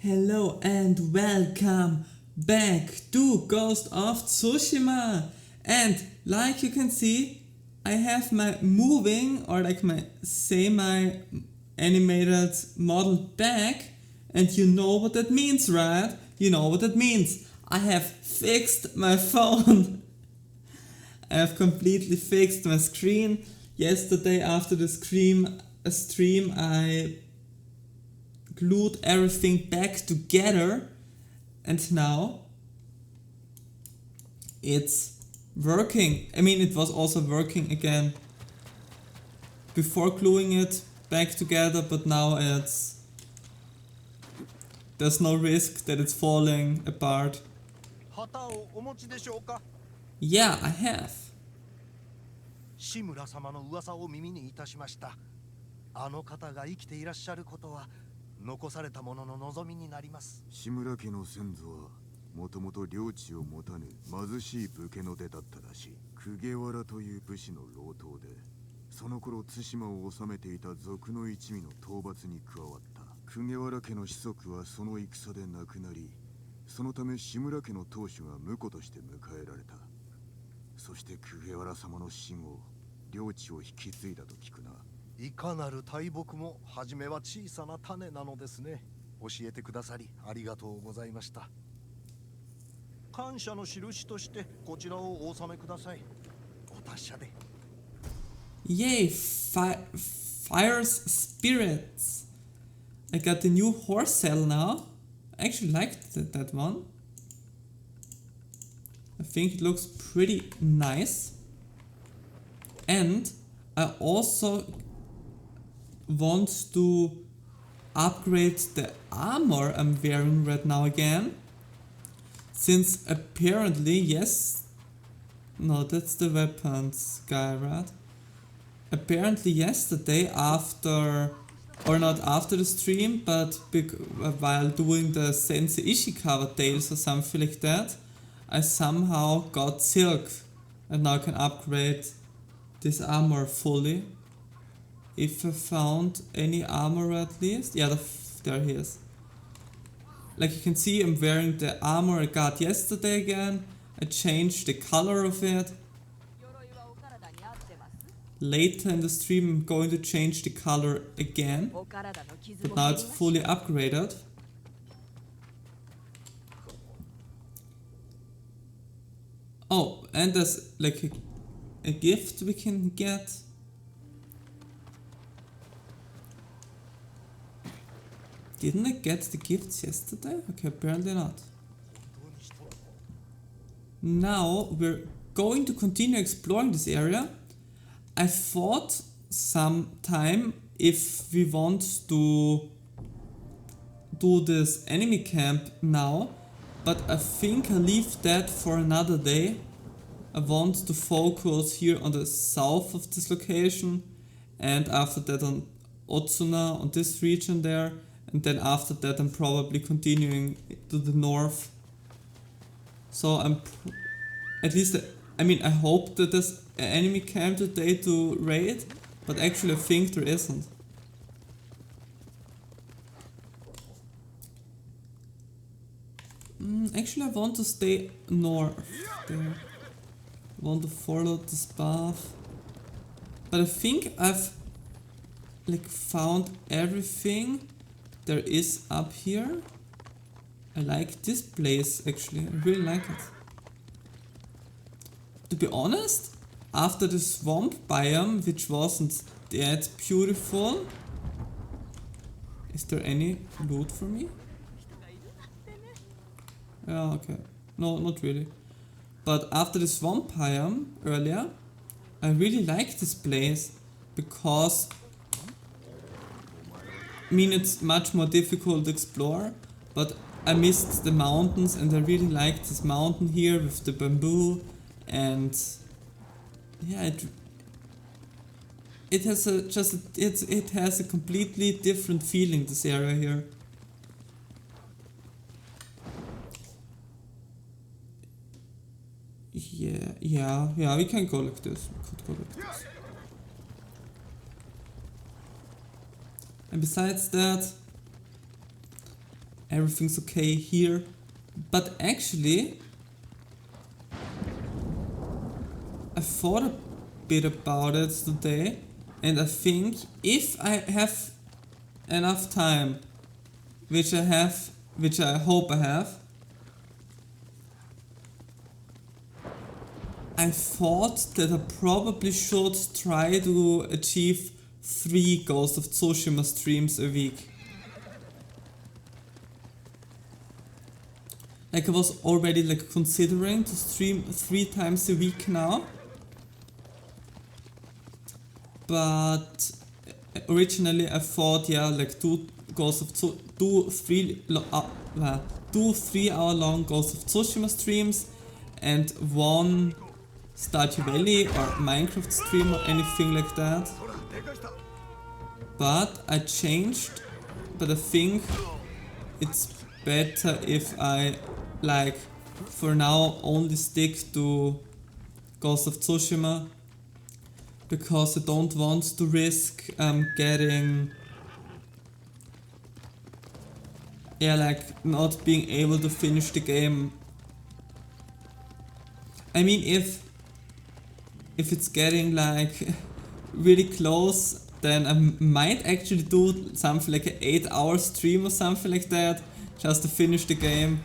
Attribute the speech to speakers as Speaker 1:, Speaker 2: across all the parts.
Speaker 1: Hello and welcome back to Ghost of Tsushima. And like you can see, I have my moving or like my semi-animated model back. And you know what that means, right? You know what that means. I have fixed my phone. I have completely fixed my screen. Yesterday after the stream I glued everything back together and now it's working. I mean, it was also working again before gluing it back together, but now there's no risk that it's falling apart. Yeah, I have.
Speaker 2: 志村様の噂を耳にいたしました。あの方が生きていらっしゃることは残された者の望みになります。
Speaker 3: 志村家の先祖はもともと領地を持たぬ貧しい武家の出だったらしい。公家原という武士の老頭で、その頃対馬を治めていた族の一味の討伐に加わった。公家原家の子息はその戦で亡くなり、そのため志村家の当主が婿として迎えられた。そして公家原様の死後、領地を引き継いだと聞くな。
Speaker 2: いかなる大木も初めは小さな種なのですね。教えてくださりありがとうございました。感謝の印としてこちらをお納めください。お達者で。
Speaker 1: Yay, fire's spirits. I got the new horse saddle now. I actually liked that one. I think it looks pretty nice. And I also want to upgrade the armor I'm wearing right now again. Since apparently, no, that's the weapons guy, right? Apparently yesterday after, or not after the stream, but while doing the Sensei Ishikawa tales or something like that, I somehow got silk and now I can upgrade this armor fully. If I found any armor at least, yeah, there he is. Like you can see, I'm wearing the armor I got yesterday again. I changed the color of it. Later in the stream I'm going to change the color again, but now it's fully upgraded. Oh, and there's like a gift we can get. Didn't I get the gifts yesterday? Okay, apparently not. Now we're going to continue exploring this area. I thought sometime if we want to do this enemy camp now, but I think I'll leave that for another day. I want to focus here on the south of this location and after that on Otsuna, on this region there. And then after that I'm probably continuing to the north. So I'm at least, I mean, I hope that there's an enemy camp today to raid, but actually I think there isn't. Actually I want to stay north there. I want to follow this path. But I think I've like found everything there is up here. I like this place actually, I really like it. To be honest, after the swamp biome, which wasn't that beautiful, is there any loot for me? Yeah, okay. No, not really. But after the swamp biome earlier, I really like this place because I mean, it's much more difficult to explore, but I missed the mountains and I really liked this mountain here with the bamboo and yeah, it has a completely different feeling, this area here. Yeah, we can go like this. We could go like this. And besides that, everything's okay here. But actually, I thought a bit about it today, and I think if I have enough time, which I hope I have, I thought that I probably should try to achieve 3 Ghost of Tsushima streams a week. Like I was already like considering to stream 3 times a week now. But originally I thought, yeah, like 2 3-hour long Ghost of Tsushima streams and 1 Stardew Valley or Minecraft stream or anything like that. But I changed, but I think it's better if I like for now only stick to Ghost of Tsushima, because I don't want to risk getting, yeah, like not being able to finish the game. I mean, if it's getting like really close, then I might actually do something like an 8-hour stream or something like that, just to finish the game.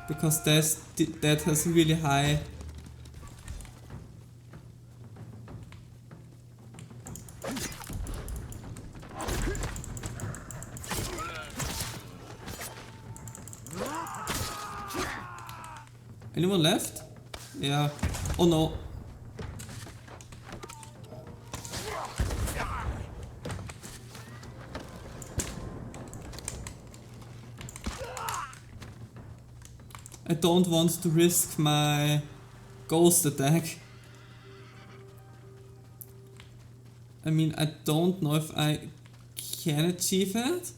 Speaker 1: Because that has really high. Anyone left? Yeah. Oh no. I don't want to risk my ghost attack. I mean, I don't know if I can achieve it,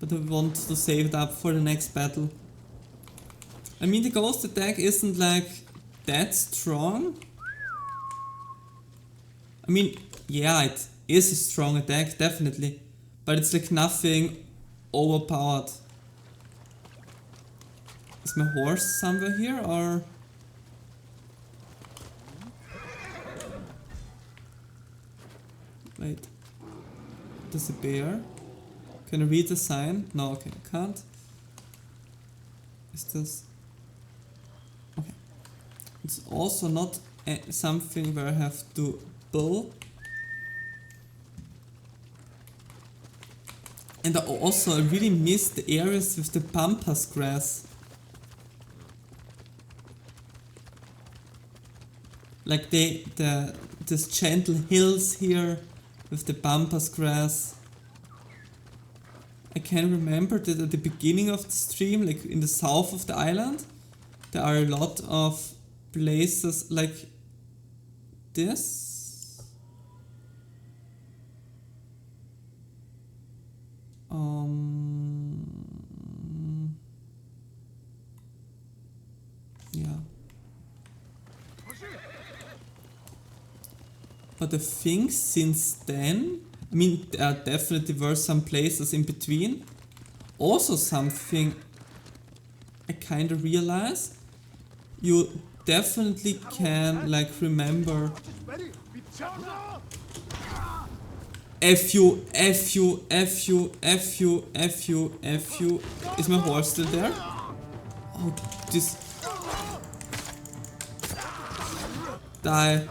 Speaker 1: but I want to save it up for the next battle. I mean, the ghost attack isn't like that strong. I mean, yeah, it is a strong attack, definitely, but it's like nothing overpowered. Is my horse somewhere here, or? Wait. There's a bear. Can I read the sign? No, okay, I can't. Is this? Okay. It's also not something where I have to build. And I really miss the areas with the pampas grass. Like this gentle hills here with the pampas grass. I can remember that at the beginning of the stream, like in the south of the island, there are a lot of places like this. Yeah. But I think since then, I mean, there definitely were some places in between. Also something I kind of realized, you definitely can like remember F-U. Is my horse still there? Oh, this... Die.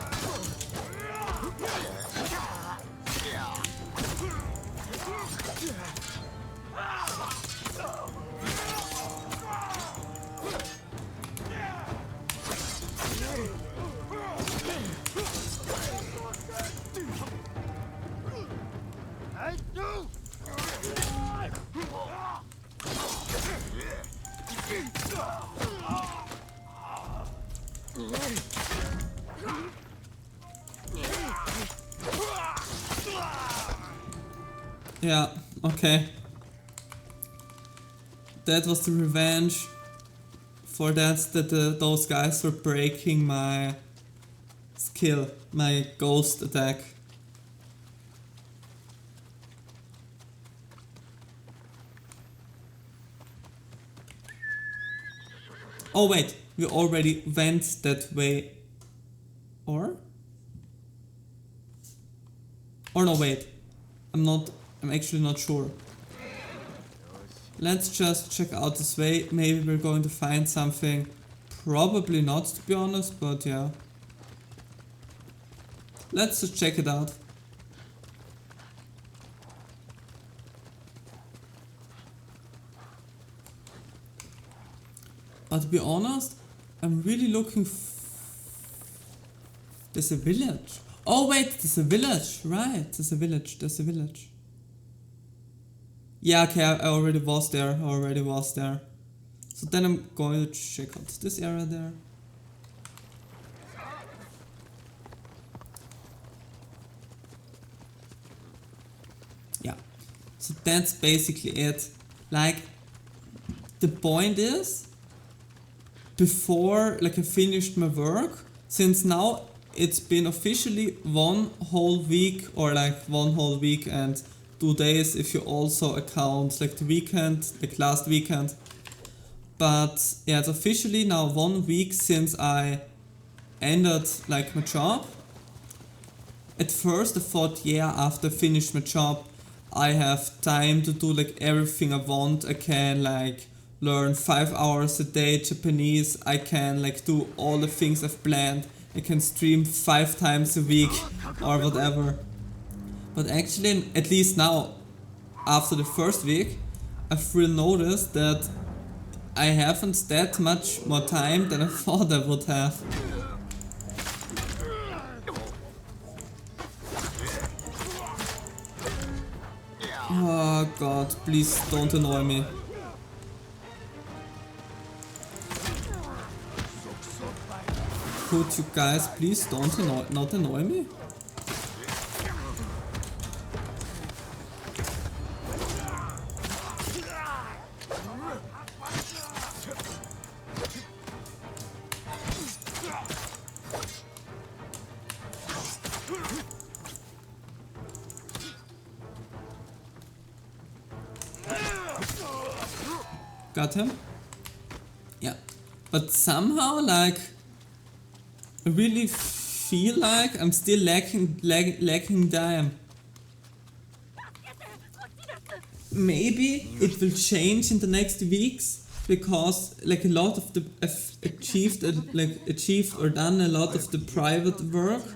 Speaker 1: Yeah, okay. That was the revenge for that those guys were breaking my skill, my ghost attack. Oh wait, we already went that way. Or no, wait. I'm actually not sure. Let's just check out this way. Maybe we're going to find something. Probably not, to be honest, but yeah. Let's just check it out. But to be honest, I'm really looking there's a village. Oh wait, there's a village. Right, there's a village. Yeah, okay, I already was there. So then I'm going to check out this area there. Yeah, so that's basically it. Like, the point is, before like I finished my work, since now it's been officially 1 whole week, or like 1 whole week and 2 days if you also account like the weekend, like last weekend. But yeah, it's officially now 1 week since I ended like my job. At first I thought, yeah, after I finish my job I have time to do like everything I want. I can like learn 5 hours a day Japanese, I can like do all the things I've planned, I can stream 5 times a week or whatever. But actually, at least now, after the first week, I've really noticed that I haven't that much more time than I thought I would have. Oh god, please don't annoy me. Could you guys please not annoy me? Got him? Yeah. But somehow, like, I really feel like I'm still lacking time. Maybe it will change in the next weeks, because like a lot of the I've achieved or done a lot of the private work.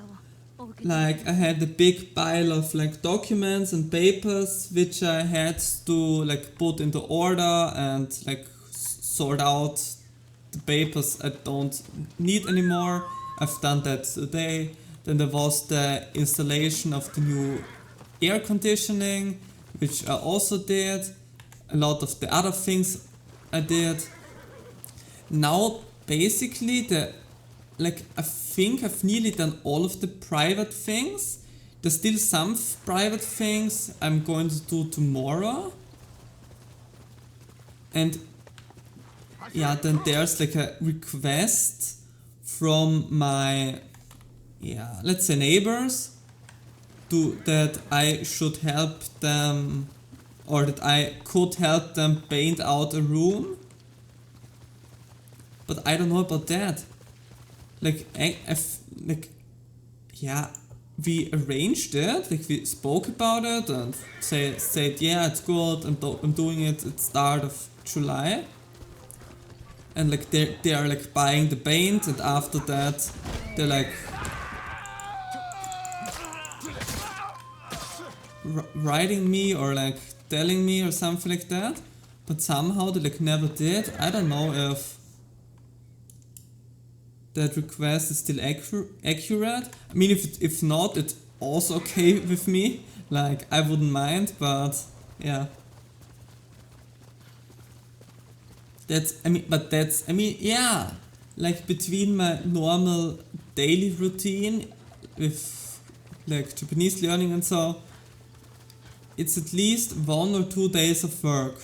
Speaker 1: Like I had a big pile of like documents and papers which I had to like put into order and like sort out the papers I don't need anymore. I've done that today. Then there was the installation of the new air conditioning, which I also did. A lot of the other things I did. Now basically I think I've nearly done all of the private things. There's still some private things I'm going to do tomorrow. And yeah, then there's like a request from my, let's say neighbors, that I should help them, or that I could help them paint out a room. But I don't know about that. We arranged it, like we spoke about it and said yeah, it's good, I'm doing it at the start of July. And like they are like buying the paint, and after that they're like writing me or like telling me or something like that. But somehow they like never did. I don't know if that request is still accurate. I mean, if not, it's also okay with me. Like, I wouldn't mind, but yeah. Yeah. Like, between my normal daily routine with like Japanese learning and so, it's at least 1 or 2 days of work.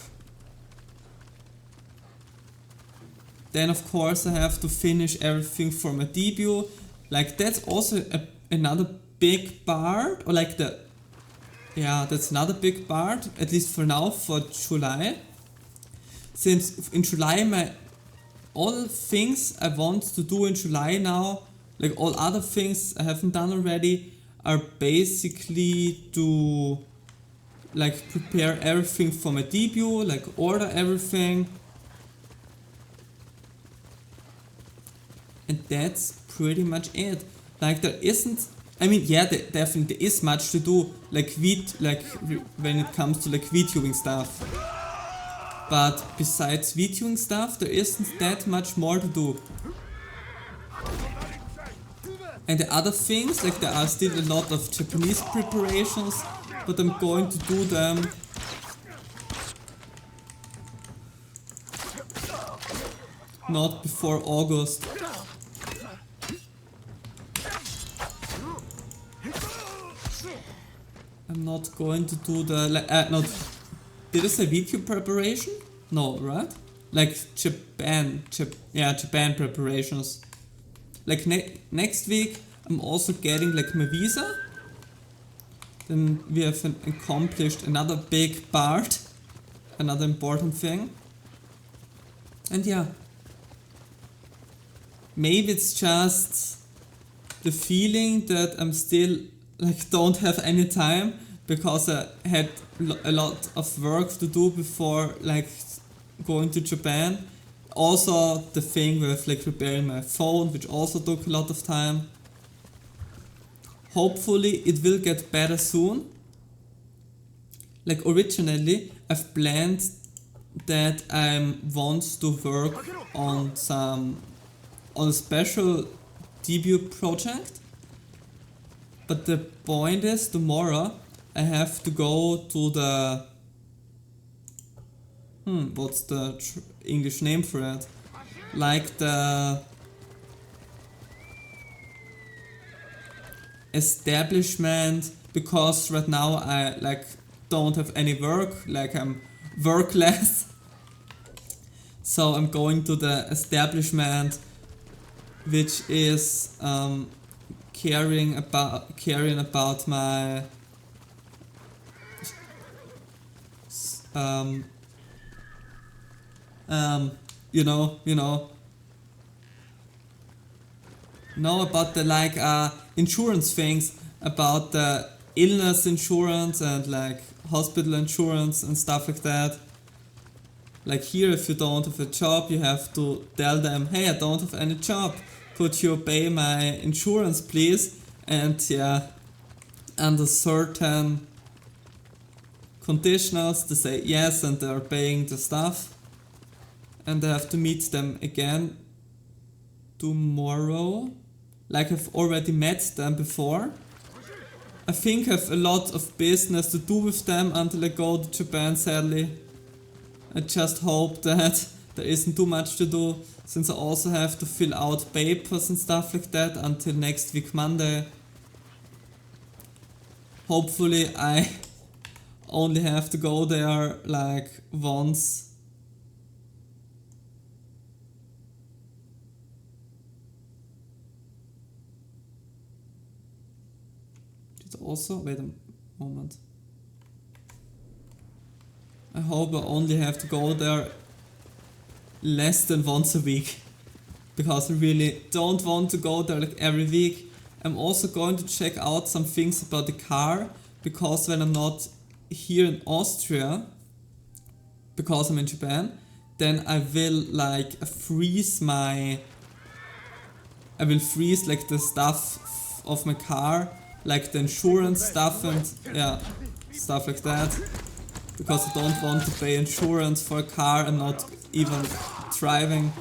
Speaker 1: Then of course I have to finish everything for my debut. Like that's also another big part, or like that's another big part, at least for now, for July. Since in July my all things I want to do in July now, like all other things I haven't done already, are basically to like prepare everything for my debut, like order everything. And that's pretty much it. Like there isn't, I mean, yeah, there definitely is much to do, like when it comes to like VTubing stuff. But besides VTubing stuff, there isn't that much more to do. And the other things, like there are still a lot of Japanese preparations, but I'm going to do them not before August. I'm not going to do the did I say VTube preparation? No, right? Like Japan preparations. Like next week I'm also getting like my visa. Then we have accomplished another big part, another important thing. And yeah, maybe it's just the feeling that I'm still like don't have any time because I had a lot of work to do before like going to Japan. Also the thing with like repairing my phone, which also took a lot of time. Hopefully it will get better soon. Like originally I've planned that I want to work on a special debut project. But the point is, tomorrow I have to go to the... what's the English name for it? Like the... establishment, because right now I like don't have any work, like I'm workless. So I'm going to the establishment, which is caring about my you know about the like insurance things, about the illness insurance and like hospital insurance and stuff like that. Like here, if you don't have a job, you have to tell them, hey, I don't have any job, could you pay my insurance please? And yeah, under certain conditionals they say yes, and they're paying the stuff. And I have to meet them again tomorrow. Like I've already met them before. I think I have a lot of business to do with them until I go to Japan, sadly. I just hope that there isn't too much to do, since I also have to fill out papers and stuff like that until next week Monday. Hopefully I only have to go there like once. Also, wait a moment. I hope I only have to go there less than once a week, because I really don't want to go there like every week. I'm also going to check out some things about the car, because when I'm not here in Austria, because I'm in Japan, then I will like freeze like the stuff of my car, like the insurance stuff and yeah, stuff like that, because I don't want to pay insurance for a car I'm not even driving,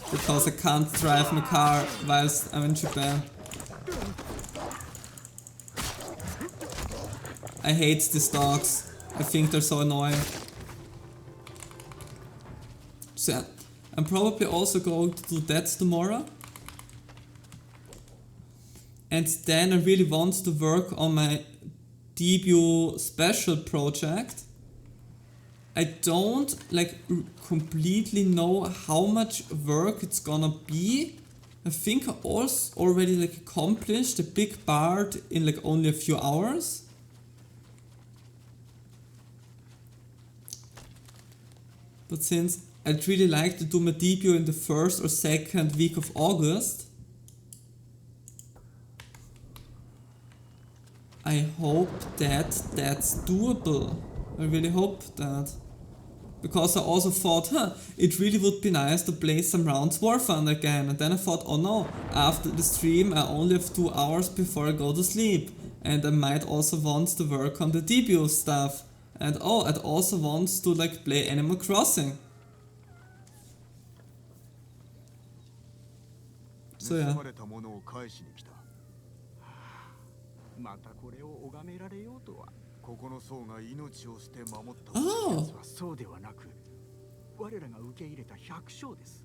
Speaker 1: because I can't drive my car whilst I'm in Japan. I hate these dogs, I think they're so annoying. So yeah, I'm probably also going to do that tomorrow. And then I really want to work on my debut special project. I don't like completely know how much work it's gonna be. I think I also already like accomplished a big part in like only a few hours. But since I'd really like to do my debut in the first or second week of August, I hope that that's doable. I really hope that. Because I also thought, it really would be nice to play some rounds War Thunder again. And then I thought, oh no, after the stream I only have 2 hours before I go to sleep. And I might also want to work on the debut stuff. And oh, I'd also want to like play Animal Crossing. So yeah.
Speaker 3: 盗まれたものを返しに来た。
Speaker 4: またこれを拝められようとは。
Speaker 3: ここの僧が命を捨て守った。
Speaker 1: Oh.
Speaker 4: 奴はそうではなく、我らが受け入れた百姓です。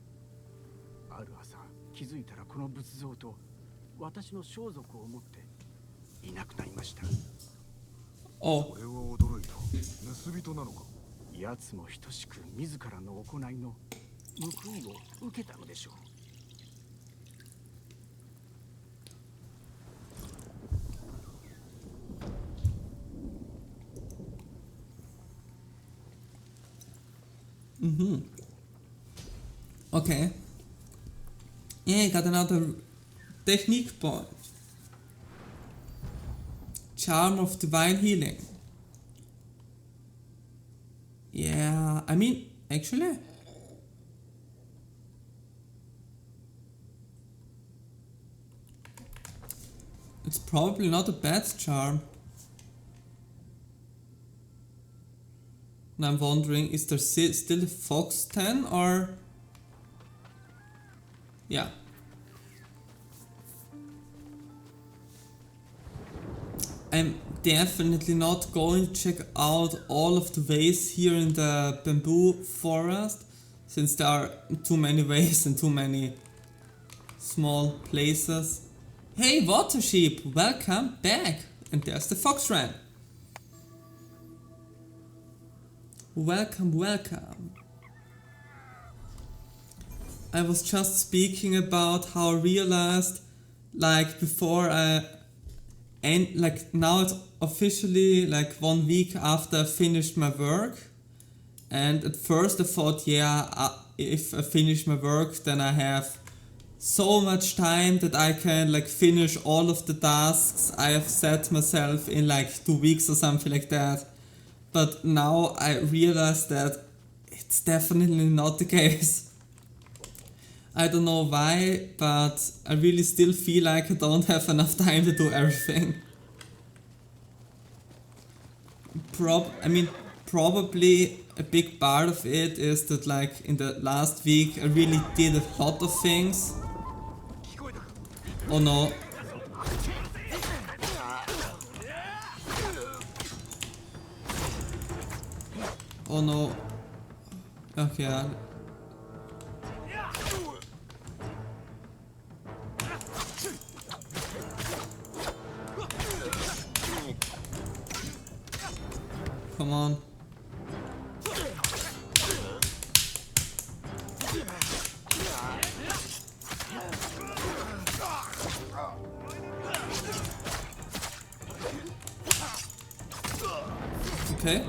Speaker 4: ある朝、気づいたらこの仏像と私の装束を持っていなくなりました。
Speaker 1: Oh.
Speaker 3: これは驚いた。盗人なのか。
Speaker 4: 奴も等しく自らの行いの報いを受けたのでしょう。
Speaker 1: Okay. Yeah, I got another technique point. Charm of Divine Healing. Yeah, I mean, actually, it's probably not a bad charm. Now I'm wondering, is there still a Fox 10 or... Yeah. I'm definitely not going to check out all of the ways here in the bamboo forest, since there are too many ways and too many small places. Hey water sheep, welcome back! And there's the fox ram. Welcome, welcome. I was just speaking about how I realized, like before and like now it's officially like 1 week after I finished my work, and at first I thought, yeah, if I finish my work then I have so much time that I can like finish all of the tasks I have set myself in like 2 weeks or something like that. But now I realize that it's definitely not the case. I don't know why, but I really still feel like I don't have enough time to do everything. Probably a big part of it is that like in the last week I really did a lot of things. Oh no. Oh no. Okay. Come on. Okay.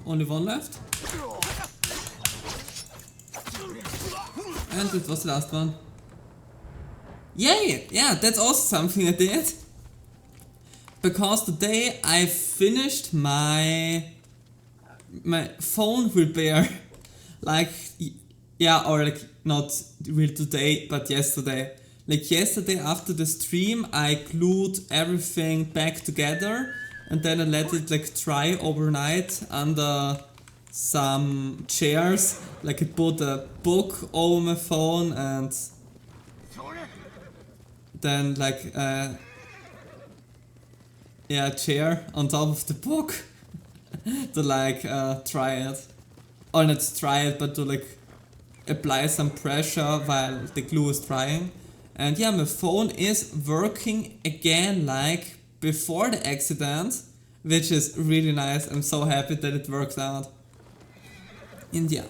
Speaker 1: Only one left. And it was the last one. Yay! Yeah, that's also something I did. Because today I finished my phone repair. Like, yeah, or like not real today, but yesterday. Like yesterday after the stream I glued everything back together and then I let it like dry overnight under some chairs. Like I put a book over my phone and then like a chair on top of the book to like try it. Or not try it, but to like apply some pressure while the glue is drying. And yeah, my phone is working again like before the accident, which is really nice. I'm so happy that it worked out. And yeah,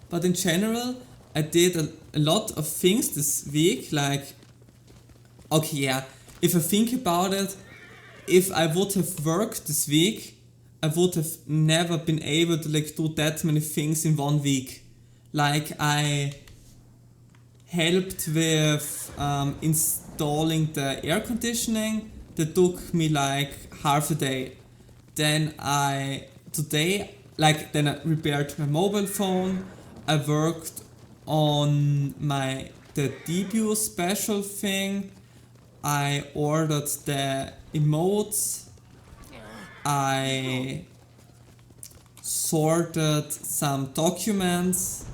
Speaker 1: but in general I did a lot of things this week, like, okay, yeah, if I think about it, if I would have worked this week, I would have never been able to like do that many things in 1 week. Like I helped with installing the air conditioning. That took me like half a day. Then I repaired my mobile phone. I worked on the debut special thing. I ordered the emotes. I sorted some documents.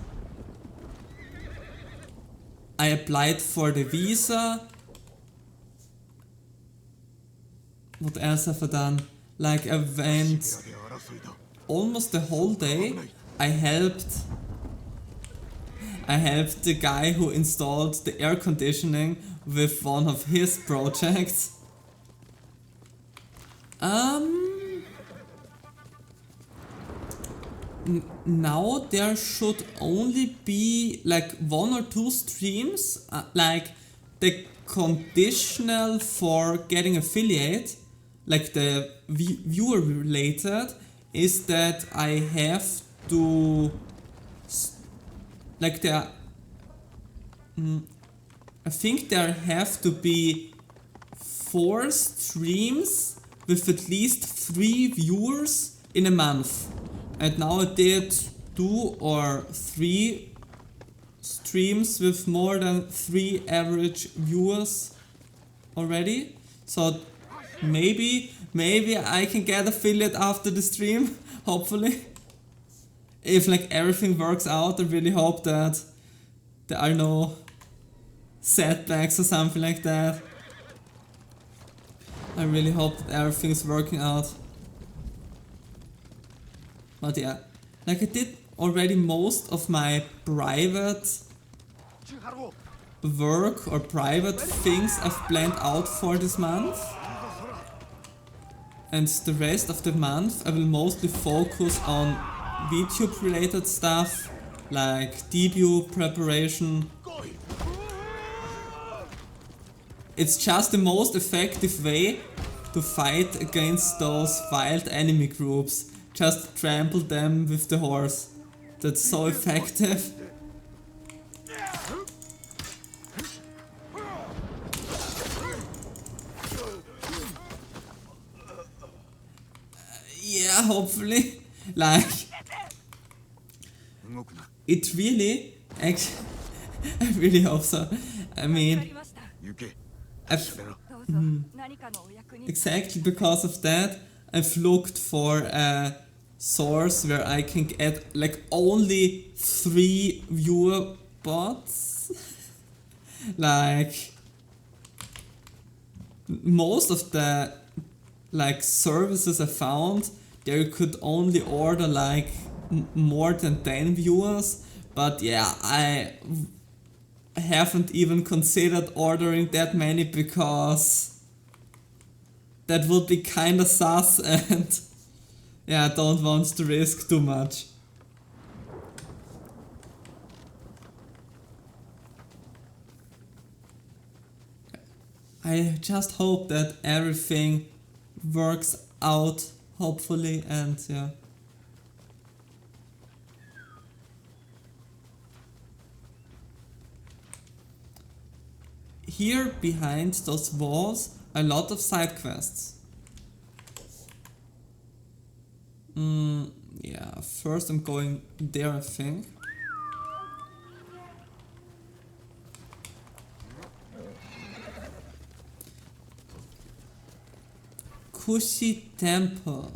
Speaker 1: I applied for the visa. What else have I done? Like I went almost the whole day. I helped the guy who installed the air conditioning with one of his projects. Now there should only be like 1 or 2 streams, like the conditional for getting affiliate, like the viewer related, is that I have to like I think there have to be 4 streams with at least 3 viewers in a month. And now I did 2 or 3 streams with more than 3 average viewers already. So maybe I can get affiliate after the stream, hopefully. If like everything works out, I really hope that there are no setbacks or something like that. I really hope that everything's working out. But yeah, like I did already most of my private work or private things I've planned out for this month. And the rest of the month I will mostly focus on VTuber related stuff, like debut preparation. It's just the most effective way to fight against those wild enemy groups. Just trample them with the horse. That's so effective. Yeah, hopefully. Like, it really, actually, I really hope so. I mean, exactly because of that, I've looked for a source where I can get like only 3 viewer bots. Like, most of the like services I found, there you could only order like more than 10 viewers. But yeah, I haven't even considered ordering that many because that would be kinda sus and yeah, I don't want to risk too much. I just hope that everything works out, hopefully, and yeah. Here behind those walls are a lot of side quests. Yeah, first I'm going there, I think. Kushi Temple,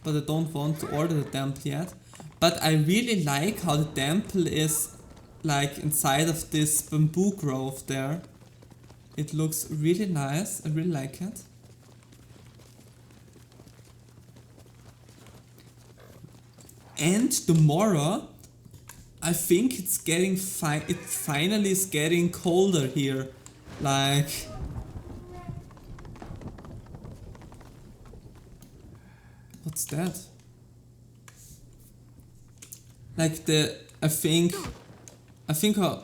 Speaker 1: but I don't want to order the temple yet. But I really like how the temple is like inside of this bamboo grove there. It looks really nice, I really like it. And tomorrow, I think it's getting it finally is getting colder here. Like, what's that? Like I think I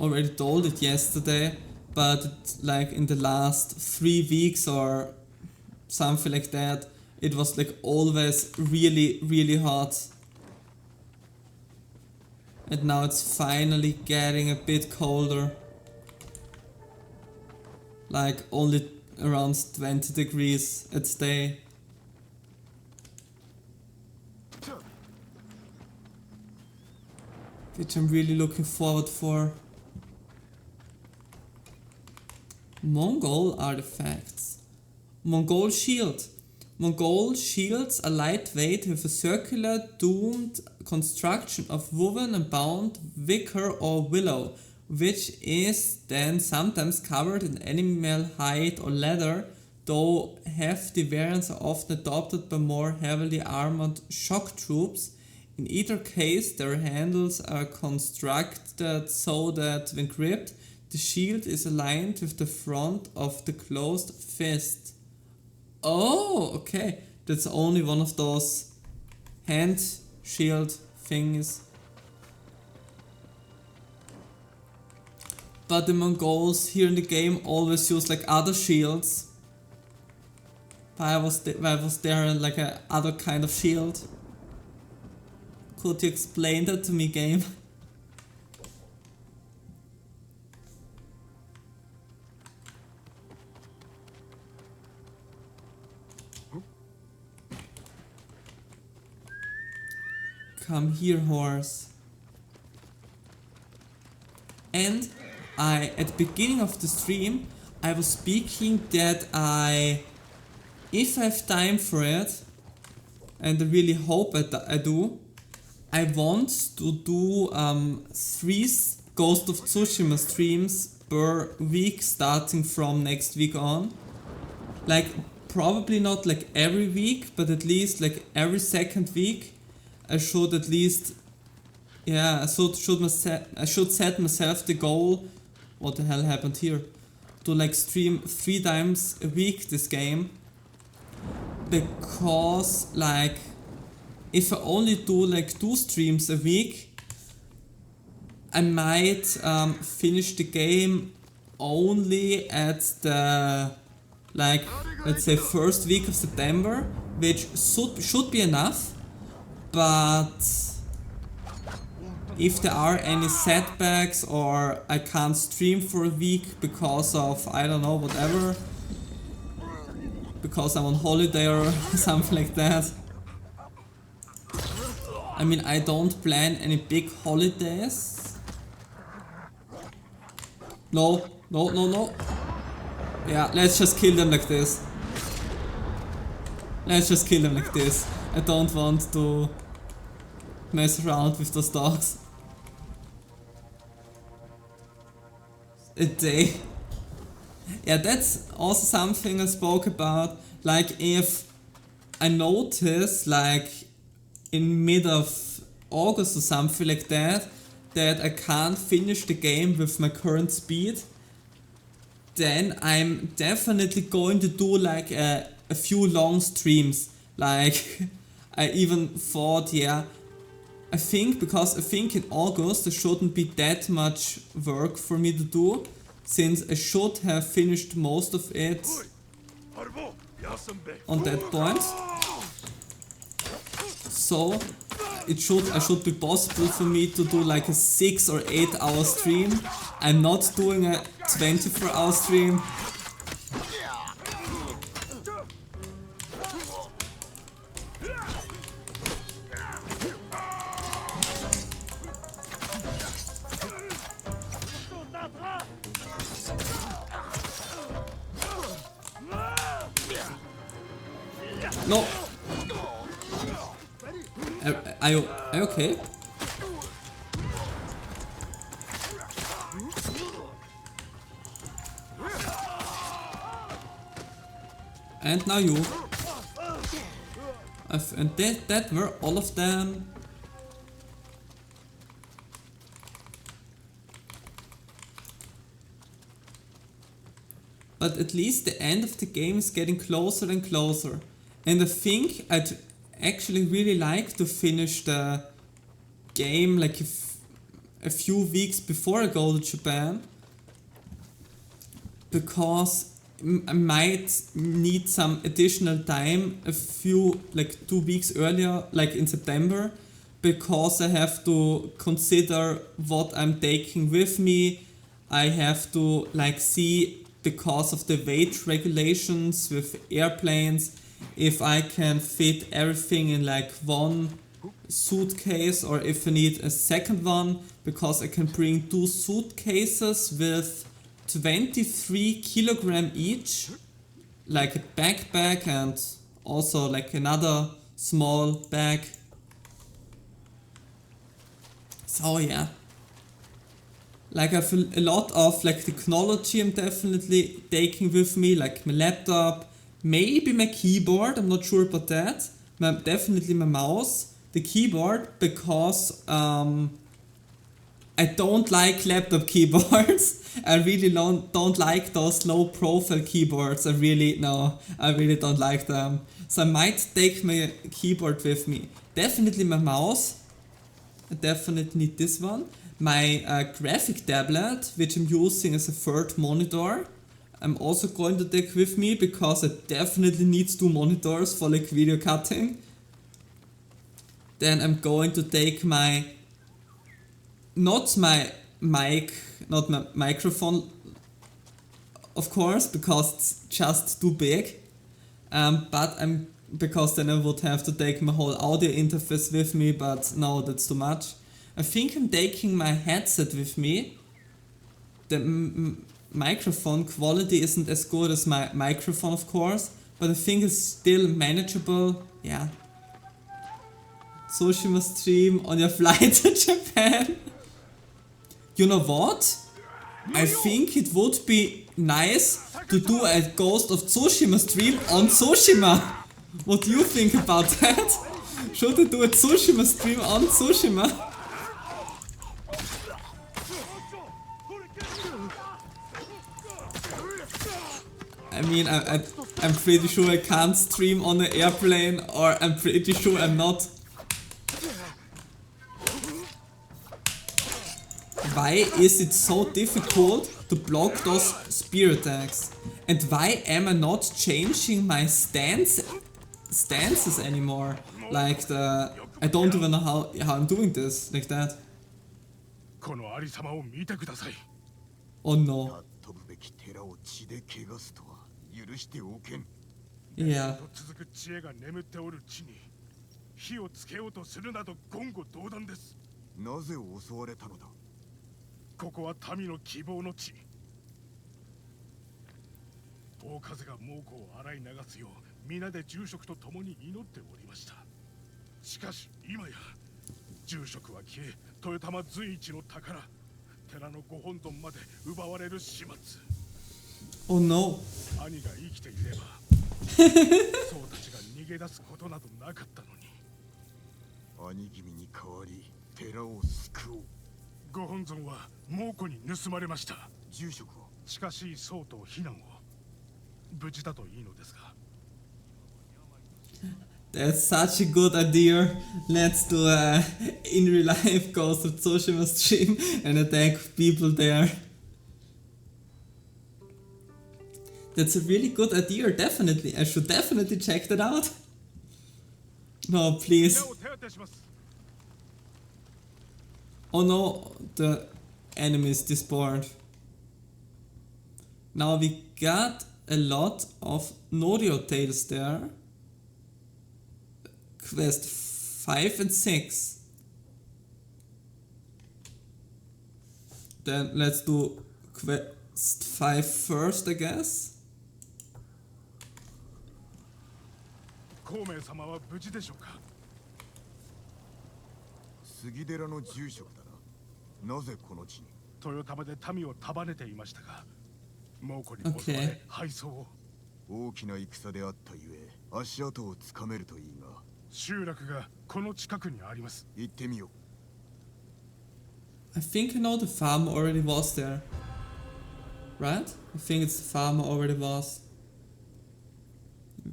Speaker 1: already told it yesterday, but like in the last 3 weeks or something like that, it was like always really, really hot. And now it's finally getting a bit colder. Like only around 20 degrees a day. Which I'm really looking forward for. Mongol artifacts. Mongol shield. Mongol shields are lightweight with a circular domed construction of woven and bound wicker or willow, which is then sometimes covered in animal hide or leather, though hefty variants are often adopted by more heavily armored shock troops. In either case, their handles are constructed so that when gripped, the shield is aligned with the front of the closed fist. Oh, okay. That's only one of those hand shield things. But the Mongols here in the game always use like other shields. Why was there like a other kind of shield? Could you explain that to me, game? Come here, horse. And at the beginning of the stream, I was speaking that if I have time for it, and I really hope I do, I want to do 3 Ghost of Tsushima streams per week starting from next week on. Like, probably not like every week, but at least like every second week. I should at least, yeah, I should set myself the goal. What the hell happened here? To like stream 3 times a week this game. Because like, if I only do like 2 streams a week, I might finish the game only at the, like, let's say first week of September, which should be enough. But if there are any setbacks or I can't stream for a week because of, I don't know, whatever, because I'm on holiday or something like that. I mean, I don't plan any big holidays. No. Yeah, let's just kill them like this. I don't want to mess around with those dogs. A day. Yeah, that's also something I spoke about. Like, if I notice, like, in mid of August or something like that I can't finish the game with my current speed, then I'm definitely going to do like a few long streams. Like, I even thought, yeah, I think in August there shouldn't be that much work for me to do, since I should have finished most of it on that point. So it should be possible for me to do like a 6 or 8 hour stream. I'm not doing a 24-hour stream. No. Are you okay? And now you. And that were all of them. But at least the end of the game is getting closer and closer. And I think I'd actually really like to finish the game like a few weeks before I go to Japan. because I might need some additional time, a few, like 2 weeks earlier, like in September, because I have to consider what I'm taking with me. I have to like see, because of the weight regulations with airplanes, if I can fit everything in like one suitcase or if I need a second one, because I can bring 2 suitcases with 23 kilogram each, like a backpack and also like another small bag. So yeah, like I have a lot of like technology I'm definitely taking with me, like my laptop, maybe my keyboard, I'm not sure about that, definitely my mouse, the keyboard, because I don't like laptop keyboards. I really don't like those low profile keyboards. I really don't like them. So I might take my keyboard with me. Definitely my mouse. I definitely need this one. My graphic tablet, which I'm using as a third monitor, I'm also going to take with me because I definitely need 2 monitors for like video cutting. Then I'm going to take not my microphone, of course, because it's just too big. Because then I would have to take my whole audio interface with me, but no, that's too much. I think I'm taking my headset with me. The microphone quality isn't as good as my microphone, of course, but I think it's still manageable. Yeah. Tsushima Stream on your flight to Japan. You know what? I think it would be nice to do a Ghost of Tsushima stream on Tsushima. What do you think about that? Should I do a Tsushima stream on Tsushima? I mean, I'm pretty sure I can't stream on an airplane, or I'm pretty sure I'm not. Why is it so difficult to block those spear attacks? And why am I not changing my stances anymore? Like I don't even know how I'm doing this, like that. Oh no. Yeah.
Speaker 3: なぜ襲われたのだ。
Speaker 2: ここは民の希望の地。大風が猛虎を洗い流すよう皆で住職と共に祈っておりました。しかし今や住職は消え、豊玉随一の宝、寺のご本尊まで奪われる始末。
Speaker 1: Oh no.
Speaker 2: 兄が生きていれば僧たちが逃げ出すことなどなかったのに。
Speaker 3: 兄君に代わり寺を救おう。
Speaker 2: ご本尊は猛虎に盗まれました。
Speaker 3: 住職は
Speaker 2: 近しい僧と避難を。無事だといいのですが。
Speaker 1: That's such a good idea. Let's do a in real life Ghost of Tsushima stream and attack people there. That's a really good idea, definitely. I should definitely check that out. No, please. Oh no, the enemy is despawned. Now we got a lot of Norio tails there. Quest 5 and 6. Then let's do quest 5 first, I guess.
Speaker 2: 孔明様は無事でしょうか。
Speaker 3: 杉寺の住職だな。なぜこの地に。
Speaker 2: 豊玉で民を束ねていましたが、猛虎に襲われ敗走を。
Speaker 3: 大きな戦であったゆえ、足跡をつかめるといいが。
Speaker 2: 集落がこの近くにあります。
Speaker 3: 行ってみよ
Speaker 1: う。I think I know the farmer already was there. Right? I think it's the farmer already was.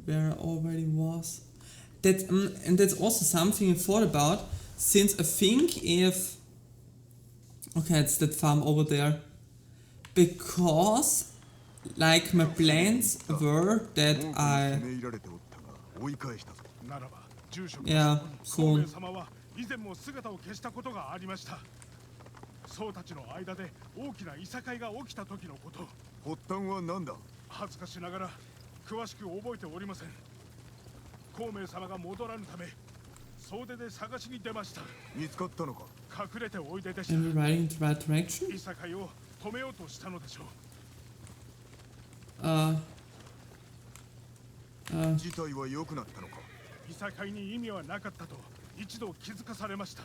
Speaker 1: Where I already was. That and that's also something I thought about, since I think if okay, it's that farm over there, because like my plans were that
Speaker 3: 猛虎に
Speaker 1: I
Speaker 3: 攻め入られておったが追い返したぞ。
Speaker 5: ならば住職
Speaker 1: yeah
Speaker 5: 孔
Speaker 1: soon
Speaker 5: 明様は以前も姿を消したことがありました。僧たちの間で大きないさかいが起きた時のこと。
Speaker 3: 発端は何だ。
Speaker 5: 恥ずかしながら詳しく覚えておりません。孔明様が戻らぬため総出で探しに出ました。
Speaker 3: 見つかったのか。
Speaker 5: 隠れておいででし
Speaker 1: am
Speaker 5: た。
Speaker 1: I riding in the right direction
Speaker 5: いさかいを止めようとしたのでしょう。
Speaker 3: 事態は良くなったのか。
Speaker 5: いさかいに意味はなかったと一度気づかされました。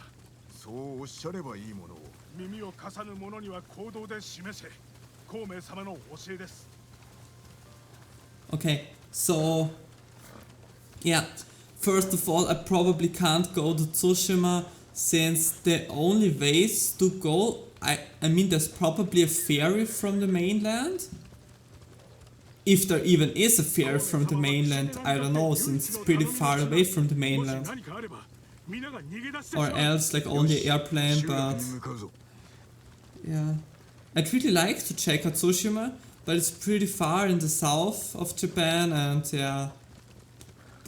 Speaker 3: そうおっしゃればいいものを。
Speaker 5: 耳を貸さぬ者には行動で示せ。孔明様の教えです。
Speaker 1: okay so yeah first of all I probably can't go to Tsushima since the only ways to go I mean there's probably a ferry from the mainland. If there even is a ferry from the mainland, I don't know, since it's pretty far away from the mainland. Or else like only airplane,
Speaker 3: 集落
Speaker 1: but
Speaker 3: に向かうぞ。
Speaker 1: yeah. I'd really like to check out Tsushima, but it's pretty far in the south of Japan and yeah,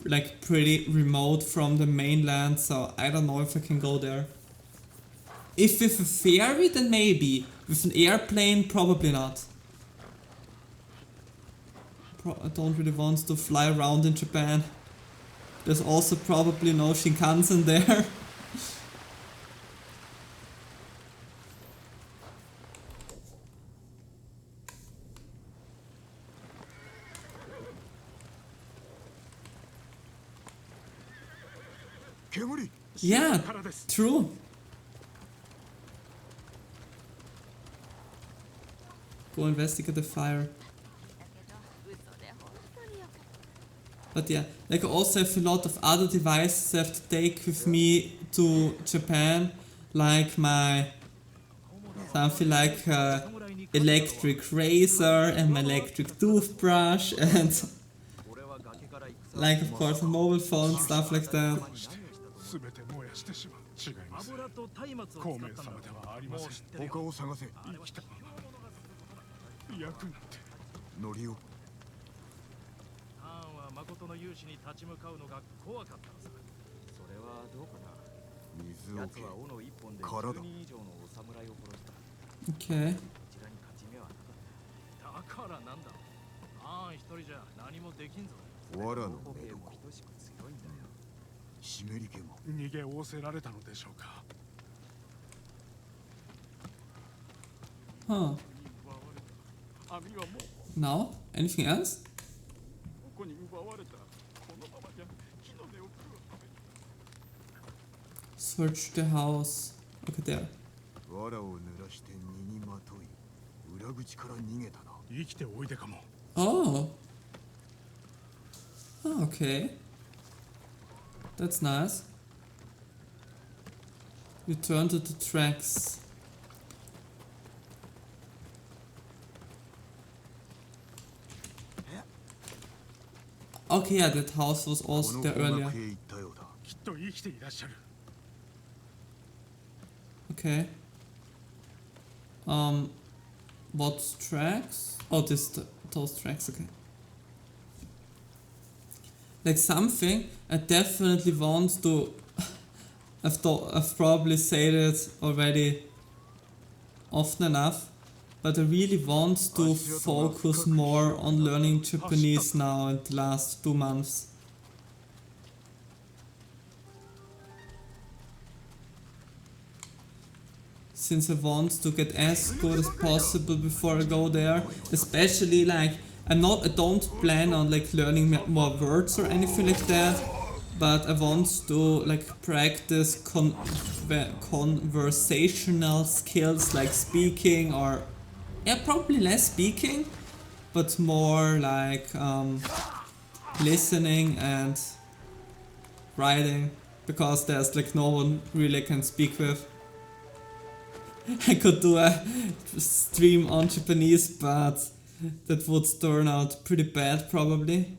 Speaker 1: like pretty remote from the mainland, so I don't know if I can go there. If with a ferry, then maybe. With an airplane, probably not. I don't really want to fly around in Japan. There's also probably no Shinkansen there. Yeah, true. Go investigate the fire. But yeah, like I also have a lot of other devices I have to take with me to Japan, like my something like electric razor and my electric toothbrush and like of course a mobile phone, stuff like that.
Speaker 5: すべて燃やしてしまう。違います。孔明様ではありません。
Speaker 3: 他を探せ。
Speaker 5: 生きたまま役なんて。
Speaker 3: 乗りを。
Speaker 6: カーンは誠の勇士に立ち向かうのが怖かったのさ。それはどうかな。
Speaker 3: 水を
Speaker 6: 奴は斧一本で
Speaker 3: 体
Speaker 6: 10人以上のお侍を殺した。
Speaker 1: Okay.
Speaker 6: こちらに勝ち目はなかった。だからなんだ。カーン一人じゃ何もできんぞ。
Speaker 3: 藁の
Speaker 6: 方
Speaker 3: 目
Speaker 6: も等しく強いんだよ。
Speaker 3: 湿り気も。
Speaker 5: 逃げおおせられたのでしょうか。
Speaker 1: Huh. Now? Anything else? Search the house. Okay, there.
Speaker 3: 藁を濡らして身にまとい、裏口から逃げたな。
Speaker 5: 生きておいでかも。
Speaker 1: Oh. Oh, okay. That's nice. Return to the tracks. Okay, yeah, that house was
Speaker 3: こ
Speaker 1: also
Speaker 3: の
Speaker 1: there
Speaker 3: 方
Speaker 1: earlier.
Speaker 3: 角へ行ったようだ。
Speaker 5: きっと生きていらっしゃる。
Speaker 1: Okay. What tracks? Oh, those tracks, okay. Like something I definitely want to... I've probably said it already often enough, but I really want to focus more on learning Japanese now in the last 2 months. Since I want to get as good as possible before I go there, especially like I don't plan on like learning more words or anything like that, but I want to like practice conversational skills like speaking or yeah, probably less speaking, but more like listening and writing, because there's like no one really I can speak with. I could do a stream on Japanese, but that would turn out pretty bad probably.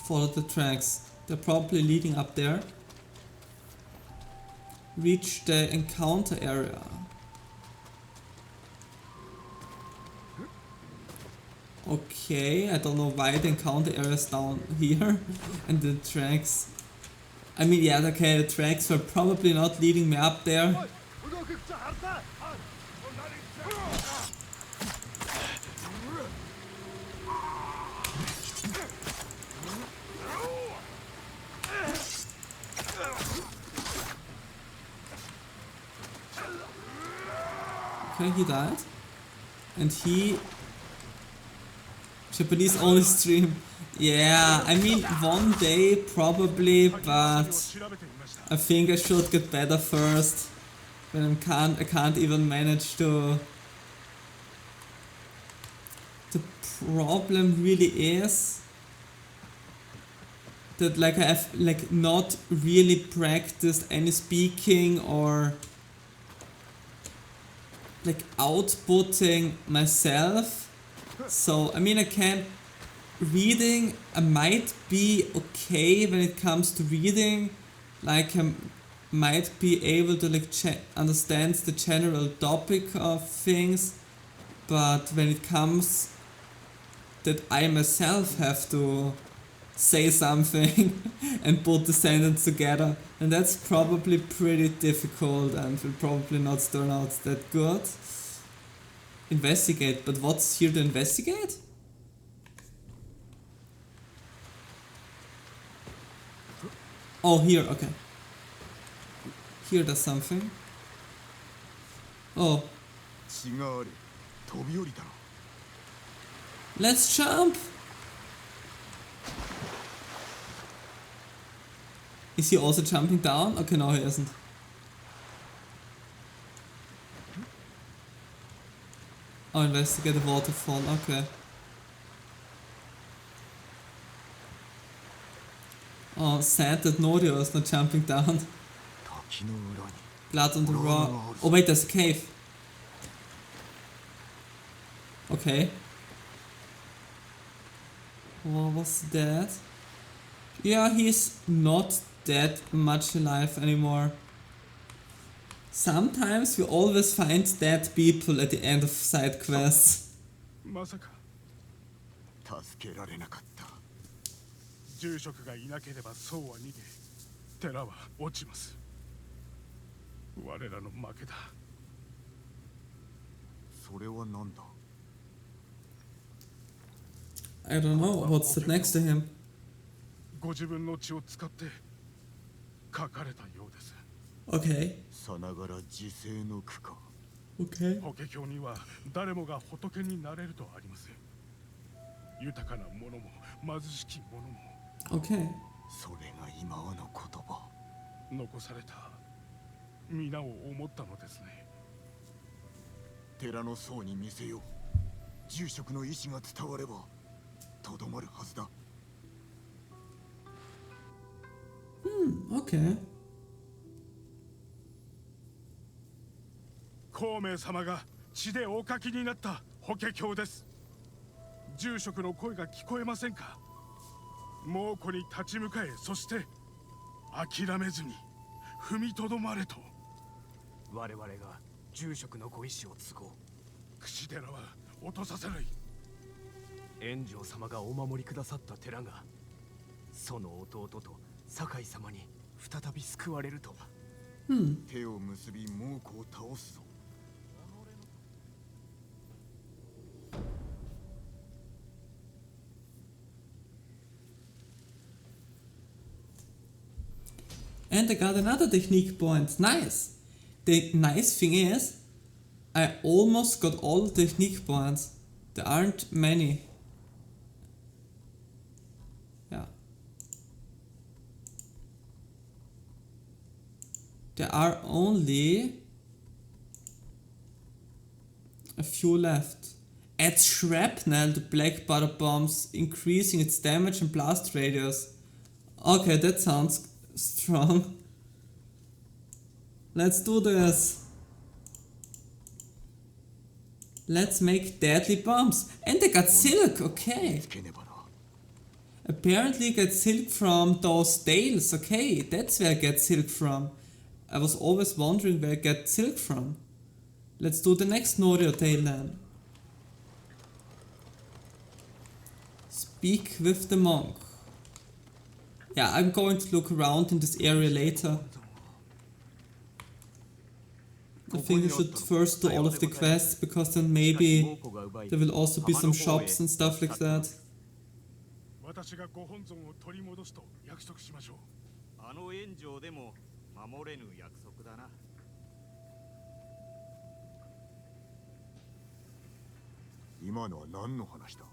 Speaker 1: Follow the tracks. They're probably leading up there. Reach the encounter area. Okay, I don't know why the encounter area is down here and the tracks. I mean, yeah, okay, the tracks were probably not leading me up there. Okay, he died. And he... Japanese only stream. Yeah, I mean, one day probably, but I think I should get better first. When I can't even manage to... The problem really is that like I have like not really practiced any speaking or like outputting myself. So I mean, I can't... Reading, I might be okay when it comes to reading. Like I might be able to like understand the general topic of things, but when it comes that I myself have to say something and put the sentence together, and that's probably pretty difficult and will probably not turn out that good. Investigate, but what's here to investigate? Oh, here, okay. Here there's something. Oh. Let's jump! Is he also jumping down? Okay, no, he isn't. Oh, investigate the waterfall, okay. Oh, sad that Norio is not jumping down. Blood on the rock. Oh wait, there's a cave. Okay. What was that? Yeah, he's not that much alive anymore. Sometimes we always find dead people at the end of side quests.
Speaker 5: まさか
Speaker 3: 助けられなかった。
Speaker 5: 住職がいなければそうは逃げ寺は落ちます。我らの負けだ。
Speaker 3: それは何だ？
Speaker 1: I don't know, what's that next to him?
Speaker 5: ご自分の血を使って書かれたようです。
Speaker 1: Okay.
Speaker 3: さながら自世の苦か。
Speaker 1: Okay.
Speaker 5: 法華経には誰もが仏になれるとあります。豊かな者も貧しき者も。
Speaker 1: Okay.
Speaker 3: それが今の言葉。
Speaker 5: 残された皆を思ったのですね。
Speaker 3: 寺の僧に見せよう。住職の意志が伝わればとどまるはずだ。
Speaker 1: Okay.
Speaker 5: 孔明様が血でお書きになった法華経です。住職の声が聞こえませんか？猛虎に立ち向かえ、そして諦めずに踏みとどまれと。
Speaker 4: 我々が住職のご意志を継ごう。
Speaker 5: 櫛寺は落とさせない。
Speaker 4: 炎上様がお守りくださった寺がその弟と酒井様に再び救われるとは。
Speaker 3: 手を結び猛虎を倒すぞ。
Speaker 1: And I got another technique point. Nice! The nice thing is, I almost got all the technique points. There aren't many. Yeah. There are only a few left. Add shrapnel to black butter bombs, increasing its damage and blast radius. Okay, that sounds strong. Let's do this. Let's make deadly bombs. And they got silk, okay. Apparently get silk from those tails, okay. That's where I get silk from. I was always wondering where I get silk from. Let's do the next Norio tail then. Speak with the monk. Yeah, I'm going to look around in this area later. I think I should first do all of the quests, because then maybe there will also be some shops and stuff like that.
Speaker 5: 私がご本尊を取り戻すと約束しましょう。
Speaker 7: あの炎上でも守れぬ約束だな。
Speaker 3: 今のは何の話だ？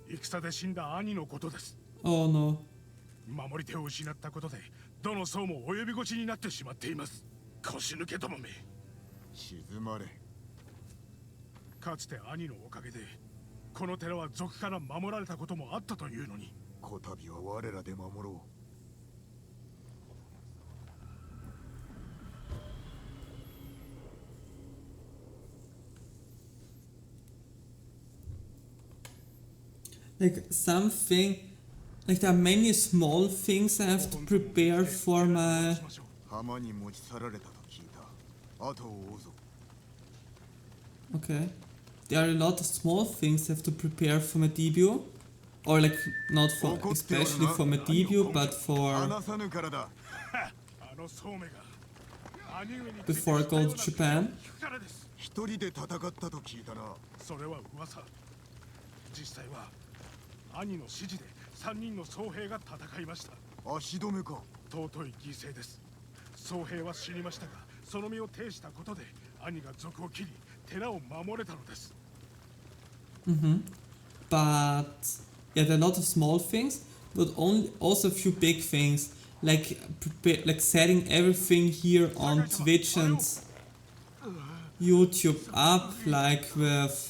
Speaker 5: 戦で死んだ兄のことです。
Speaker 1: Oh no.
Speaker 5: 守り手を失ったことでどの層も及び腰になってしまっています。腰抜けどもめ。
Speaker 3: 静まれ。
Speaker 5: かつて兄のおかげでこの寺は賊から守られたこともあったというのに。
Speaker 3: こたびは我らで守ろう。
Speaker 1: Like something, like there are many small things I have to prepare for my...
Speaker 3: 浜に持ち去られたと聞いた。後を追うぞ。
Speaker 1: Okay. There are a lot of small things I have to prepare for my debut. Or like, not for, especially for my debut, but for...
Speaker 3: 話さぬからだ。
Speaker 5: あの宗目が兄上に
Speaker 1: before I go to Japan.
Speaker 3: 一人で戦ったと聞いたな。
Speaker 5: それは噂。実際は兄の指示で3人の僧兵が戦いました。
Speaker 3: 足止めか。
Speaker 5: 尊い犠牲です。僧兵は死にましたが、その身を挺したことで兄が賊を切り寺を守れたのです。
Speaker 1: But yeah, there are a lot of small things, but also a few big things, like like setting everything here on Twitch and YouTube up, like with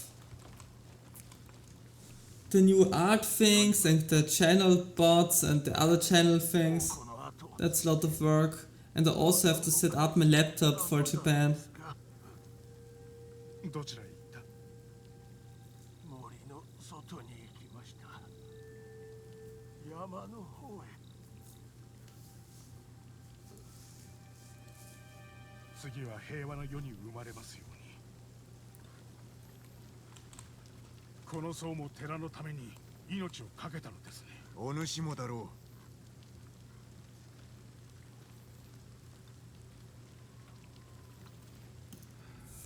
Speaker 1: the new art things and the channel bots and the other channel things. That's a lot of work. And I also have to set up my laptop for Japan.
Speaker 5: どちらへ行った？
Speaker 4: 森の外に行きました。山の方へ。
Speaker 5: 次は平和な世に生まれますように。この僧も寺のために命を懸けたのですね。
Speaker 3: お主もだろ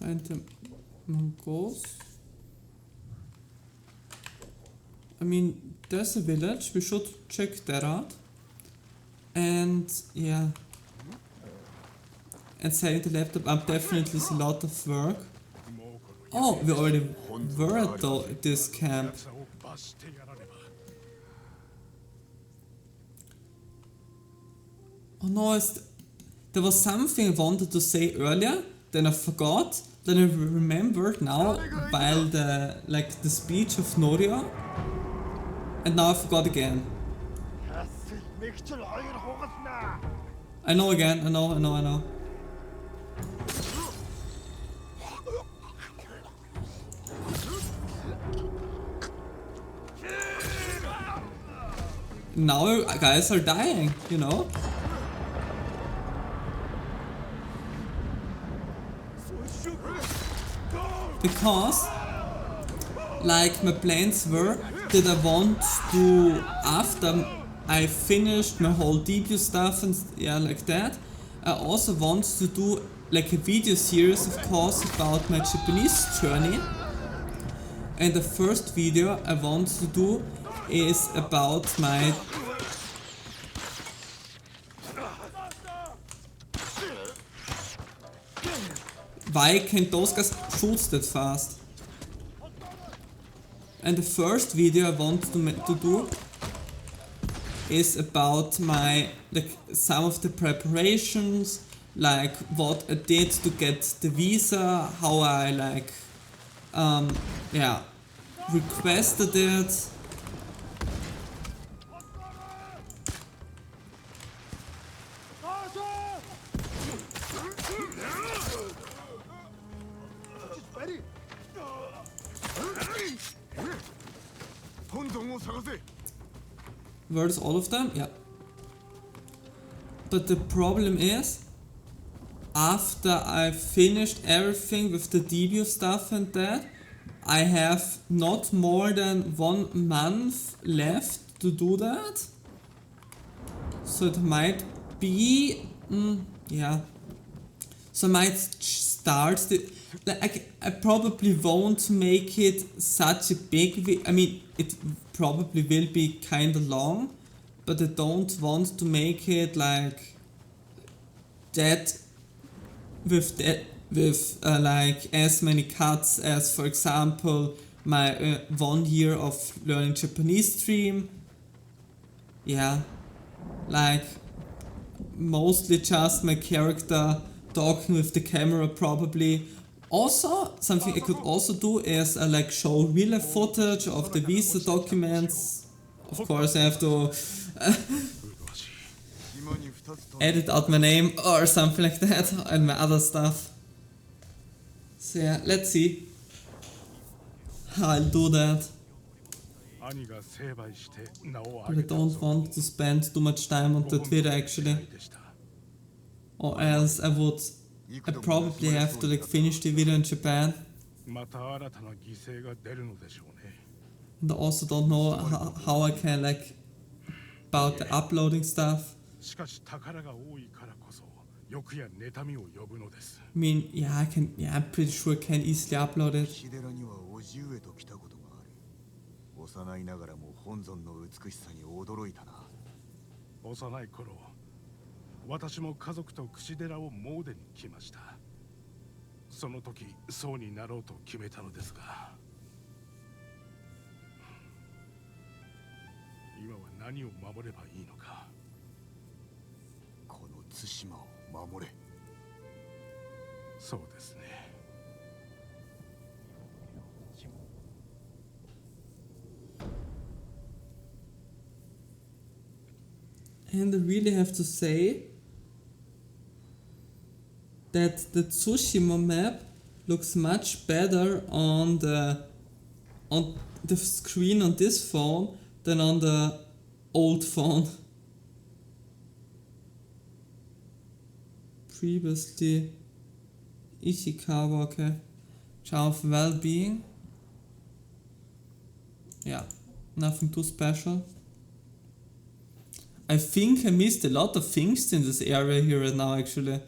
Speaker 3: う。
Speaker 1: Find the Mongols. I mean, there's a village, we should check that out. And yeah. And setting the laptop up definitely is a lot of work. Oh, we already were at this camp. Oh no, there was something I wanted to say earlier, then I forgot, then I remembered now while the speech of Norio, and now I forgot again. I know again, I know. Now guys are dying, you know? Because, like, my plans were that I want to, after I finished my whole debut stuff and yeah, like that, I also want to do like a video series, of course, about my Japanese journey. And the first video I want to do is about my why can't those guys shoot that fast? And the first video I want to do is about my, like, some of the preparations, like what I did to get the visa, how I like, yeah, requested it. Where's all of them? Yeah. But the problem is, after I finished everything with the debut stuff and that, I have not more than 1 month left to do that. So it might be, yeah. So I might start the, like, I probably won't make it such a big, I mean, it probably will be kinda long, but I don't want to make it like that with like as many cuts as, for example, my 1 year of learning Japanese stream. Yeah, like mostly just my character talking with the camera probably. Also, something I could also do is like show real life footage of the visa documents. Of course I have to edit out my name or something like that and my other stuff. So yeah, let's see how I'll do that.
Speaker 5: 兄が成敗して名を
Speaker 1: But
Speaker 5: 上
Speaker 1: I
Speaker 5: げた
Speaker 1: don't
Speaker 5: ぞ
Speaker 1: want to spend too much time on that video actually.
Speaker 5: でした
Speaker 1: Or else I probably have to like finish the video in Japan.
Speaker 5: また新たな犠牲が出るのでしょうね
Speaker 1: And I also don't know how I can like about the uploading stuff.
Speaker 5: しかし宝が多いからこそ欲や妬みを呼ぶのです
Speaker 1: I mean, yeah, I'm pretty sure I can easily upload it.
Speaker 3: 石寺には叔父上と来たことがある。幼いながらも本尊の美しさに驚いたな。
Speaker 5: 幼い頃私も家族と櫛寺を詣でに来ましたその時僧になろうと決めたのですが今は何を守ればいいのか
Speaker 3: この対馬を守れ。
Speaker 5: そうですね
Speaker 1: And I really have to say that the Tsushima map looks much better on the screen on this phone than on the old phone. Previously Ishikawa, okay. Charm of well-being. Yeah, nothing too special. I think I missed a lot of things in this area here right now actually.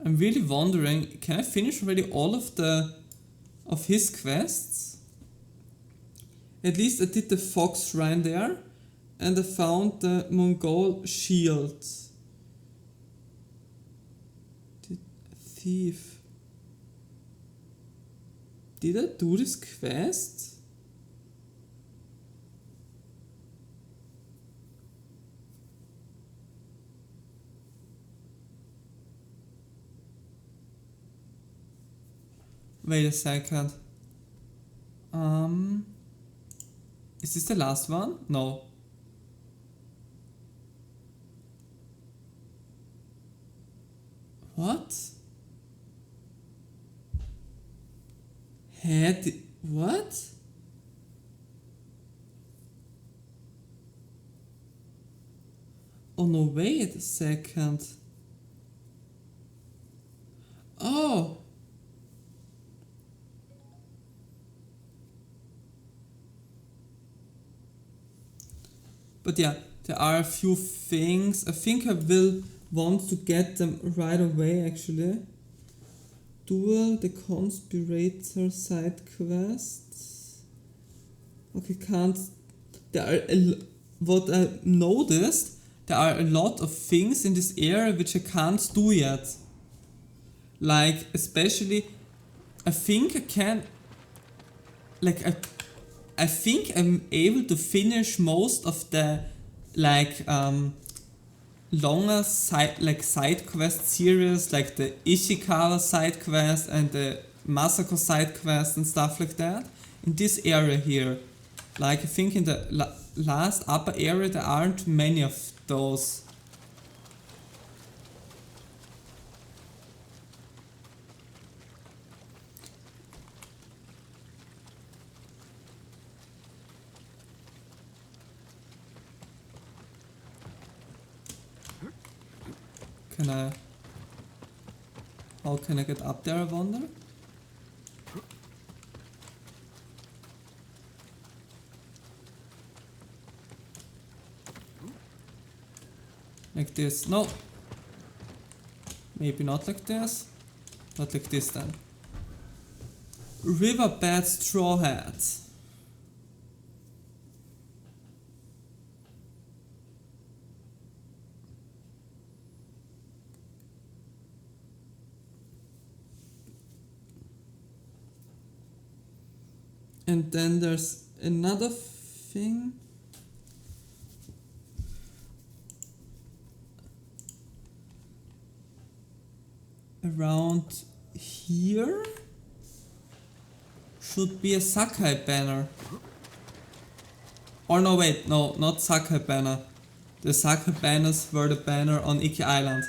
Speaker 1: I'm really wondering, can I finish already all of his quests? At least I did the fox shrine there and I found the Mongol shield. The thief. Did I do this quest? Wait a second. Is this the last one? No. What? What? Oh no, wait a second. Oh! But yeah, there are a few things. I think I will want to get them right away actually. Duel the Conspirator side quests. Okay, can't. What I noticed, there are a lot of things in this area which I can't do yet. Like, especially, I think I can. Like, I think I'm able to finish most of the longer side quest series, like the Ishikawa side quest and the Masako side quest and stuff like that in this area here. Like I think in the last upper area there aren't many of those. Can I? How can I get up there, I wonder? Like this. No. Maybe not like this. But like this then. Riverbed straw hat. And then there's another thing. Around here should be a Sakai banner. Or no, wait, no, not Sakai banner. The Sakai banners were the banner on Iki Island.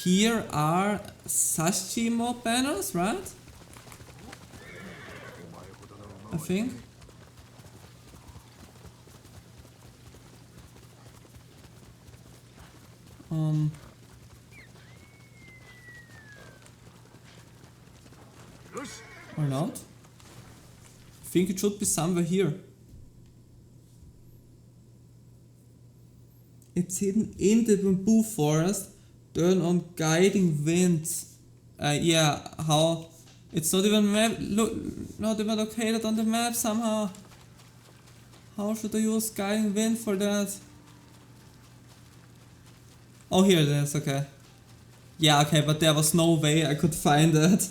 Speaker 1: Here are Sashimo banners, right? I think. Or not? I think it should be somewhere here. It's hidden in the bamboo forest. Turn on guiding wind. Yeah, how? It's not even not even located on the map somehow. How should I use guiding wind for that? Oh, here it is, okay. Yeah, okay, but there was no way I could find it.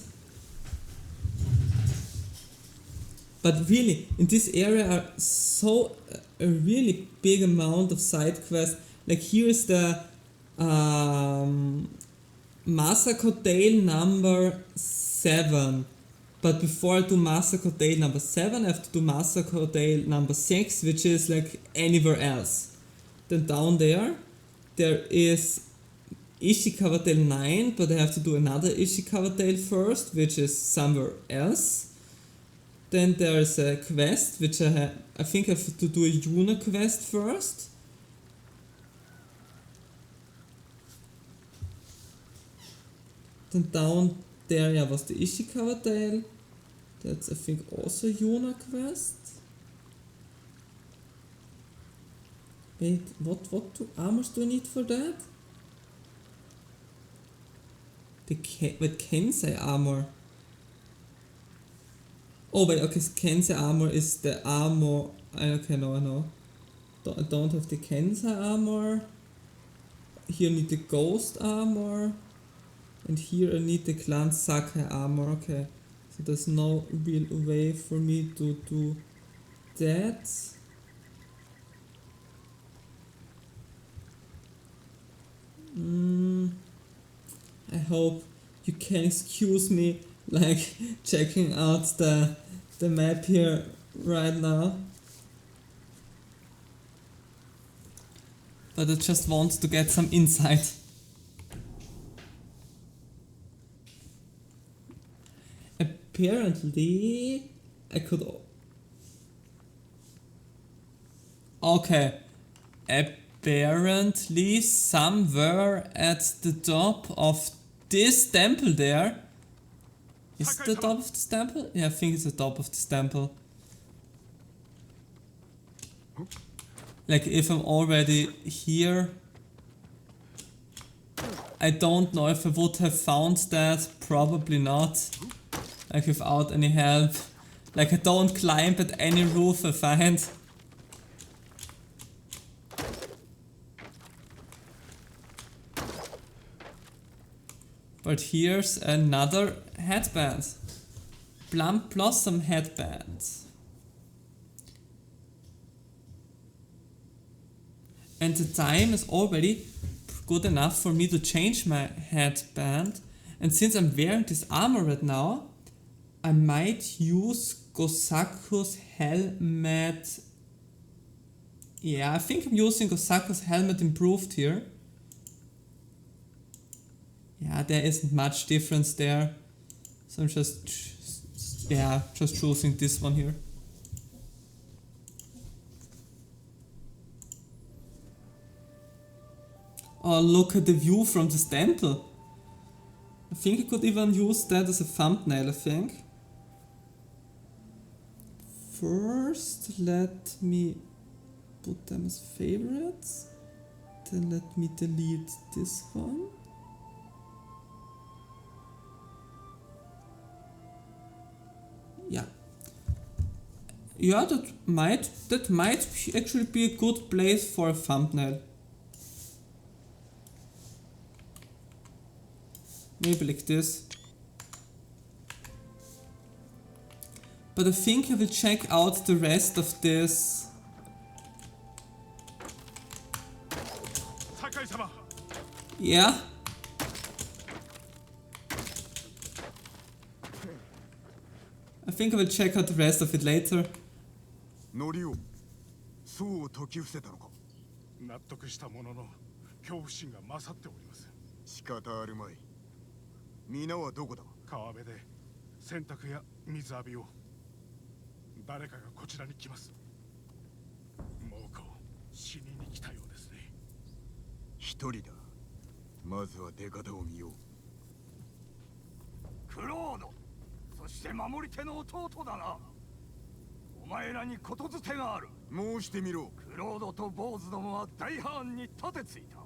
Speaker 1: But really, in this area are so a really big amount of side quests. Like here is the Massacre Tale number 7. But before I do Massacre Tale number 7, I have to do Massacre Tale number 6, which is like anywhere else. Then down there is Ishikawa Tale 9, but I have to do another Ishikawa Tale first, which is somewhere else. Then there's a quest, which I think I have to do a Yuna quest first. Then down there was the Ishikawa Tale. That's I think also a Yuna quest. Wait, what two armors do I need for that? The Kensei armor. Oh wait, okay, Kensei armor is the armor. Okay, no, I know. I don't have the Kensei armor. Here I need the ghost armor. And here I need the Clan Sakai armor, okay. So there's no real way for me to do that. I hope you can excuse me like checking out the map here right now. But I just want to get some insight. Apparently I could... Okay. Apparently somewhere at the top of this temple there. Is it the top of this temple? Yeah, I think it's the top of this temple. Like if I'm already here, I don't know if I would have found that, probably not. Like without any help. Like I don't climb at any roof I find. But here's another headband. Plum Blossom headband. And the time is already good enough for me to change my headband. And since I'm wearing this armor right now, I might use Gosaku's helmet. Yeah, I think I'm using Gosaku's helmet improved here. Yeah, there isn't much difference there. So I'm just choosing this one here. Oh, look at the view from this temple. I think I could even use that as a thumbnail, I think. First, let me put them as favorites. Then let me delete this one. Yeah. Yeah, that might actually be a good place for a thumbnail. Maybe like this. But I think I will check out the rest of this.
Speaker 5: Sakai-sama.
Speaker 1: Yeah. I think I will check out the rest of it later.
Speaker 3: ノリオそう解き伏せたのか。
Speaker 5: 納得したものの恐怖心が勝っております。
Speaker 3: 仕方あるまい。皆はどこだ。
Speaker 5: 川辺で洗濯や水浴びを。誰かがこちらに来ます。猛虎死にに来たようですね。
Speaker 3: 一人だ。まずは出方を見よう。
Speaker 4: クロード、そして守り手の弟だな。お前らにことづてがある。
Speaker 3: 申してみろ。
Speaker 4: クロードと坊主どもは大藩に盾ついた。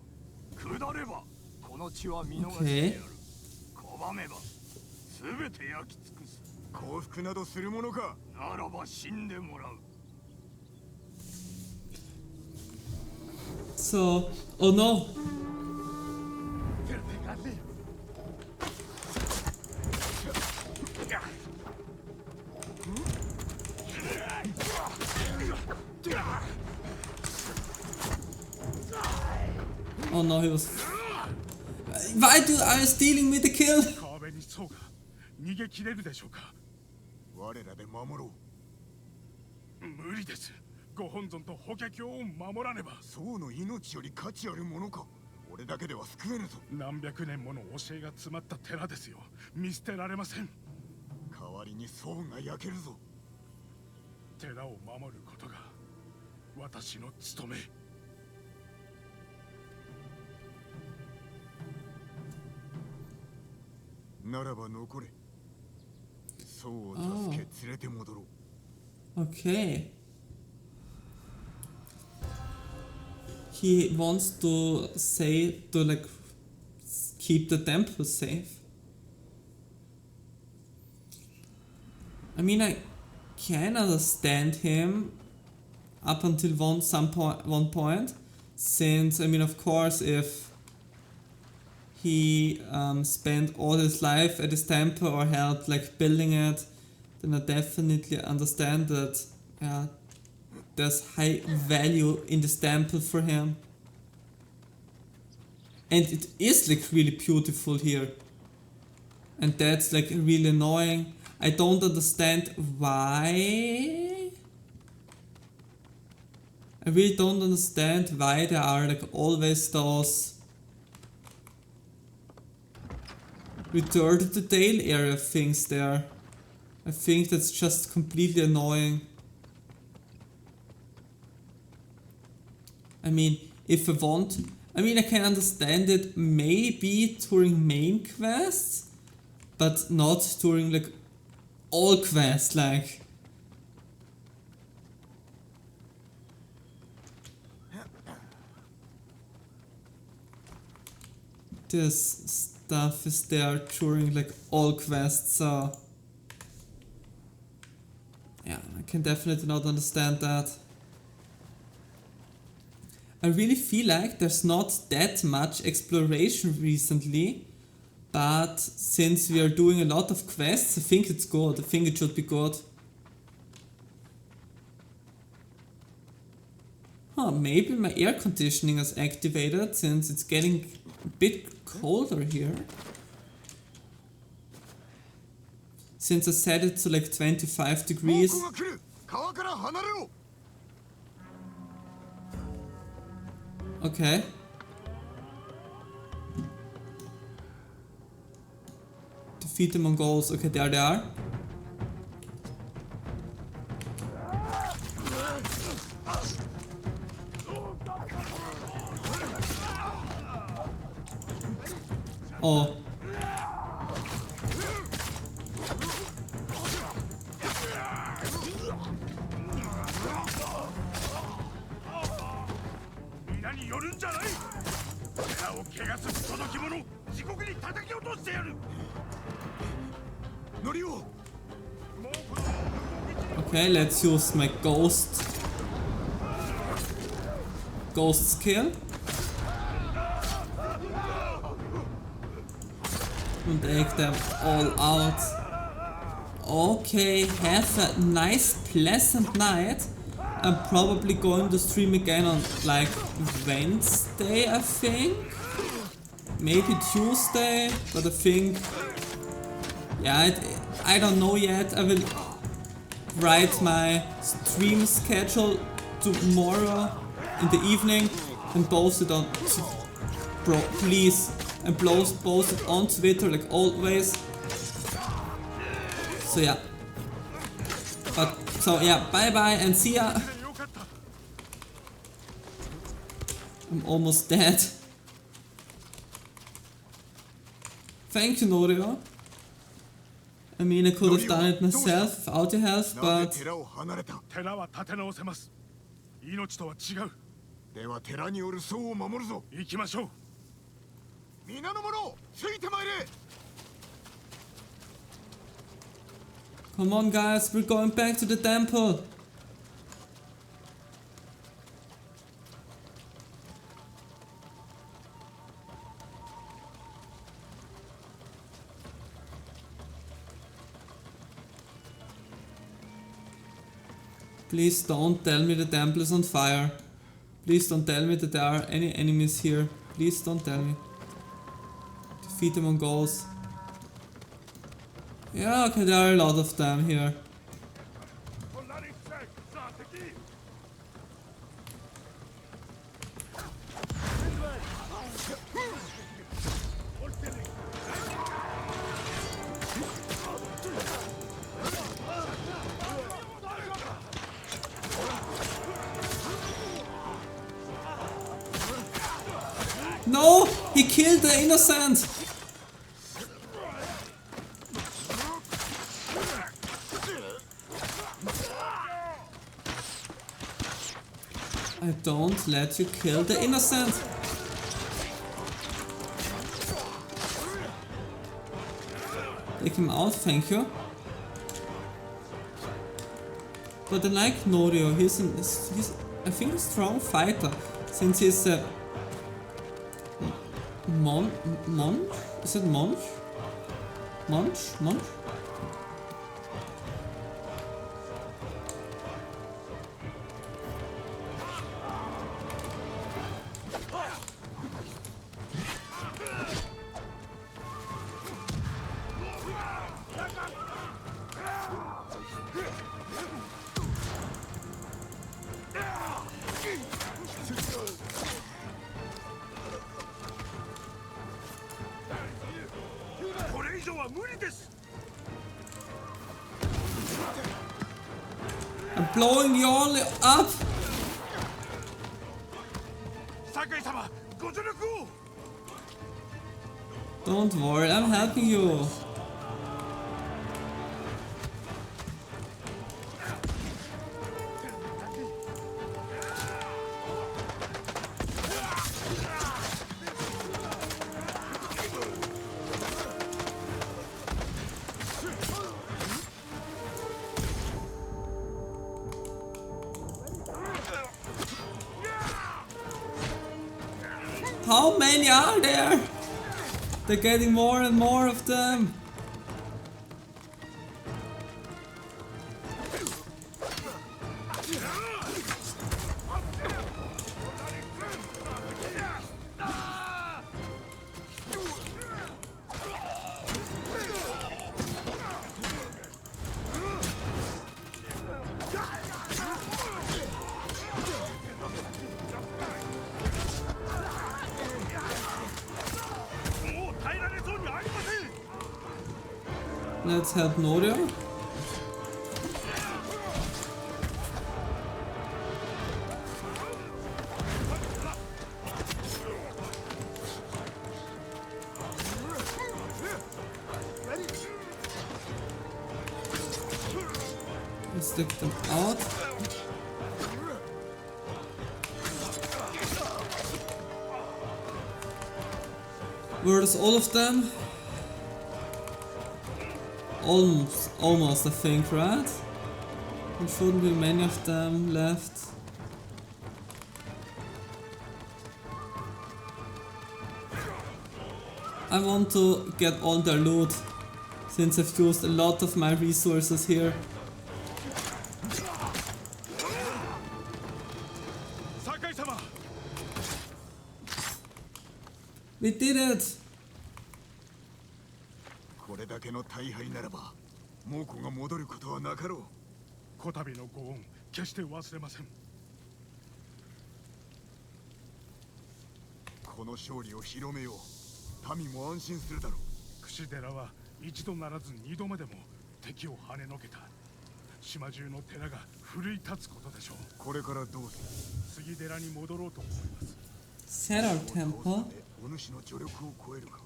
Speaker 4: 下ればこの地は見逃してやる。拒めば全て焼き尽くす。
Speaker 3: 降伏などするものか。
Speaker 4: ならば死んでもらう。
Speaker 1: So, oh no. Oh no, he was. Why are you stealing me the kill?
Speaker 5: 川辺にそうか逃げ切れるでしょうか。
Speaker 3: 我らで守ろう。
Speaker 5: 無理です。ご本尊と法華経を守らねば。
Speaker 3: 僧の命より価値あるものか。俺だけでは救えぬぞ。
Speaker 5: 何百年もの教えが詰まった寺ですよ。見捨てられません。
Speaker 3: 代わりに僧が焼けるぞ。
Speaker 5: 寺を守ることが私の務め。
Speaker 3: ならば残れ。僧を助け連れて戻ろう。
Speaker 1: Okay. He wants to like keep the temple safe. I mean, I can understand him up until one point, since I mean, of course, if he spent all his life at his temple or helped like building it, then I definitely understand that there's high value in this temple for him. And it is like really beautiful here. And that's like really annoying. I don't understand why. I really don't understand why there are like always those return to the tail area things there. I think that's just completely annoying. I mean, if I want... I mean, I can understand it maybe during main quests, but not during like all quests, like... This stuff is there during like all quests, so... Yeah, I can definitely not understand that. I really feel like there's not that much exploration recently, but since we are doing a lot of quests, I think it's good. I think it should be good. Huh, maybe my air conditioning is activated since it's getting a bit colder here. Since I set it to like 25 degrees. Okay. Defeat the Mongols. Okay, there they are. Oh.
Speaker 5: るんじゃない。手を汚す不届き者、地獄に叩き落としてやる。
Speaker 3: ノリオ
Speaker 1: Okay, let's use my ghost skill. And take them all out. Okay, have a nice pleasant night. I'm probably going to stream again on like Wednesday, I think. Maybe Tuesday, but I think, yeah, I don't know yet. I will write my stream schedule tomorrow in the evening and post it on, bro, please, and post it on Twitter like always. So yeah, bye bye and see ya. I'm almost dead. Thank you, Norio. I mean, I could have done it myself without your help,
Speaker 3: なぜ
Speaker 1: but
Speaker 3: 寺を離れた。
Speaker 5: 寺は立て直せます。命とは違う。
Speaker 3: では寺による僧を守るぞ。
Speaker 5: 行きましょう。
Speaker 3: 皆の者、ついてまいれ。
Speaker 1: come on guys, we're going back to the temple. Please don't tell me the temple is on fire. Please don't tell me that there are any enemies here. Please don't tell me. Defeat the Mongols. Yeah, okay, there are a lot of them here. No! He killed the innocent! I don't let you kill the innocent! Take him out, thank you. But I like Norio, he's I think a strong fighter, since he's a Monch? Is it Monch? Monch? I'm blowing you all up! Don't worry, I'm helping you. How many are there? They're getting more and more of them. Let's help Norio. Let's take them out. Where's all of them? Almost I think, right? There shouldn't be many of them left. I want to get all their loot, since I've used a lot of my resources here.
Speaker 5: Sakai-sama!
Speaker 1: We did it!
Speaker 3: これだけの大敗ならば猛虎が戻ることはなかろう。
Speaker 5: こたびのご恩、決して忘れません。
Speaker 3: この勝利を広めよう。民も安心するだろう。
Speaker 5: 櫛寺は一度ならず二度目でも敵を跳ねのけた。島中の寺が奮い立つことでしょう。
Speaker 3: これからどうする？
Speaker 5: 杉寺に戻ろうと思います。
Speaker 1: Set our temple.
Speaker 3: お主の助力を超えるか？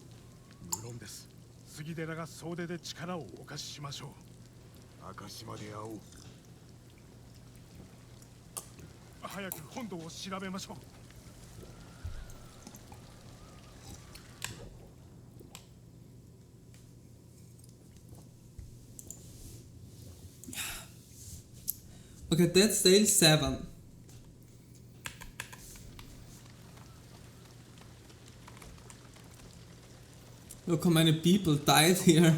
Speaker 5: 無論です。杉寺が総出で力をお貸ししましょう。
Speaker 3: 赤島で会おう。
Speaker 5: 早く本土を調べましょう。
Speaker 1: Okay, that's day 7. Look how many people died here.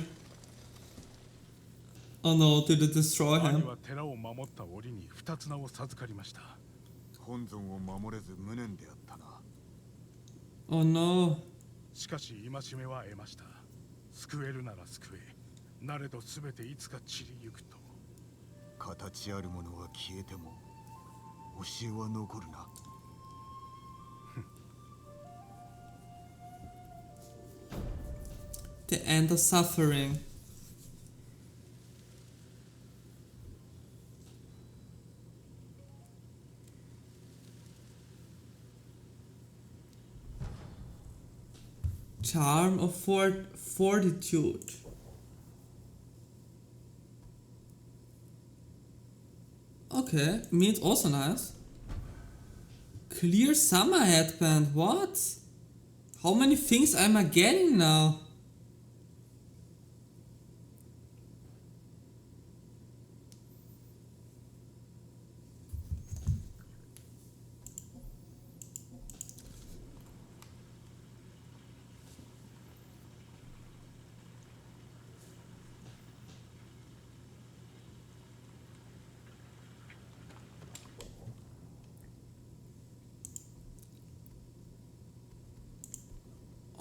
Speaker 1: Oh no, did it destroy
Speaker 5: 兄
Speaker 1: him?
Speaker 5: は寺を守った折に二つ名を授かりました。
Speaker 3: 本尊を守れず無念であったな。
Speaker 1: Oh no.
Speaker 5: しかし戒めは得ました。救えるなら救え、なれど全ていつか散りゆくと。
Speaker 3: 形あるものは消えても教えは残るな。
Speaker 1: The end of suffering. Charm of fortitude. Okay, means also nice. Clear summer headband, what? How many things am I getting now?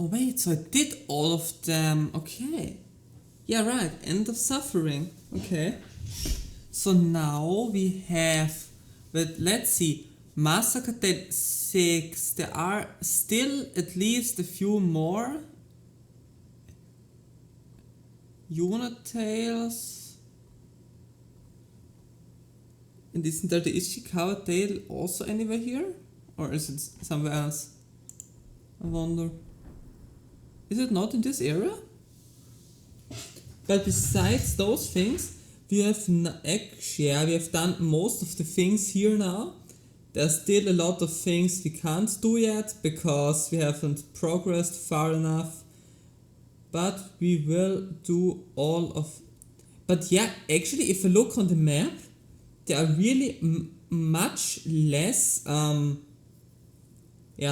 Speaker 1: Oh wait, so I did all of them. Okay. Yeah, right. End of suffering. Okay. So now we have, but let's see. Massacre Day 6. There are still at least a few more. Yuna tales. And isn't there the Ishikawa tale also anywhere here? Or is it somewhere else? I wonder. Is it not in this area? But besides those things, we have actually, yeah, we have done most of the things here now. There's still a lot of things we can't do yet because we haven't progressed far enough. But we will do all of... But yeah, actually, if I look on the map, there are really much less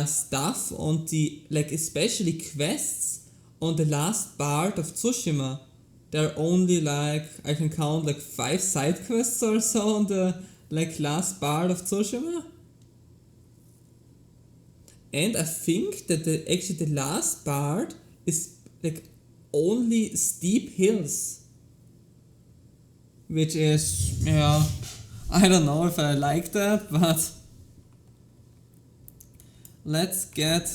Speaker 1: stuff on the, like, especially quests on the last part of Tsushima. There are only, like, I can count like 5 side quests or so on the, like, last part of Tsushima. And I think that actually the last part is like only steep hills, which is, yeah, I don't know if I like that, but let's get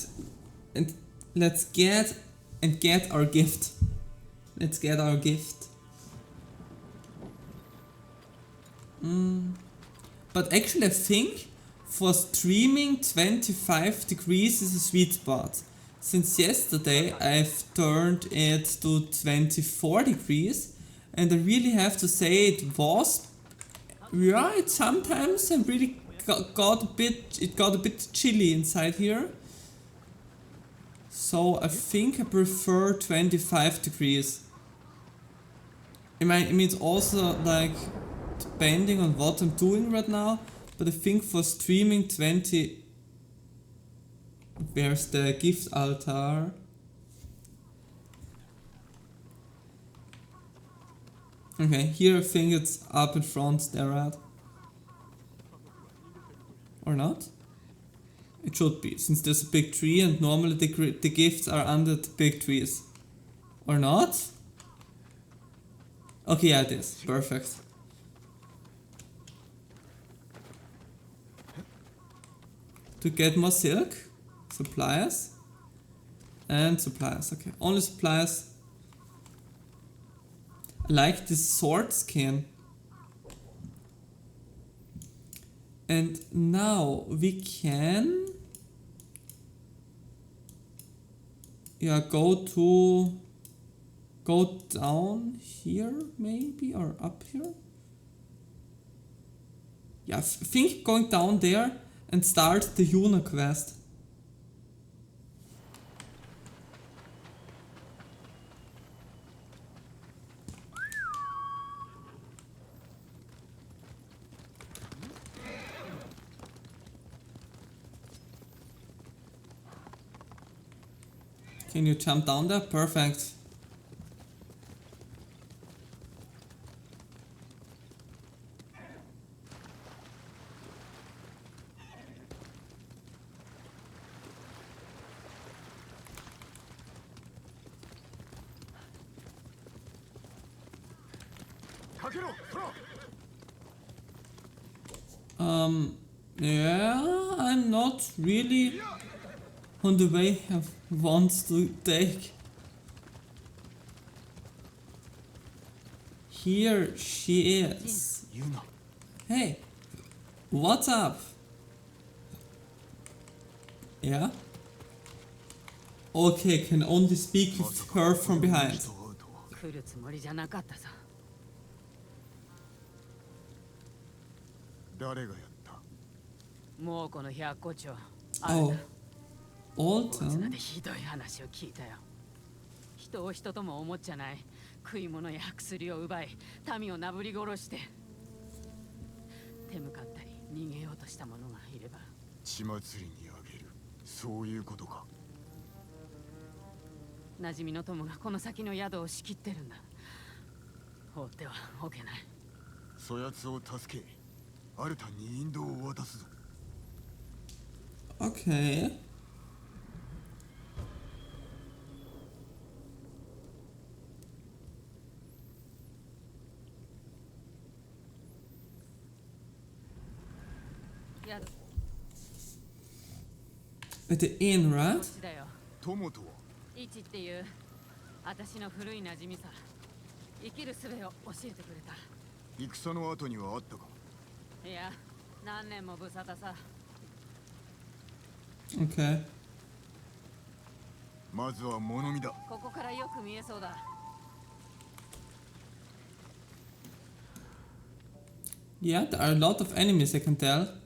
Speaker 1: our gift. Let's get our gift. But actually I think for streaming 25 degrees is a sweet spot. Since yesterday I've turned it to 24 degrees and I really have to say it was, yeah, it sometimes I really got a bit chilly inside here. So I think I prefer 25 degrees. I mean it's also like depending on what I'm doing right now, but I think for streaming 20. Where's the gift altar? Okay, here I think it's up in front there, right? Or not? It should be, since there's a big tree and normally the gifts are under the big trees. Or not? Okay, yeah, it is. Perfect. To get more silk, supplies, and supplies. Okay, only supplies. I like this sword skin. And now we can go down here maybe, or up here. Yeah, I think going down there and start the Yuna quest. Can you jump down there? Perfect. Yeah, I'm not really on the way I want to take. Here she is.
Speaker 2: Yuna.
Speaker 1: Hey, what's up? Yeah? Okay, can only speak with her from behind.
Speaker 8: 来るつもりじゃなかったさ。
Speaker 3: 誰がやった？
Speaker 8: もうこの百個町。
Speaker 1: Oh,
Speaker 8: 大津
Speaker 1: Alton?
Speaker 8: でひどい話を聞いたよ。人を人とも思っちゃない。食い物や薬を奪い、民をなぶり殺して。手向かったり逃げようとした者がいれば。
Speaker 3: 血祭りにあげる。そういうことか。
Speaker 8: 馴染みの友がこの先の宿を仕切ってるんだ。放ってはおけない。
Speaker 3: そやつを助け、アルタンに引導を渡すぞ。
Speaker 1: Okay. At the inn, right?
Speaker 8: だよ。
Speaker 3: 友とは
Speaker 8: イチっていう私の古い馴染みさ。生きる術を教えてくれた。
Speaker 3: 戦の後にはあったか。
Speaker 8: いや、何年も無沙汰さ。
Speaker 1: Okay.
Speaker 3: まずは物見だ。
Speaker 8: ここからよく見えそうだ。
Speaker 1: Yeah, there are a lot of enemies, I can tell.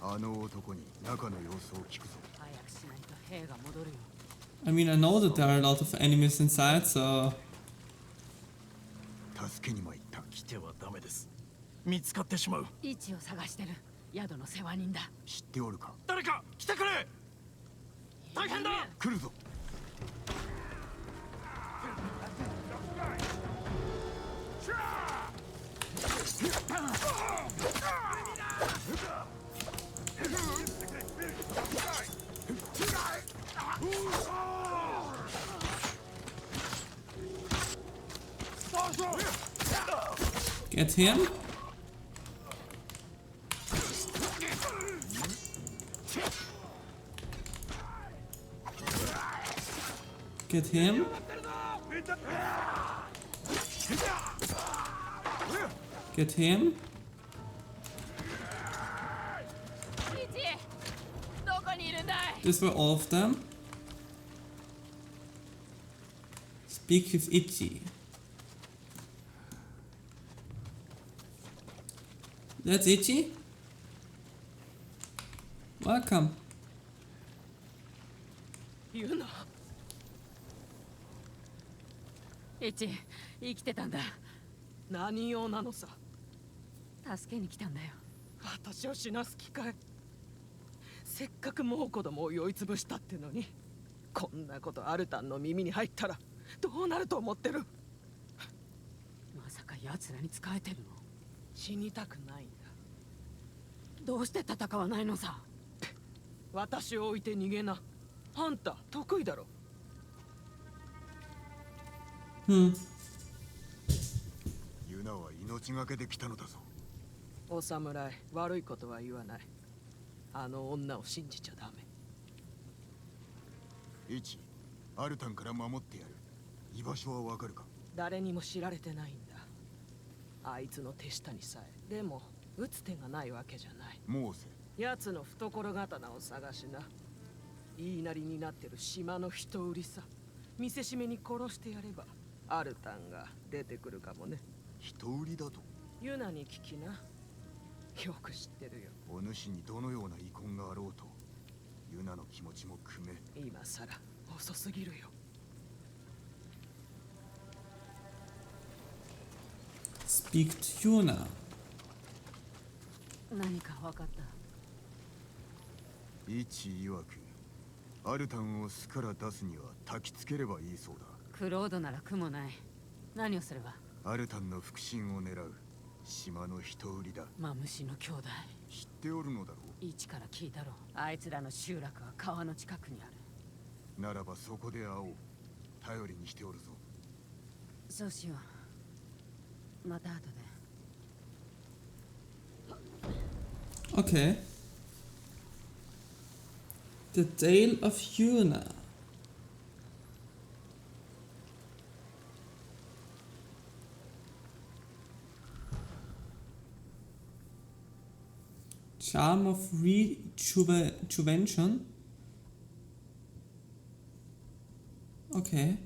Speaker 3: あの男に中の様子を聞くぞ。
Speaker 8: 早くしないと兵が戻るよ。
Speaker 1: I mean, I know that there are a lot of enemies inside, so...
Speaker 3: 助けに参った。
Speaker 6: 来てはダメです。見つかってしまう。
Speaker 8: イチを探してる宿の世話人だ。
Speaker 3: 知っておるか。
Speaker 6: 誰か来てくれ。大変だ。
Speaker 3: 来るぞ。
Speaker 1: Get him. Get him. Get him.
Speaker 8: イチ、どこにいるんだい。
Speaker 1: These were all of them. Speak with Ichi. That's Ichi. Welcome.
Speaker 8: ユナ。イチ、生きてたんだ。
Speaker 9: 何用なのさ。
Speaker 8: 助けに来たんだよ。
Speaker 9: 私を死なす気かい。せっかくもう子供を酔いつぶしたってのに、こんなことアルタンの耳に入ったらどうなると思ってる。
Speaker 8: まさか奴らに仕えてるの？
Speaker 9: 死にたくないんだ。
Speaker 8: どうして戦わないのさ。
Speaker 9: 私を置いて逃げな。あんた得意だろ。
Speaker 1: Hmm.
Speaker 3: ユナは命がけで来たのだぞ。
Speaker 9: お侍、悪いことは言わない。あの女を信じちゃダメ。
Speaker 3: イチ、アルタンから守ってやる。居場所はわかるか？
Speaker 9: 誰にも知られてないんだ。あいつの手下にさえ。でも打つ手がないわけじゃない。
Speaker 3: モーセ。
Speaker 9: 奴の懐刀を探しな。言いなりになってる島の人売りさ。見せしめに殺してやればアルタンが出てくるかもね。
Speaker 3: 人売りだと？
Speaker 9: ユナに聞きな。よく知ってるよ。
Speaker 3: お主にどのような遺恨があろうと、ユナの気持ちも汲め。
Speaker 9: 今さら遅すぎるよ。
Speaker 1: Speak to Yuna.
Speaker 8: 何か分かった？
Speaker 3: イチ曰く、アルタンを巣から出すには焚きつければいいそうだ。
Speaker 8: クロードなら苦もない。何をすれば？
Speaker 3: アルタンの復讐を狙う島の人売りだ。
Speaker 8: マムシの兄弟。
Speaker 3: 知っておるのだろう。
Speaker 8: イチから聞いたろ。あいつらの集落は川の近くにある。
Speaker 3: ならばそこで会おう。頼りにしておるぞ。
Speaker 8: そうしよう。また後で。
Speaker 1: Okay. The Tale of Yuna. Charm of Rejuvenation. Okay.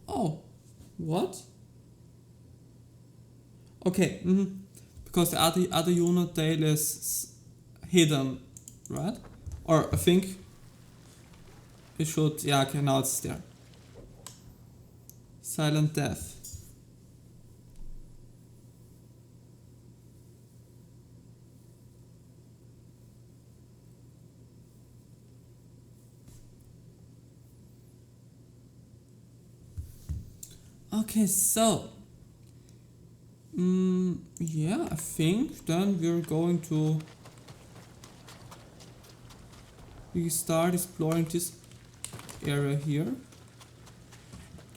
Speaker 1: Oh, what? Okay, because the other unit tail is hidden, right? Or I think it should, yeah, okay, now it's there. Silent Death. Okay, so yeah, I think then we're going to start exploring this area here.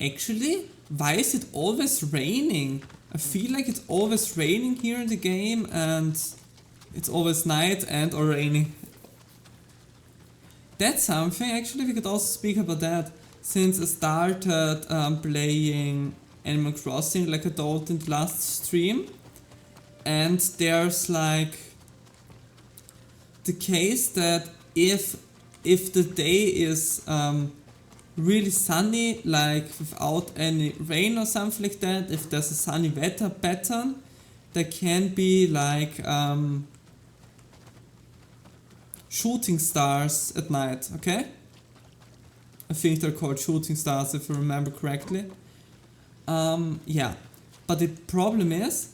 Speaker 1: Actually, why is it always raining? I feel like it's always raining here in the game and it's always night and or raining. That's something, actually we could also speak about that. Since I started playing Animal Crossing, like I told in the last stream, and there's like the case that if the day is really sunny, like without any rain or something like that, if there's a sunny weather pattern, there can be like shooting stars at night, okay? I think they're called shooting stars if I remember correctly. Yeah, but the problem is,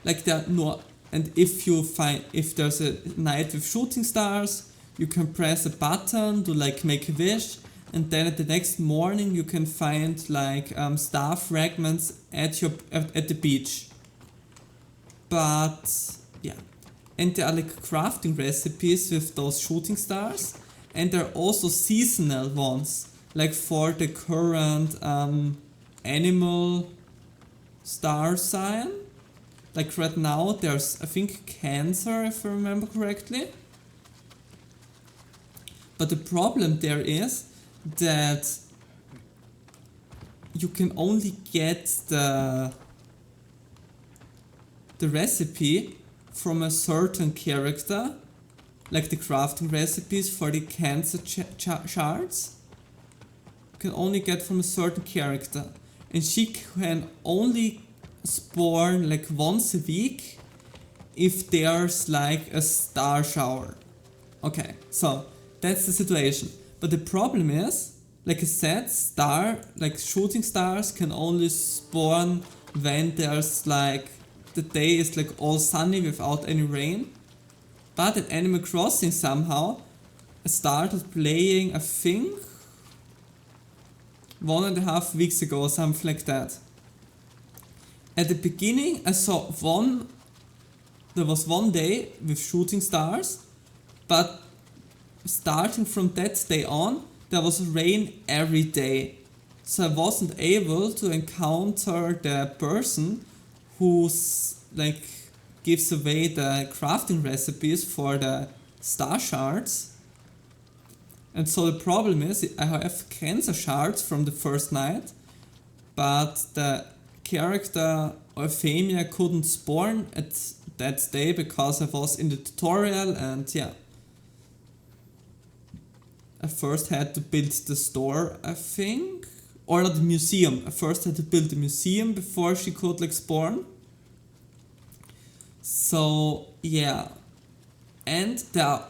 Speaker 1: like there are no, and if there's a night with shooting stars, you can press a button to like make a wish, and then at the next morning you can find like star fragments at the beach. But yeah, and there are like crafting recipes with those shooting stars. And there are also seasonal ones, like for the current animal star sign. Like right now there's, I think, Cancer, if I remember correctly. But the problem there is that you can only get the recipe from a certain character. Like the crafting recipes for the Cancer shards, you can only get from a certain character, and she can only spawn like once a week if there's like a star shower. Okay, so that's the situation. But the problem is, like I said, shooting stars can only spawn when there's like the day is like all sunny without any rain. But at Animal Crossing somehow I started playing, I think 1.5 weeks ago or something like that. At the beginning I saw there was one day with shooting stars, but starting from that day on there was rain every day. So I wasn't able to encounter the person who's like gives away the crafting recipes for the star shards. And so the problem is I have cancer shards from the first night, but the character Euphemia couldn't spawn at that day because I was in the tutorial, and yeah. I first had to build the store, I think, or the museum. I first had to build the museum before she could like spawn. So yeah, and the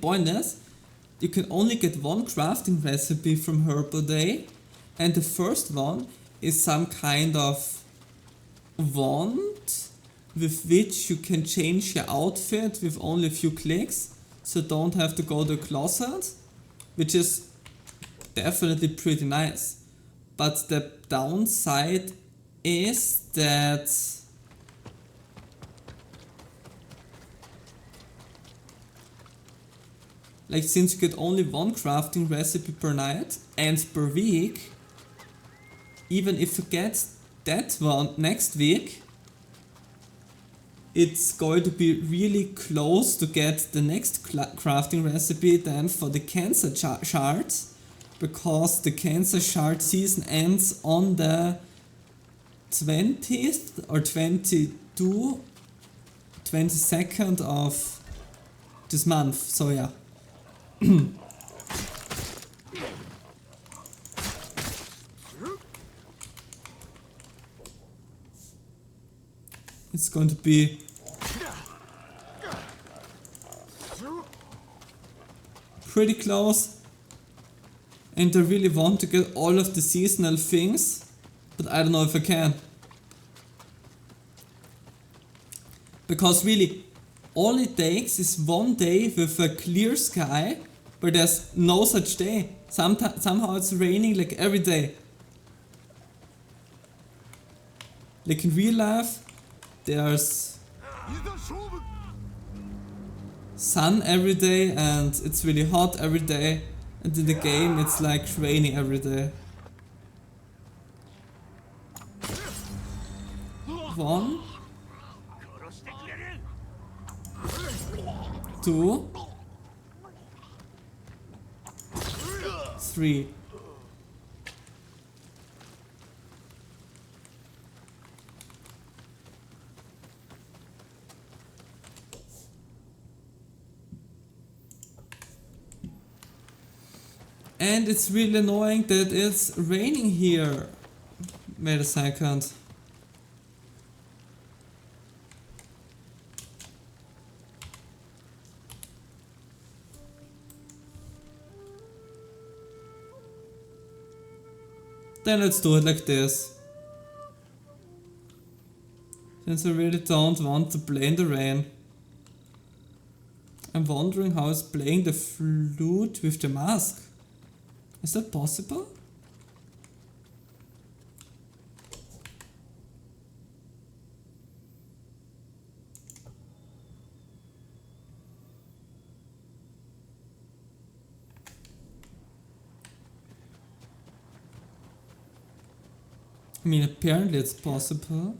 Speaker 1: point is, you can only get one crafting recipe from her per day, and the first one is some kind of wand with which you can change your outfit with only a few clicks, so don't have to go to a closet, which is definitely pretty nice. But the downside is that like since you get only one crafting recipe per night and per week, even if you get that one next week, it's going to be really close to get the next crafting recipe then for the cancer shards, because the cancer shard season ends on the 20th or 22nd of this month, so yeah. It's going to be pretty close, and I really want to get all of the seasonal things, but I don't know if I can. Because really, all it takes is one day with a clear sky, where there's no such day. Somehow it's raining like every day. Like in real life, there's sun every day and it's really hot every day, and in the game it's like raining every day. 1, 2, 3. And it's really annoying that it's raining here. Wait a second. Then let's do it like this. Since I really don't want to play in the rain. I'm wondering how it's playing the flute with the mask. Is that possible? I mean, apparently it's possible.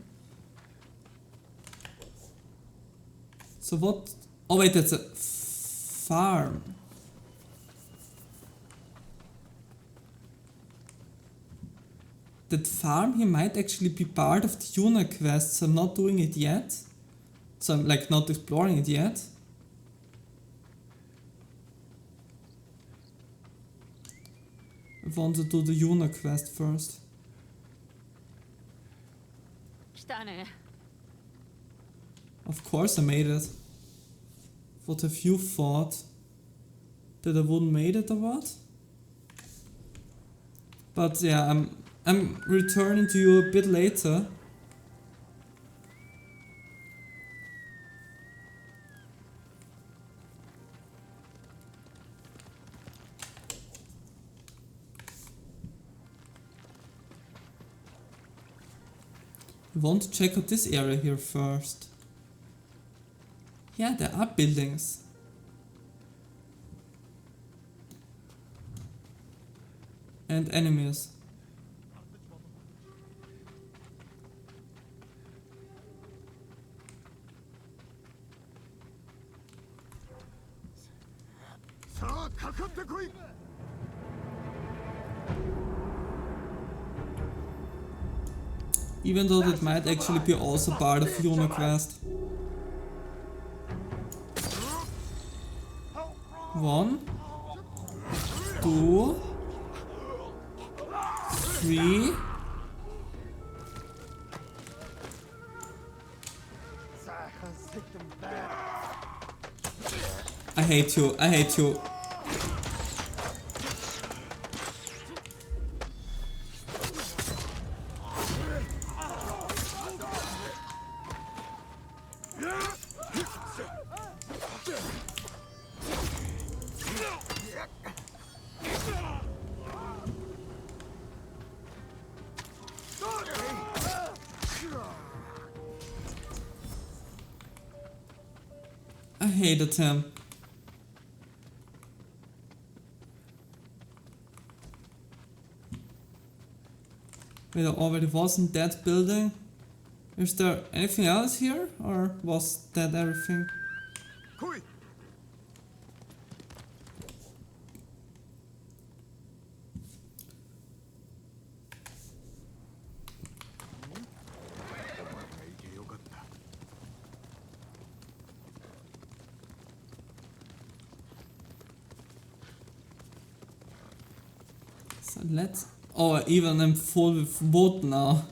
Speaker 1: So what? Oh wait, that's a farm. That farm here might actually be part of the Yuna quest, so I'm not doing it yet. So I'm like not exploring it yet. I want to do the Yuna quest first.
Speaker 8: 来たね。
Speaker 1: Of course I made it. What have you thought? That I wouldn't made it or what? But yeah, I'm returning to you a bit later. I want to check out this area here first. Yeah, there are buildings. And enemies. Even though that might actually be also part of Yuna quest. 1, 2, 3. I hate you, I hate you. I hated him. Wait, I already was in that building. Is there anything else here? Or was that everything? So let's... Oh, even I'm full with wood now.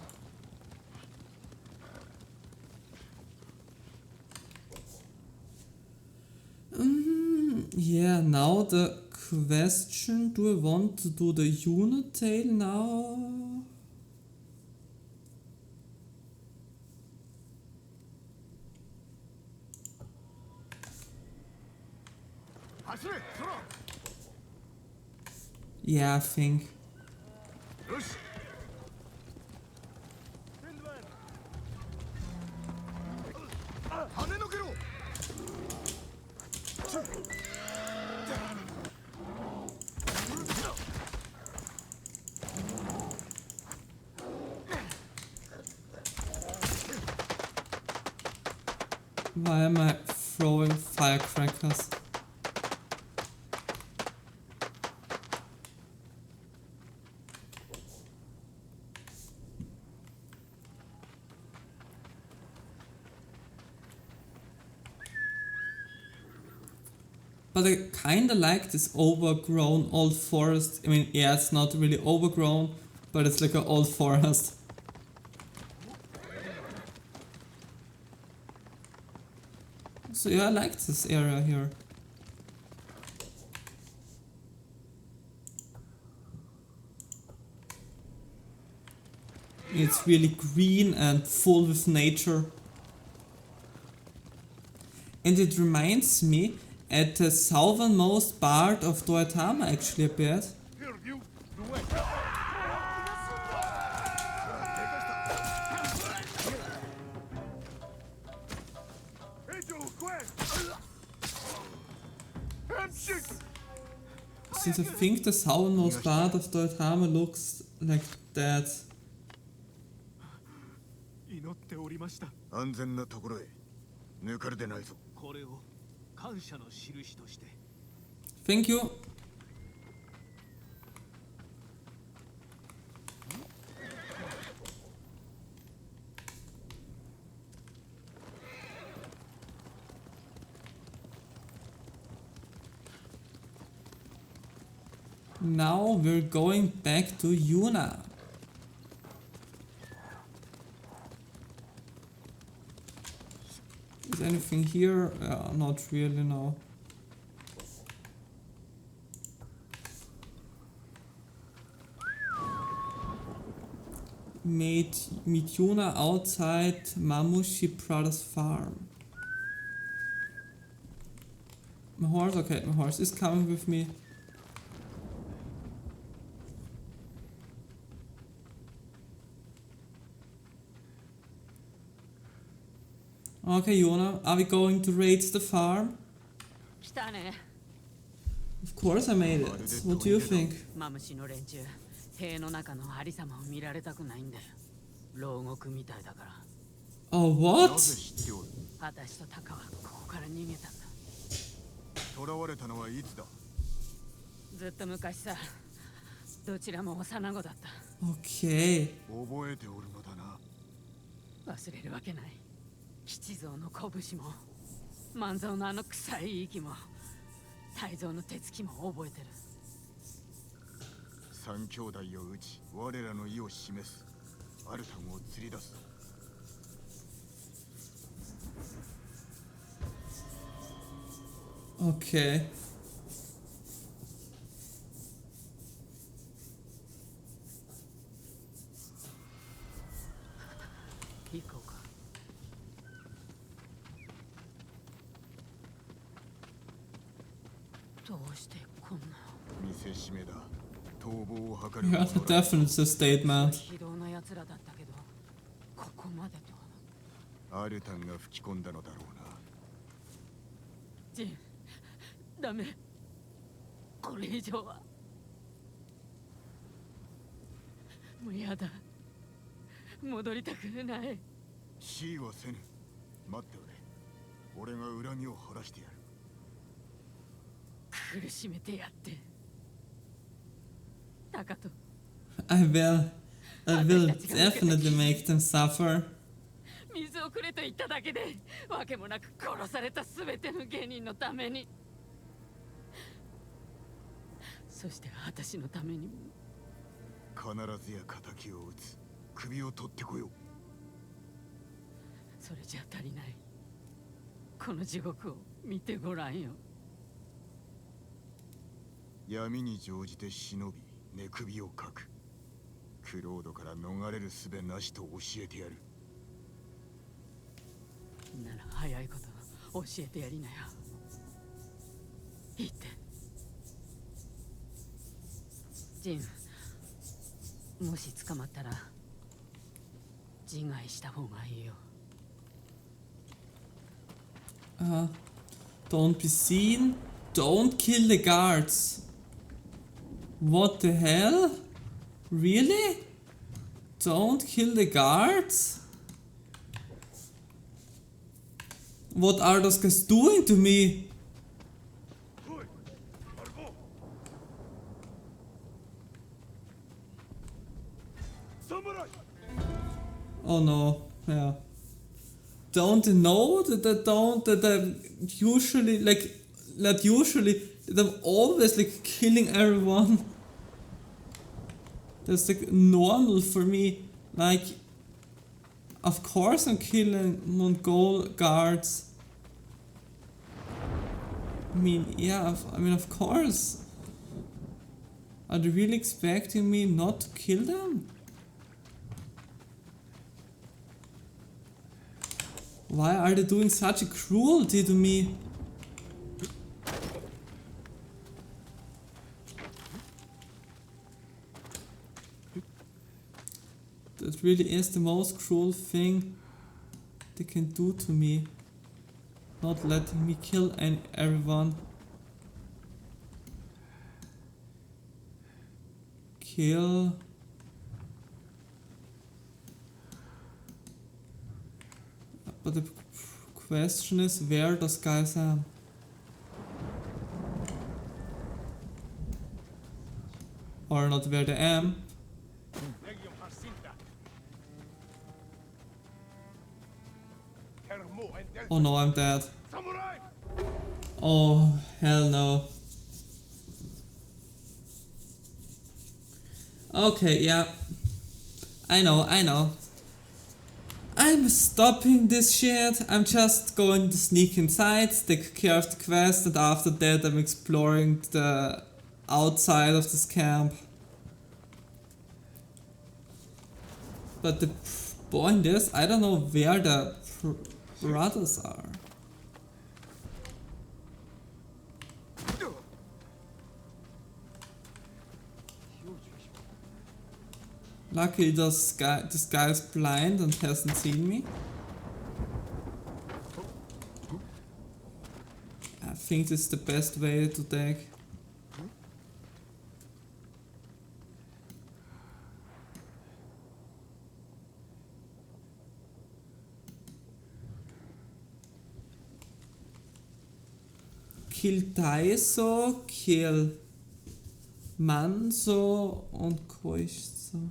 Speaker 1: Yeah, now the question, do I want to do the Yuna tale now? Yeah, I think. Why am I throwing firecrackers? But I kinda like this overgrown old forest. I mean, yeah, it's not really overgrown, but it's like an old forest. So yeah, I like this area here. It's really green and full with nature. And it reminds me at the southernmost part of Doetama actually a bit. Since I think the southernmost part of Doetama looks like that.
Speaker 4: 祈っておりました。
Speaker 3: 安全なところへ抜かれてないぞ。
Speaker 4: これを感謝の印として。
Speaker 1: Thank you. Now we're going back to Yuna. Is anything here? Not really, no. Meet Yuna outside Mamushi Brothers farm. My horse? Okay, my horse is coming with me. Okay, Yuna, are we going to raid the farm?
Speaker 8: 来たね。
Speaker 1: Of course I made it. What do you think?
Speaker 8: マムシの連中、塀の中のありさまを見られたくないんだよ。牢獄みたいだから。
Speaker 1: Oh, what?
Speaker 3: なぜ知っておる？
Speaker 8: 私とタカはここから逃げたんだ。
Speaker 3: 囚われたのはいつだ？
Speaker 8: ずっと昔さ。どちらも幼子だった。
Speaker 1: Okay.
Speaker 3: 覚えておるのだな。
Speaker 8: 忘れるわけない。吉蔵の拳も、万蔵のあの臭い息も、泰造の手つきも覚えてる。
Speaker 3: 三兄弟を討ち、我らの意を示す。アルタンを釣り出す。
Speaker 1: Okay.
Speaker 8: 行こうか。どうしてこんな。
Speaker 3: 見せしめだ。逃亡を図る
Speaker 1: Yeah,
Speaker 3: 者
Speaker 1: definitely a statement.
Speaker 8: 非道な奴らだったけど、ここまでとは。
Speaker 3: アルタンが吹き込んだのだろうな。
Speaker 8: ジン、ダメ。これ以上は。もうやだ。戻りたくない。
Speaker 3: 死はせぬ。待っておれ。俺が恨みを晴らしてやる。
Speaker 8: 苦しめてやって。タカと。
Speaker 1: I will definitely make them suffer.
Speaker 8: 水をくれと言っただけで、わけもなく殺されたすべての芸人のために。そして私のためにも。
Speaker 3: 必ずや仇を討つ。首を取ってこよう。
Speaker 8: それじゃ足りない。この地獄を見てごらんよ。
Speaker 3: 闇に乗じて忍び、寝首をかく。クロードから逃れる術なしと教えてやる。
Speaker 8: なら早いこと教えてやりなよ。言って。ジン、もし捕まったら自害した方がいいよ。
Speaker 1: Don't be seen. Don't kill the guards. What the hell? Really? Don't kill the guards? What are those guys doing to me? Oh no, yeah. Don't they know that usually I'm always like killing everyone. That's like normal for me. Like, of course I'm killing Mongol guards. I mean, yeah, of course. Are they really expecting me not to kill them? Why are they doing such a cruelty to me? That really is the most cruel thing they can do to me. Not letting me kill everyone. Kill. But the question is, where those guys are. Or not where they am. Oh no, I'm dead. Oh, hell no. Okay, yeah. I know. I'm stopping this shit. I'm just going to sneak inside, take care of the quest, and after that I'm exploring the outside of this camp. But the point is, I don't know where the brothers are. Luckily this guy is blind and hasn't seen me. I think this is the best way to take. Kill Taiso, kill Manso und Koichso.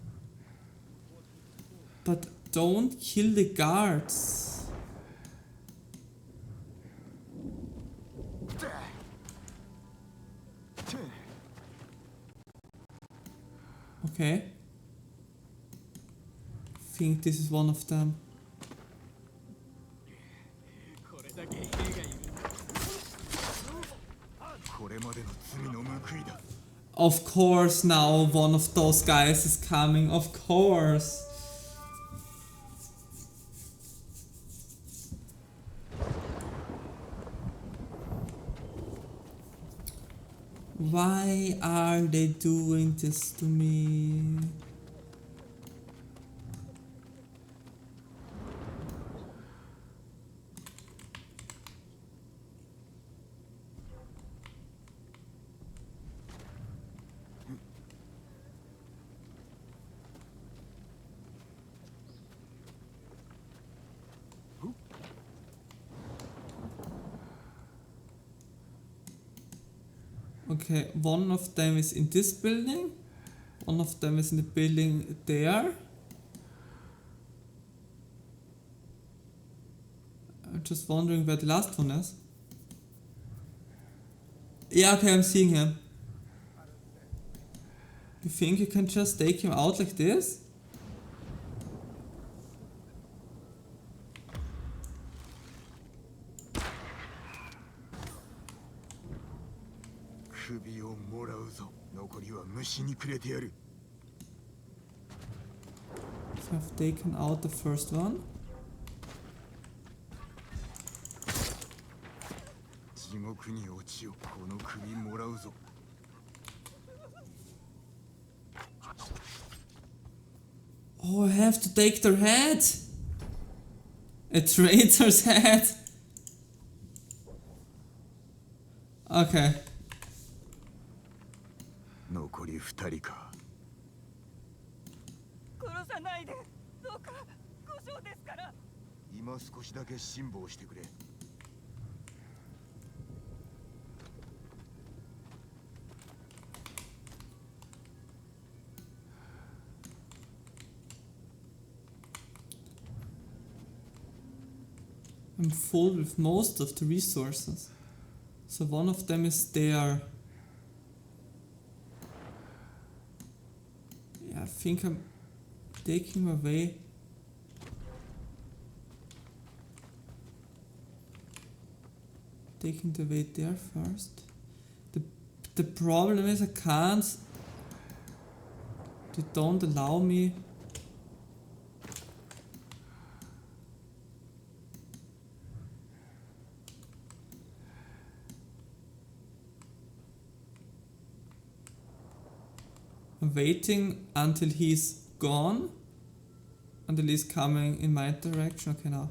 Speaker 1: But don't kill the guards. Okay. I think this is one of them. Of course now one of those guys is coming, of course. Why are they doing this to me? Okay, one of them is in this building, one of them is in the building there. I'm just wondering where the last one is. Yeah, okay, I'm seeing him. You think you can just take him out like this? So I've taken out the first one. Oh, I have to take their head! A traitor's head! Okay.
Speaker 3: 残り2人か。
Speaker 9: 殺さないで、どうか故障ですから。
Speaker 3: 今少しだけ辛抱してくれ。
Speaker 1: I'm full with most of the resources. So one of them is there. Yeah, I think I'm taking him away. Taking the way there first. The problem is I can't. They don't allow me. I'm waiting until he's gone. Until he's coming in my direction. Okay, now.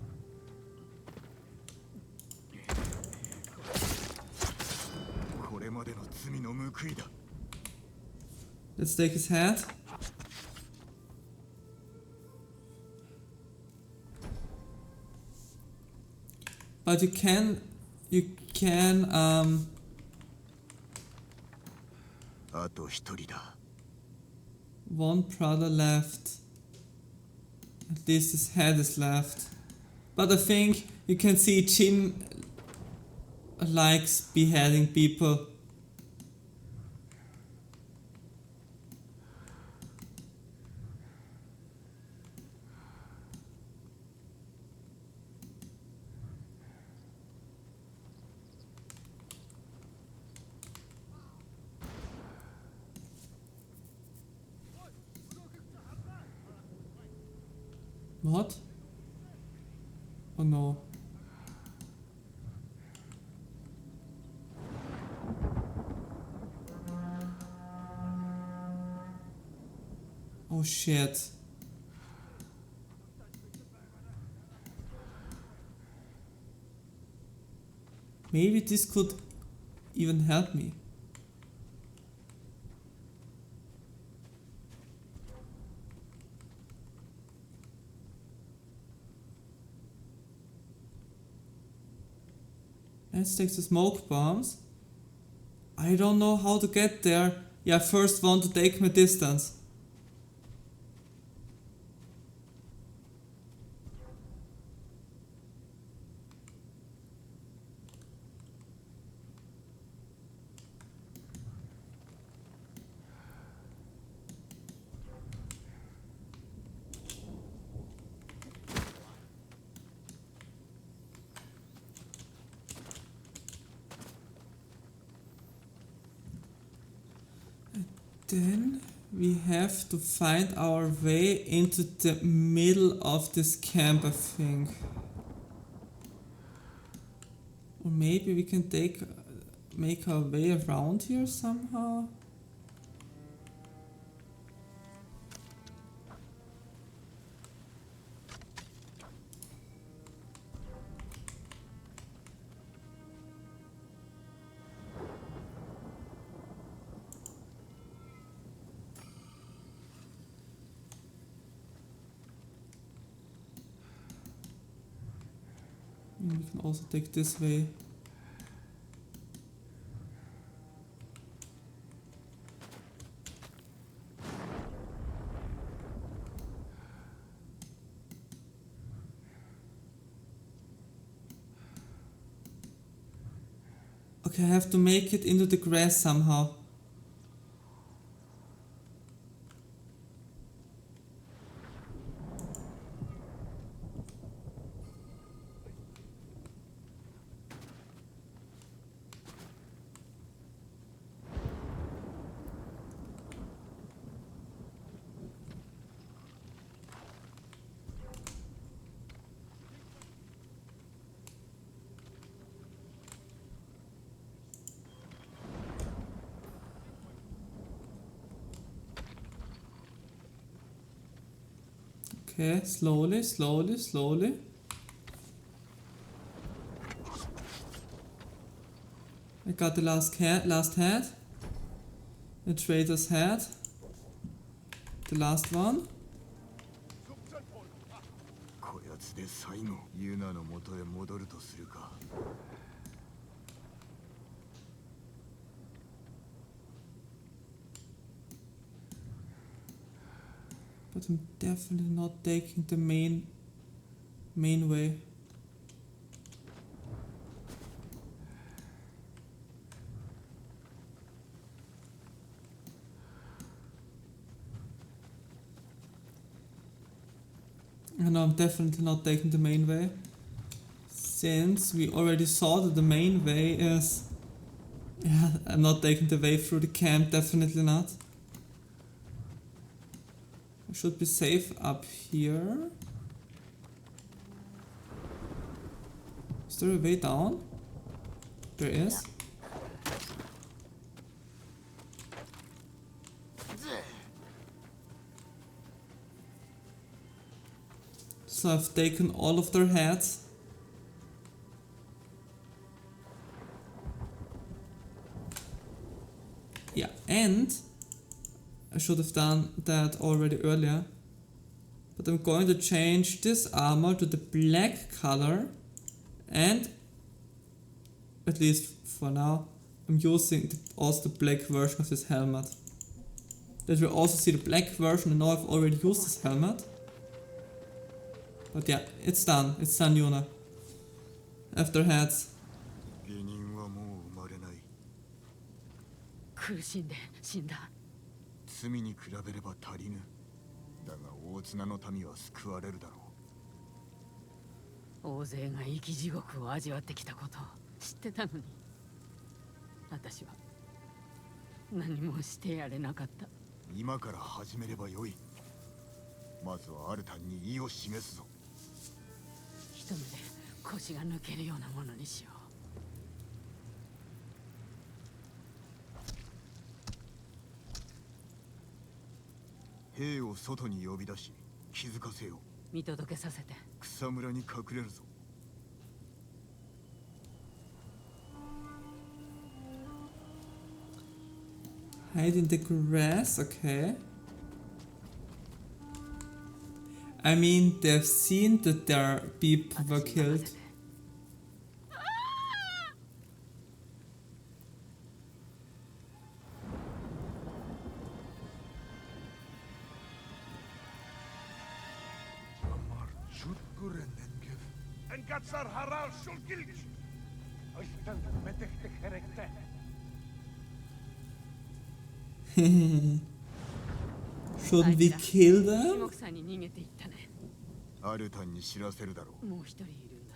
Speaker 1: Let's take his head. But you can one brother left. At least his head is left. But I think you can see Jin likes beheading people. What? Oh no. Oh shit. Maybe this could even help me. Let's take the smoke bombs. I don't know how to get there. Yeah, first want to take my distance. Then we have to find our way into the middle of this camp, I think. Or maybe we can make our way around here somehow. We can also take this way. Okay, I have to make it into the grass somehow. Okay, slowly, slowly, slowly. I got the last head. The trader's head. The last one.
Speaker 3: こやつで最後ユナの元へ戻るとするか。
Speaker 1: But I'm definitely not taking the main way. I know I'm definitely not taking the main way. Since we already saw that the main way is... Yeah, I'm not taking the way through the camp, definitely not. I should be safe up here. Is there a way down? There is. So I've taken all of their heads. Yeah, and I should have done that already earlier. But I'm going to change this armor to the black color. And, at least for now, I'm using also the black version of this helmet. That will also see the black version. I know I've already used this helmet. But yeah, it's done. It's done, Yuna. After heads.
Speaker 3: 下人はもう生まれない。
Speaker 8: 苦しんで死んだ。
Speaker 3: 罪に比べれば足りぬ。だが大綱の民は救われるだろ
Speaker 8: 大勢が生き地獄を味わってきたことを知ってたのに、私は何もしてやれなかった。
Speaker 3: う。今から始めればよい。まずはアルタンに意を示すぞ。
Speaker 8: 一目で腰が抜けるようなものにしよう。
Speaker 3: 兵を外に呼び出し気づかせよう。
Speaker 8: 見届けさせて。
Speaker 3: 草むらに隠れるぞ。
Speaker 1: Hide in the grass, okay. I mean, they've seen that their people were killed. 'Shouldn't we kill
Speaker 8: 一
Speaker 1: them?
Speaker 8: 目散に逃げていったね。
Speaker 3: アルタンに知らせるだろう。
Speaker 8: もう一人いるんだ。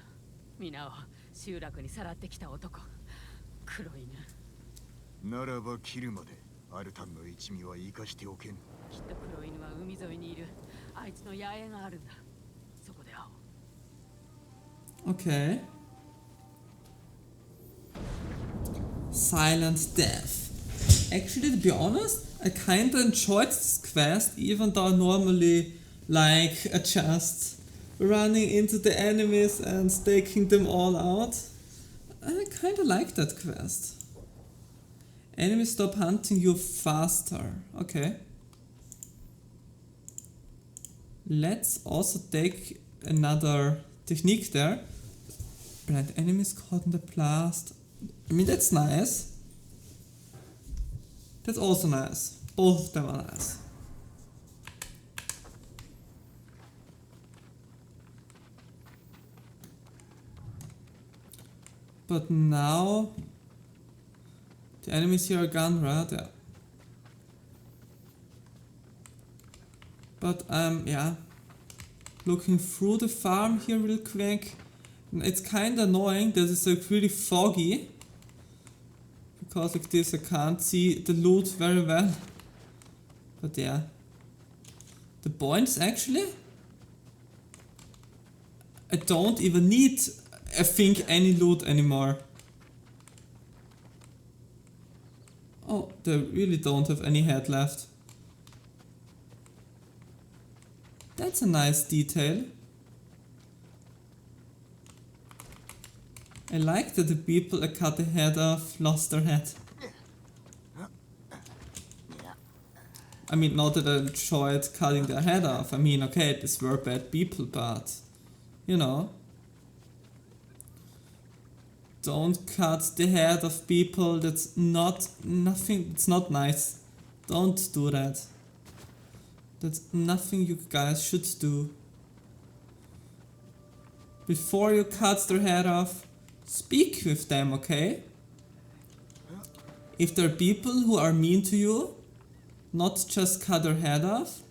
Speaker 8: 皆を集落にさらってきた男。黒犬。
Speaker 3: ならば切るまでアルタンの一味は生かしておけん。
Speaker 8: きっと黒犬は海沿いにいる。あいつの野営があるんだ。そこで会おう。
Speaker 1: Okay. Silent death. Actually, to be honest, I kinda enjoyed this quest, even though normally, like, just running into the enemies and staking them all out. I kinda like that quest. Enemies stop hunting you faster. Okay. Let's also take another technique there. Blind enemies caught in the blast. I mean, that's nice. That's also nice. Both of them are nice. But now the enemies here are gone, right? Yeah. But yeah, looking through the farm here real quick. It's kind of annoying that it's like really foggy, because like this I can't see the loot very well. But yeah, the points actually, I don't even need, I think, any loot anymore. Oh, they really don't have any head left. That's a nice detail. I like that the people I cut the head off lost their head. I mean, not that I enjoyed cutting their head off. I mean, okay, these were bad people, but, you know. Don't cut the head of people, that's not, nothing, it's not nice. Don't do that. That's nothing you guys should do. Before you cut their head off, speak with them, okay? If there are people who are mean to you, not just cut their head off,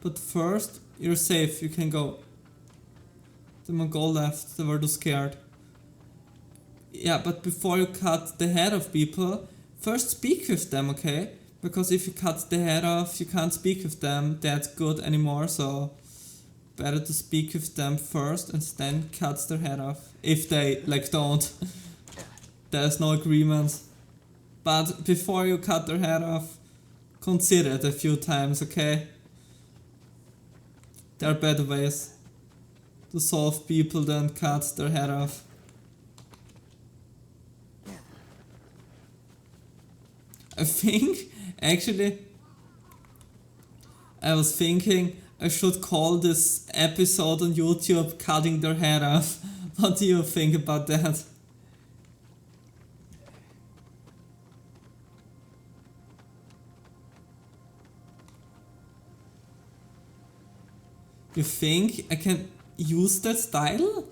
Speaker 1: but first, you're safe, you can go. The Mongol left, they were too scared. Yeah, but before you cut the head of people, first speak with them, okay? Because if you cut the head off, you can't speak with them that good anymore, so better to speak with them first and then cut their head off. If they, like, don't. There's no agreement. But before you cut their head off, consider it a few times, okay? There are better ways to solve people than cut their head off. I think, actually, I was thinking I should call this episode on YouTube Cutting Their Head Off. What do you think about that? You think I can use that title?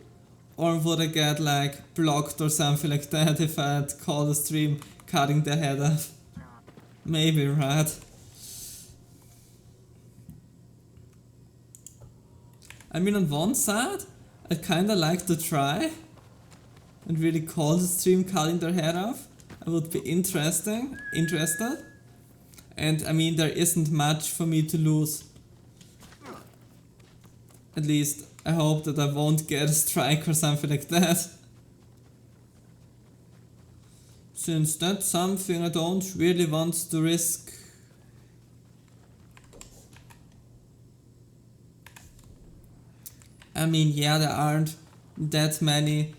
Speaker 1: Or would I get like blocked or something like that if I'd call the stream Cutting Their Head Off? Maybe, right? I mean, on one side, I'd kinda like to try and really call the stream Cutting Their Head Off. I would be interested. And I mean, there isn't much for me to lose. At least I hope that I won't get a strike or something like that. Since that's something I don't really want to risk. I mean, yeah, there aren't that many.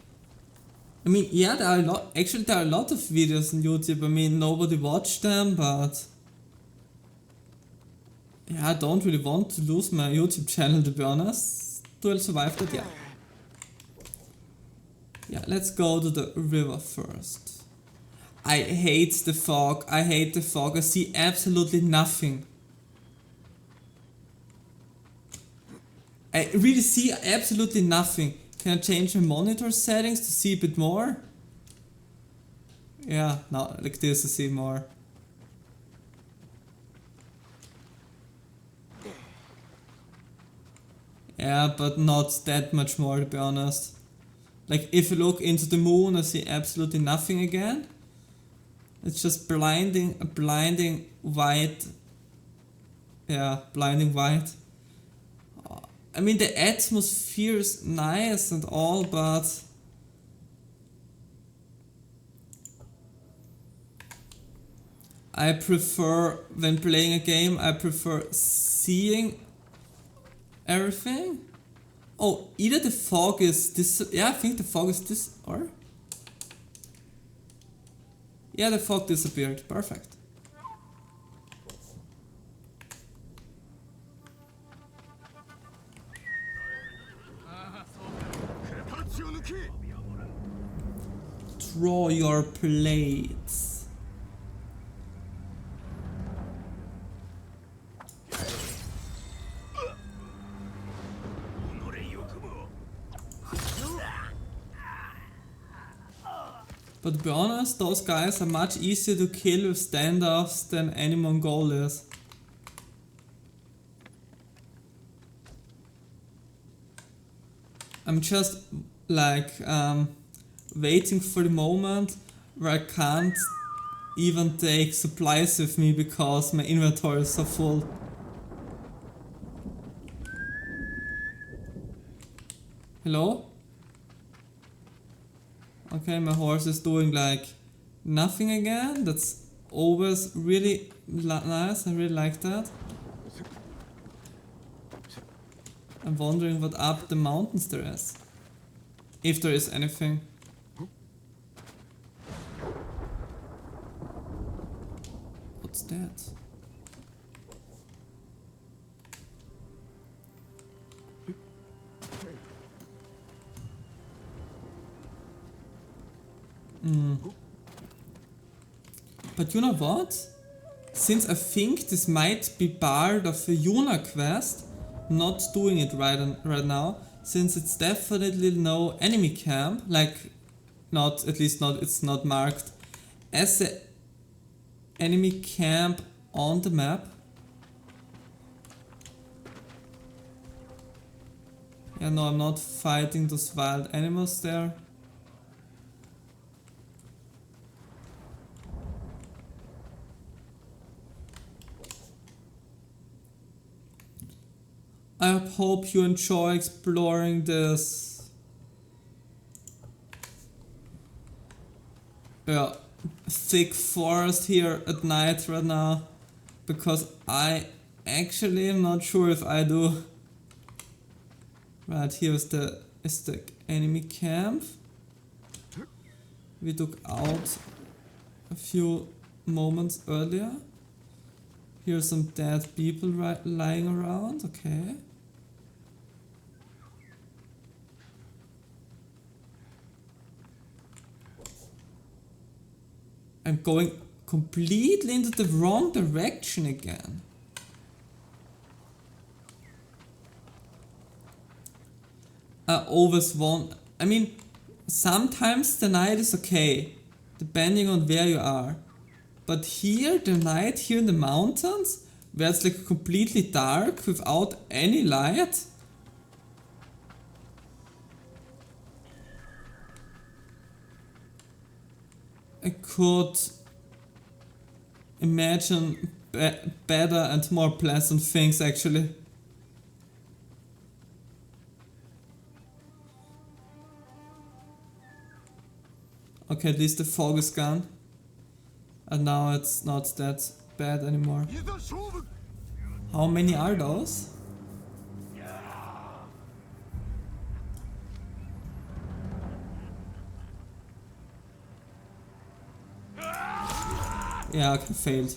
Speaker 1: I mean, yeah, there are a lot. Actually, there are a lot of videos on YouTube. I mean, nobody watched them, but yeah, I don't really want to lose my YouTube channel, to be honest. Do I survive that? Yeah. Yeah, let's go to the river first. I hate the fog. I hate the fog. I see absolutely nothing. I really see absolutely nothing. Can I change my monitor settings to see a bit more? Yeah, no, like this I see more. Yeah, but not that much more, to be honest. Like, if you look into the moon, I see absolutely nothing again. It's just blinding white. Yeah, blinding white. I mean, the atmosphere is nice and all, but I prefer, when playing a game, I prefer seeing everything. Oh, either the fog is this. Yeah, I think the fog is this, or? Yeah, the fog disappeared. Perfect. Draw your plates. But to be honest, those guys are much easier to kill with standoffs than any Mongol is. I'm just like waiting for the moment where I can't even take supplies with me because my inventory is so full. Hello? Okay, my horse is doing like nothing again. That's always really nice. I really like that. I'm wondering what up the mountains there is. If there is anything. What's that? But you know what? Since I think this might be part of a Yuna quest, not doing it right now, since it's definitely no enemy camp, like not, at least not, it's not marked as a enemy camp on the map. Yeah, no, I'm not fighting those wild animals there. I hope you enjoy exploring this. Yeah, thick forest here at night right now, because I actually am not sure if I do. Right, here is the enemy camp. We took out a few moments earlier. Here's some dead people lying around, okay. I'm going completely into the wrong direction again. I always want, I mean, sometimes the night is okay, depending on where you are. But here, the night here in the mountains, where it's like completely dark without any light. I could imagine better and more pleasant things actually. Okay, at least the fog is gone. And now it's not that bad anymore. How many are those? Yeah, okay, failed.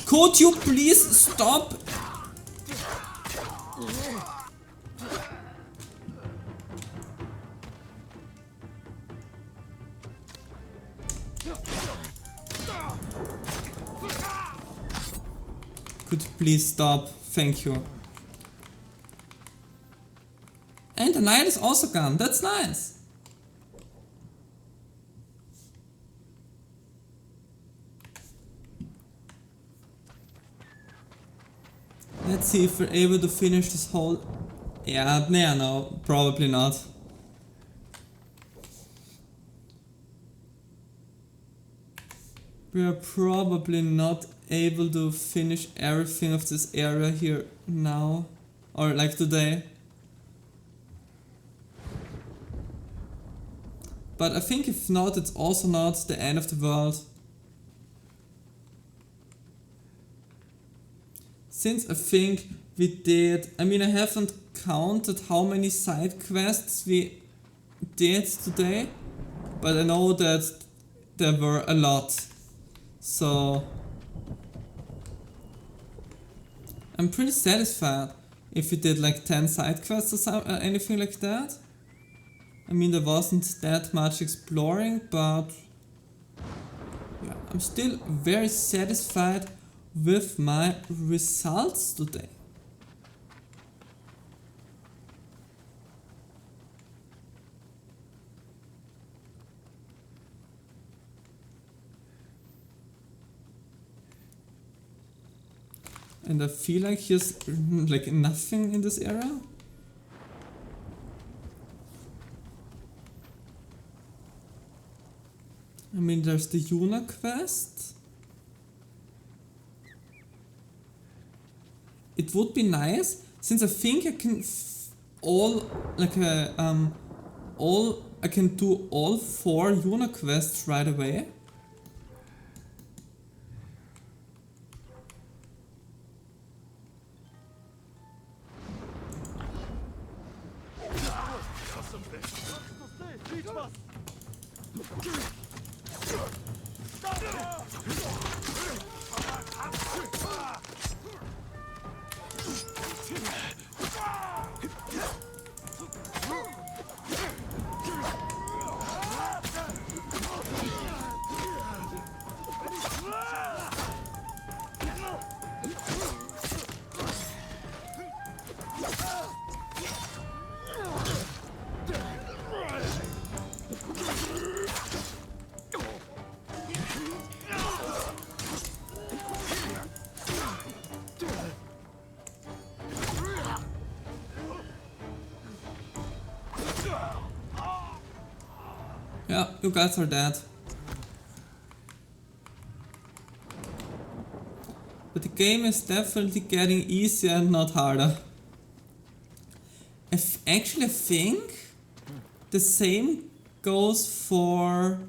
Speaker 1: Could you please stop? Could you please stop? Thank you. And the knight is also gone. That's nice. Let's see if we're able to finish this whole... Yeah, no, probably not. We are probably not able to finish everything of this area here now. Or like today. But I think if not, it's also not the end of the world. Since I think we did, I mean I haven't counted how many side quests we did today, but I know that there were a lot. So I'm pretty satisfied if we did like 10 side quests or anything like that. I mean there wasn't that much exploring, but yeah, I'm still very satisfied with my results today. And I feel like here's like nothing in this area. I mean there's the Yuna quest. It would be nice, since I think I can I can do all 4 Yuna quests right away. Yeah, you guys are dead. But the game is definitely getting easier and not harder. I actually think the same goes for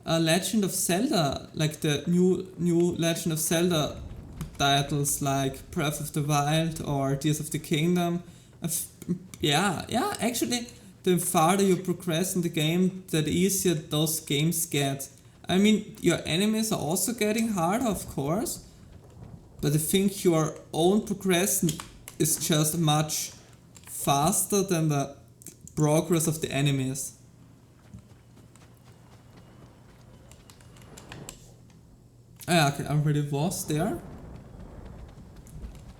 Speaker 1: Legend of Zelda, like the new Legend of Zelda titles like Breath of the Wild or Tears of the Kingdom. Yeah, actually the farther you progress in the game, the easier those games get. I mean, your enemies are also getting harder, of course, but I think your own progression is just much faster than the progress of the enemies. Ah, yeah, okay, I already was there.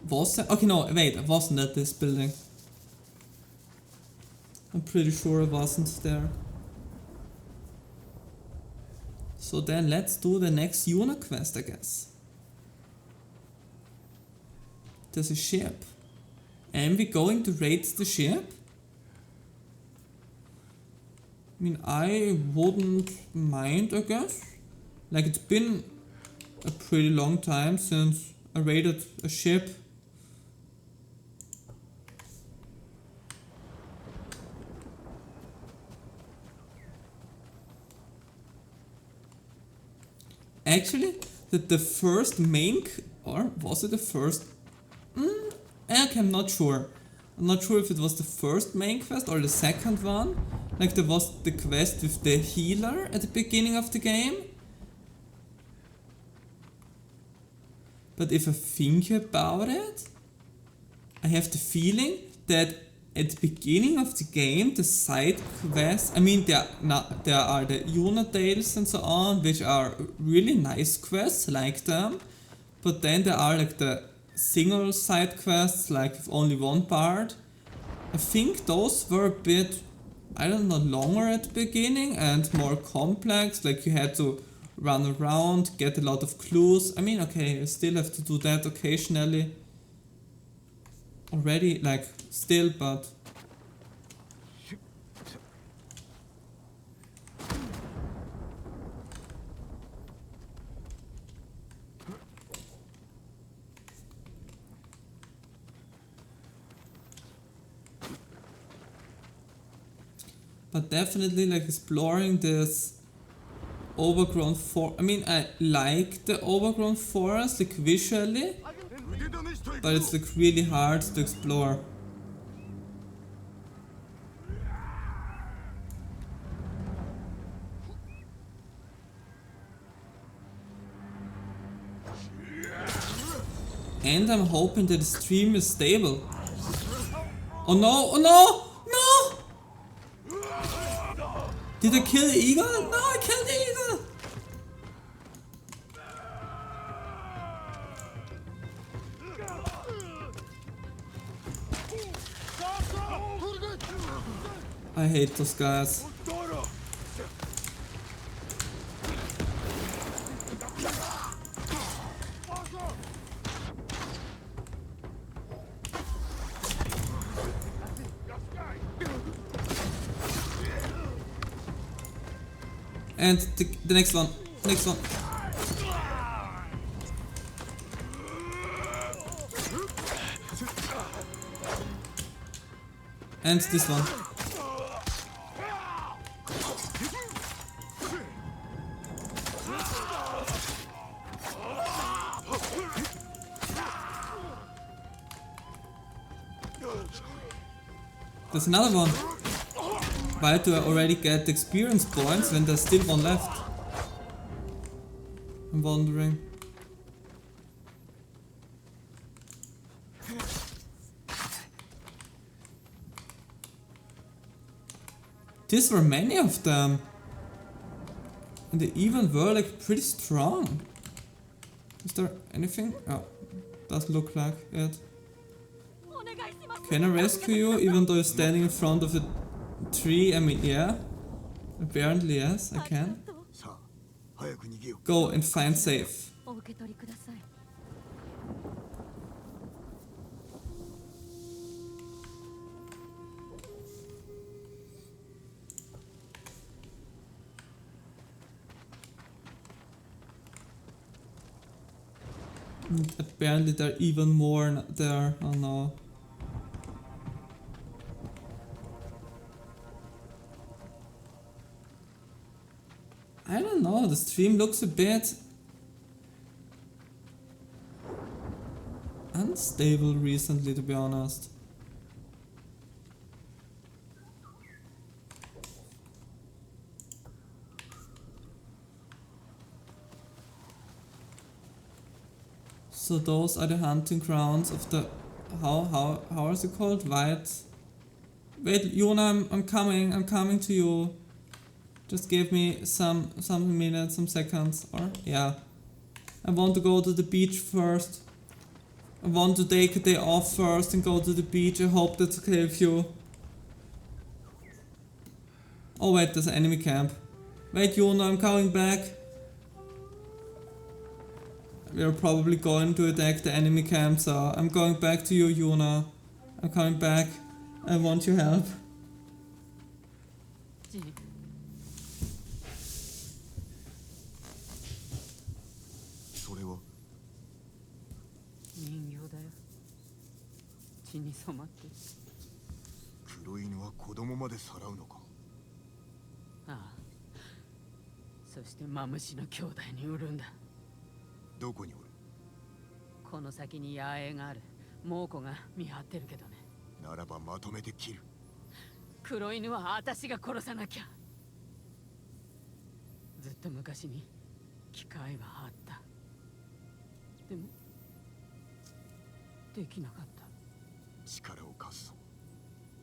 Speaker 1: Was I? Okay, no, wait, I wasn't at this building. I'm pretty sure I wasn't there. So then let's do the next Yuna quest, I guess. There's a ship. Am we going to raid the ship? I mean, I wouldn't mind, I guess. Like, it's been a pretty long time since I raided a ship. Actually, the first main, or was it the first? Okay, I'm not sure. I'm not sure if it was the first main quest or the second one. Like, there was the quest with the healer at the beginning of the game. But if I think about it, I have the feeling that at the beginning of the game, the side quests, I mean, there are the Yuna tales and so on, which are really nice quests, like them. But then there are like the single side quests, like with only one part. I think those were a bit, I don't know, longer at the beginning and more complex, like you had to run around, get a lot of clues. I mean, okay, I still have to do that occasionally. Already, like, still, but... But definitely, like, exploring this overgrown forest. I mean, I like the overgrown forest, like, visually. But it's like really hard to explore. And I'm hoping that the stream is stable. Oh no, oh no, no! Did I kill the eagle? No, I killed the eagle! I hate those guys. And the next one. Next one. And this one. There's another one. Why do I already get experience points when there's still one left? I'm wondering. These were many of them. And they even were like pretty strong. Is there anything? Oh, doesn't look like it. Can I rescue you even though you're standing in front of a tree? I mean, yeah. Apparently, yes, I can. Go and find safe. Apparently there are even more there. Oh no. I don't know, the stream looks a bit unstable recently, to be honest. So those are the hunting grounds of the how is it called? Wait, Yuna, I'm coming to you. Just give me some minutes, some seconds, or yeah. I want to go to the beach first. I want to take a day off first and go to the beach. I hope that's okay with you. Oh wait, there's an enemy camp. Wait, Yuna, I'm coming back. We are probably going to attack the enemy camp, so I'm going back to you, Yuna. I'm coming back. I want your help.
Speaker 8: Jin,
Speaker 3: それは
Speaker 8: 人形だよ。血に染まってる。
Speaker 3: 黒犬は子供までさらうのか。
Speaker 8: ああ。そしてマムシの兄弟に売るんだ。
Speaker 3: どこにおる。
Speaker 8: この先に野営がある。猛虎が見張ってるけどね。
Speaker 3: ならばまとめて切る。
Speaker 8: 黒犬は私が殺さなきゃ。ずっと昔に機会はあった。でもできなかった。
Speaker 3: 力を貸すぞ。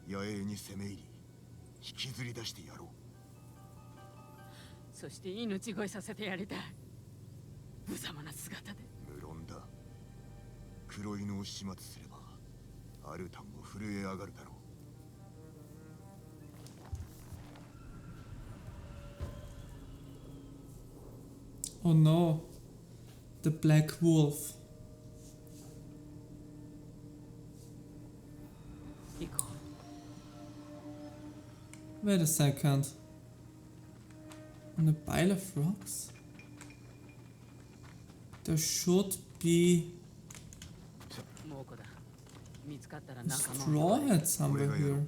Speaker 3: 野営に攻め入り引きずり出してやろう。
Speaker 8: そして命乞いさせてやりたい。無様な姿で。
Speaker 3: 無論だ。黒犬を始末すればアルタンも震え上がるだろう。
Speaker 1: Oh no. The Black Wolf.
Speaker 8: 行こう。
Speaker 1: Wait a second. On a pile of rocks? There should be
Speaker 8: 猛虎だ。見つかったら
Speaker 1: a
Speaker 8: 仲間
Speaker 1: straw hat somewhere here.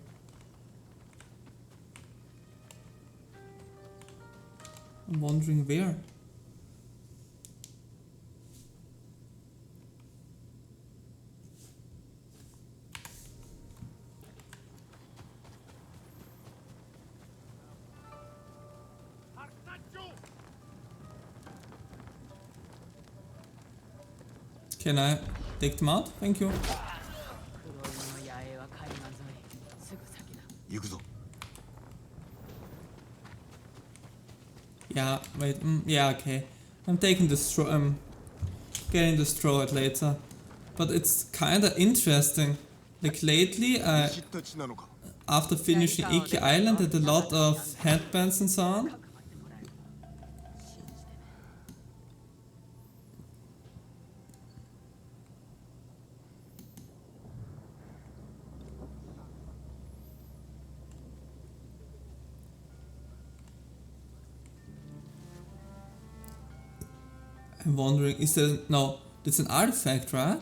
Speaker 1: I'm wondering where. Can I take them out? Thank you.
Speaker 8: 黒犬の野営は海岸沿い。すぐ先だ。
Speaker 3: 行くぞ。
Speaker 1: Yeah, wait, yeah, okay. I'm taking the straw, I'm getting the straw hat later. But it's kinda interesting. Like lately,
Speaker 3: 知ったちなのか。
Speaker 1: after finishing Iki Island, I had a lot of headbands and so on. I'm wondering, is there... No, it's an artifact, right?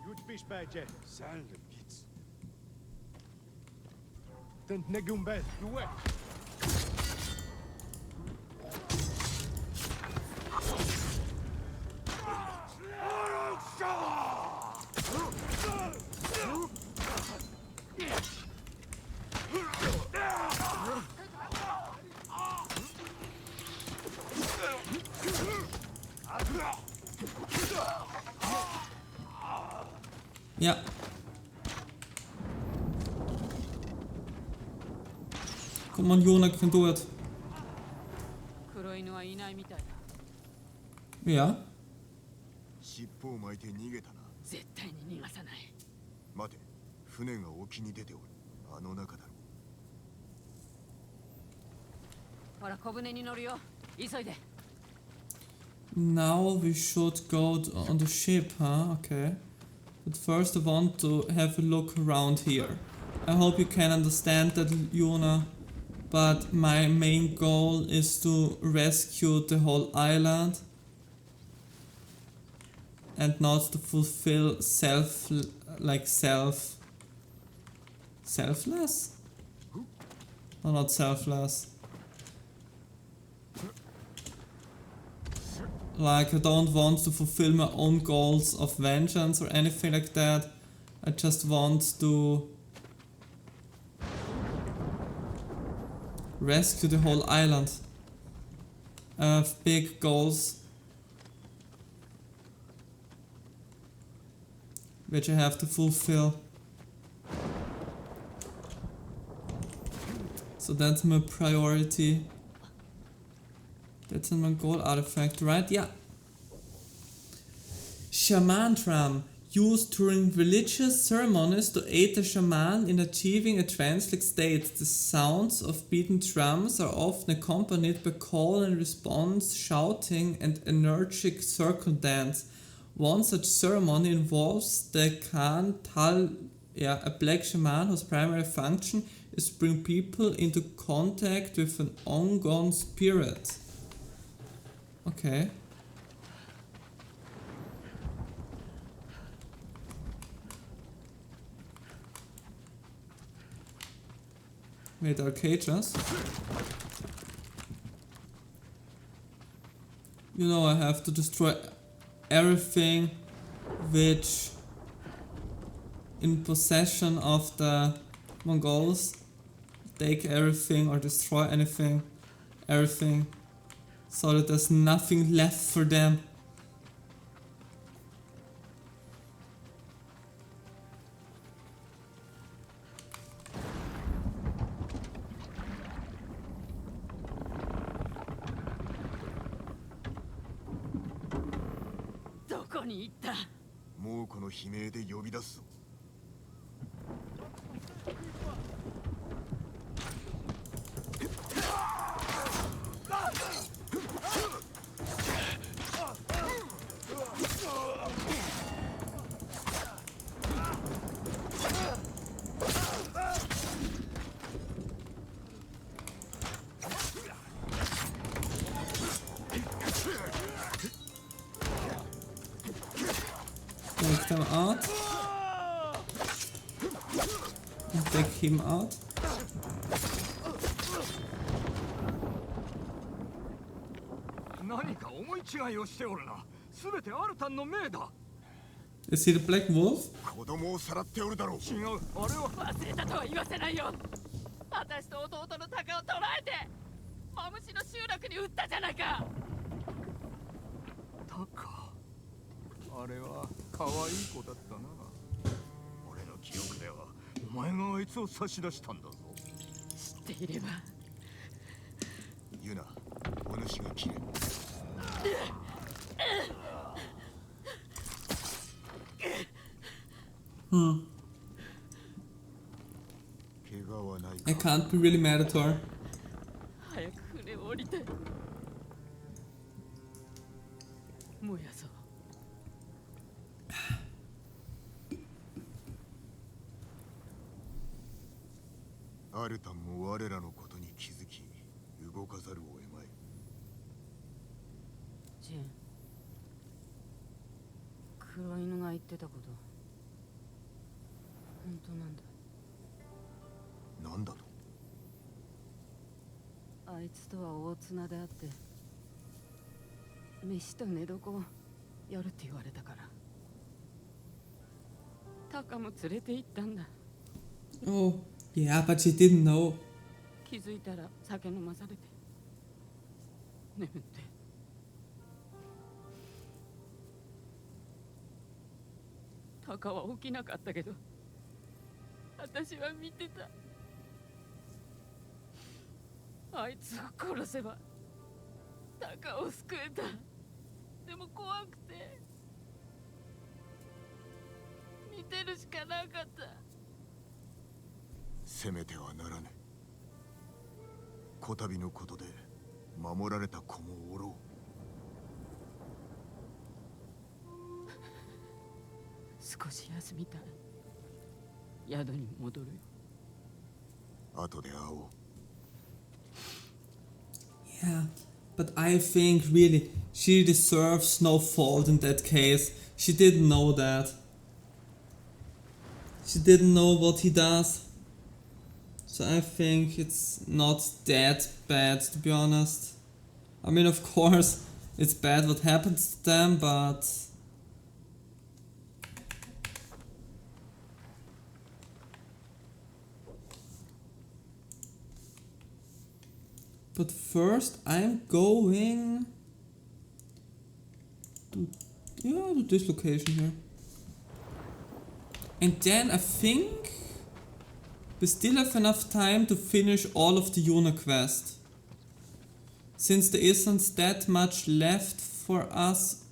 Speaker 2: Gut bist bei Jet. Salve, Kitz. Den Negumbel, du weg.
Speaker 1: Yeah. Come on, Yuna, you can do it.
Speaker 8: 黒犬はいないみたいだ。
Speaker 1: Yeah.
Speaker 3: 尻尾を巻いて逃げたな。
Speaker 8: 絶対に逃がさない。
Speaker 3: 待て、船が沖に出ておる。あの中だろう。
Speaker 8: ほら、小舟に乗るよ。急いで。
Speaker 1: Now we should go on the ship, huh? Okay. But first I want to have a look around here. I hope you can understand that, Yuna. But my main goal is to rescue the whole island. And not to fulfill selfless? No, not selfless. Like, I don't want to fulfill my own goals of vengeance or anything like that. I just want to rescue the whole island. I have big goals which I have to fulfill. So that's my priority. That's a Mongol artifact, right? Yeah. Shaman drum. Used during religious ceremonies to aid the shaman in achieving a trance-like state. The sounds of beaten drums are often accompanied by call and response, shouting, and energetic circle dance. One such ceremony involves the Khan Tal, a black shaman whose primary function is to bring people into contact with an ongoing spirit. Okay. Wait, are cages? You know I have to destroy everything which in possession of the Mongols. Take everything or destroy anything, everything, so that there's nothing left for them.
Speaker 8: Ita.
Speaker 3: もうこの悲鳴で呼び出すぞ。
Speaker 1: Take them out. And take him out. Is he the Black Wolf?
Speaker 3: 子供をさらっておるだろう。
Speaker 8: 違う、俺を忘れたとは言わせないよ。私と弟の鷹を捕らえてマムシの集落に撃ったじゃないか。
Speaker 4: タカ、あれは可愛い子だったな。俺の記憶ではお前があいつを差し出したんだぞ。
Speaker 8: 知っていれば。
Speaker 3: ユナ、お主が切れ。
Speaker 1: I can't be really mad at her.
Speaker 8: 早く船を降りて燃やそう。
Speaker 3: アルタンも我らのことに気づき動かざるを得まい。
Speaker 8: ジン、黒犬が言ってたこと本当なんだ。
Speaker 3: なんだと？
Speaker 8: あいつとは大綱であって飯と寝床をやるって言われたからタカも連れて行ったんだ。
Speaker 1: Oh, yeah, but she didn't know.
Speaker 8: 気づいたら酒飲まされて眠ってタカは起きなかったけど私は見てた。あいつを殺せばタカを救えた。でも怖くて見てるしかなかった。
Speaker 3: 攻めてはならぬ。こたびのことで守られた子もおろう。
Speaker 8: 少し休みたい。宿に戻るよ。
Speaker 3: 後で会おう。
Speaker 1: Yeah, but I think really she deserves no fault in that case. She didn't know that. She didn't know what he does. So I think it's not that bad, to be honest. I mean, of course, it's bad what happens to them, but... But first I'm going to, yeah, to this location here. And then I think we still have enough time to finish all of the Yuna quest. Since there isn't that much left for us.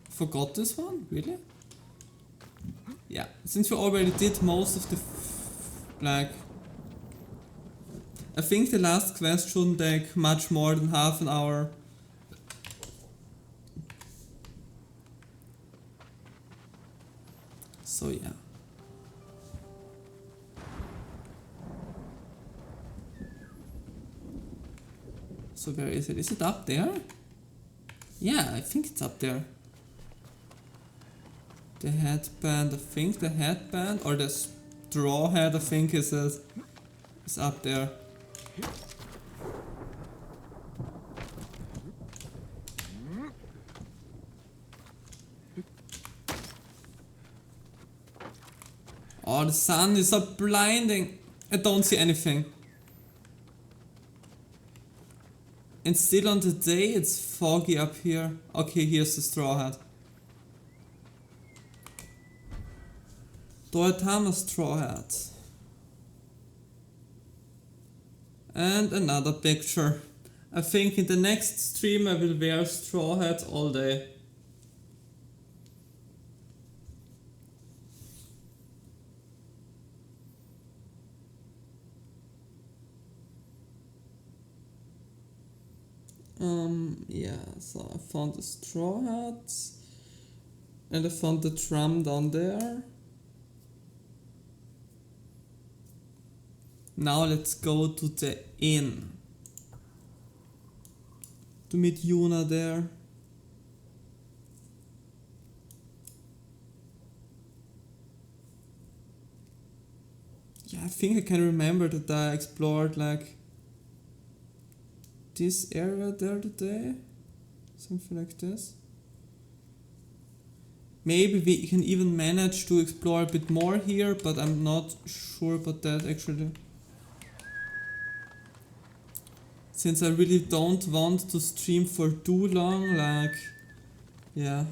Speaker 1: Forgot this one? Really? Yeah, since we already did most of the like, I think the last quest shouldn't take much more than half an hour. So yeah. So where is it? Is it up there? Yeah, I think it's up there. The headband, I think the headband, or the straw hat, I think is up there. Oh, the sun is so blinding. I don't see anything. And still on the day, it's foggy up here. Okay, here's the straw hat. Toyotama straw hat. And another picture. I think in the next stream I will wear straw hats all day. Yeah, so I found the straw hat and I found the drum down there. Now let's go to the inn to meet Yuna there. Yeah, I think I can remember that I explored like this area there today, something like this. Maybe we can even manage to explore a bit more here, but I'm not sure about that actually. Since I really don't want to stream for too long, like, yeah.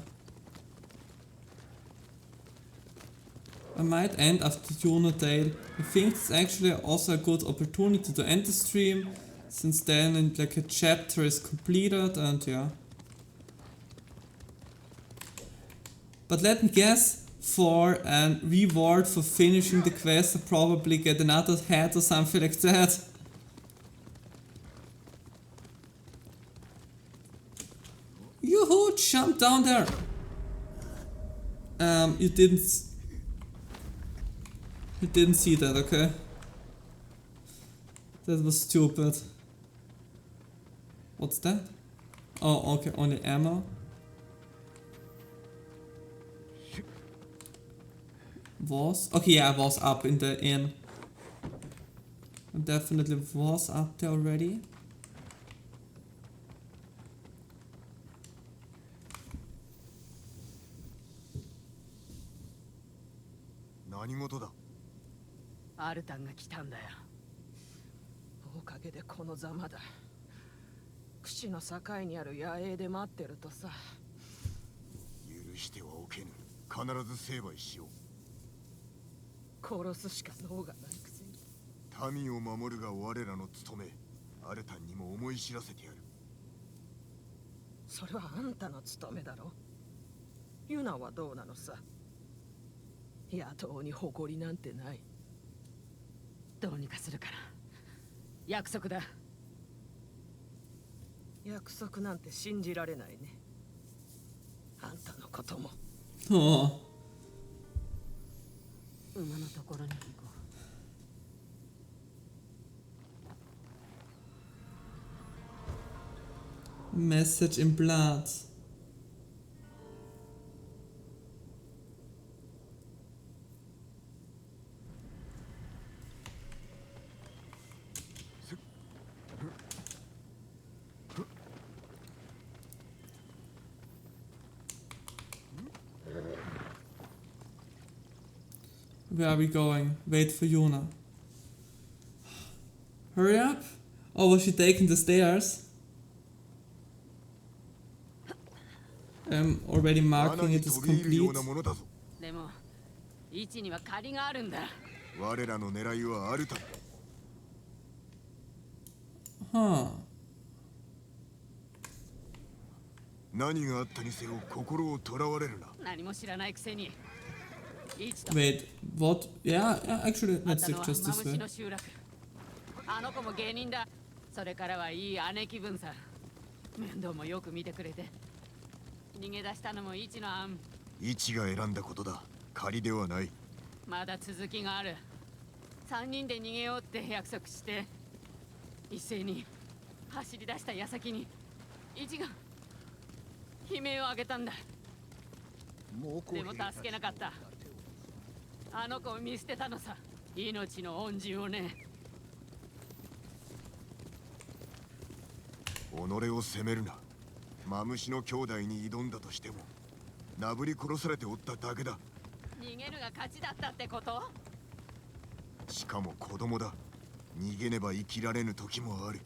Speaker 1: I might end after Yuna Tale. I think it's actually also a good opportunity to end the stream, since then like a chapter is completed and yeah. But let me guess, for a reward for finishing the quest I probably get another hat or something like that. Yoo-hoo, jump down there! You didn't see that, okay? That was stupid. What's that? Oh, okay, only ammo. Was? Okay, yeah, I was up in the inn. I definitely was up there already.
Speaker 9: アルタンが来たんだよ。おかげでこのざまだ。櫛の境にある野営で待ってるとさ。
Speaker 3: 許してはおけぬ。必ず成敗しよう。
Speaker 9: 殺すしか能がないくせに。
Speaker 3: 民を守るが我らの務め。アルタンにも思い知らせてやる。
Speaker 9: それはあんたの務めだろ。ユナはどうなのさ。野党に誇りなんてない。
Speaker 8: どうにかするから約束だ。
Speaker 9: 約束なんて信じられないね。あんたのことも。
Speaker 1: Oh.
Speaker 8: 馬のところに行こ
Speaker 1: う。Message in blood. Where are we going? Wait for Yuna. Hurry up. Oh, was she taking the stairs? I'm already
Speaker 3: 罠
Speaker 1: marking
Speaker 3: に
Speaker 1: it as
Speaker 3: 飛び入るよう
Speaker 1: complete.
Speaker 3: なものだぞ。
Speaker 8: でも位置には借りがあるんだ。
Speaker 3: 我らの狙いはアルタ。
Speaker 1: Huh.
Speaker 3: 何があったにせよ心をとらわれるな。
Speaker 8: 何も知らないくせに。位置と
Speaker 1: Wait, what? Yeah, actually,
Speaker 8: あっ
Speaker 1: let's
Speaker 8: た
Speaker 1: do
Speaker 8: の
Speaker 1: it
Speaker 8: は
Speaker 1: just
Speaker 8: マ
Speaker 1: this
Speaker 8: ムシ
Speaker 1: way.
Speaker 8: の集落。あの子も芸人だ。それからはいい姉貴分さ。面倒もよく見てくれて。逃げ出したのも位置の案。
Speaker 3: 位置が選んだことだ。仮ではない。
Speaker 8: まだ続きがある。3人で逃げようって約束して一斉に走り出した矢先に一が悲鳴を上げたんだ。でも助けなかった。あの子を見捨てたのさ。命の恩人をね。
Speaker 3: 己を責めるな。マムシの兄弟に挑んだとしてもなぶり殺されておっただけだ。
Speaker 8: 逃げるが勝ちだったってこと？
Speaker 3: しかも子供だ。逃げねば生きられぬ時もある。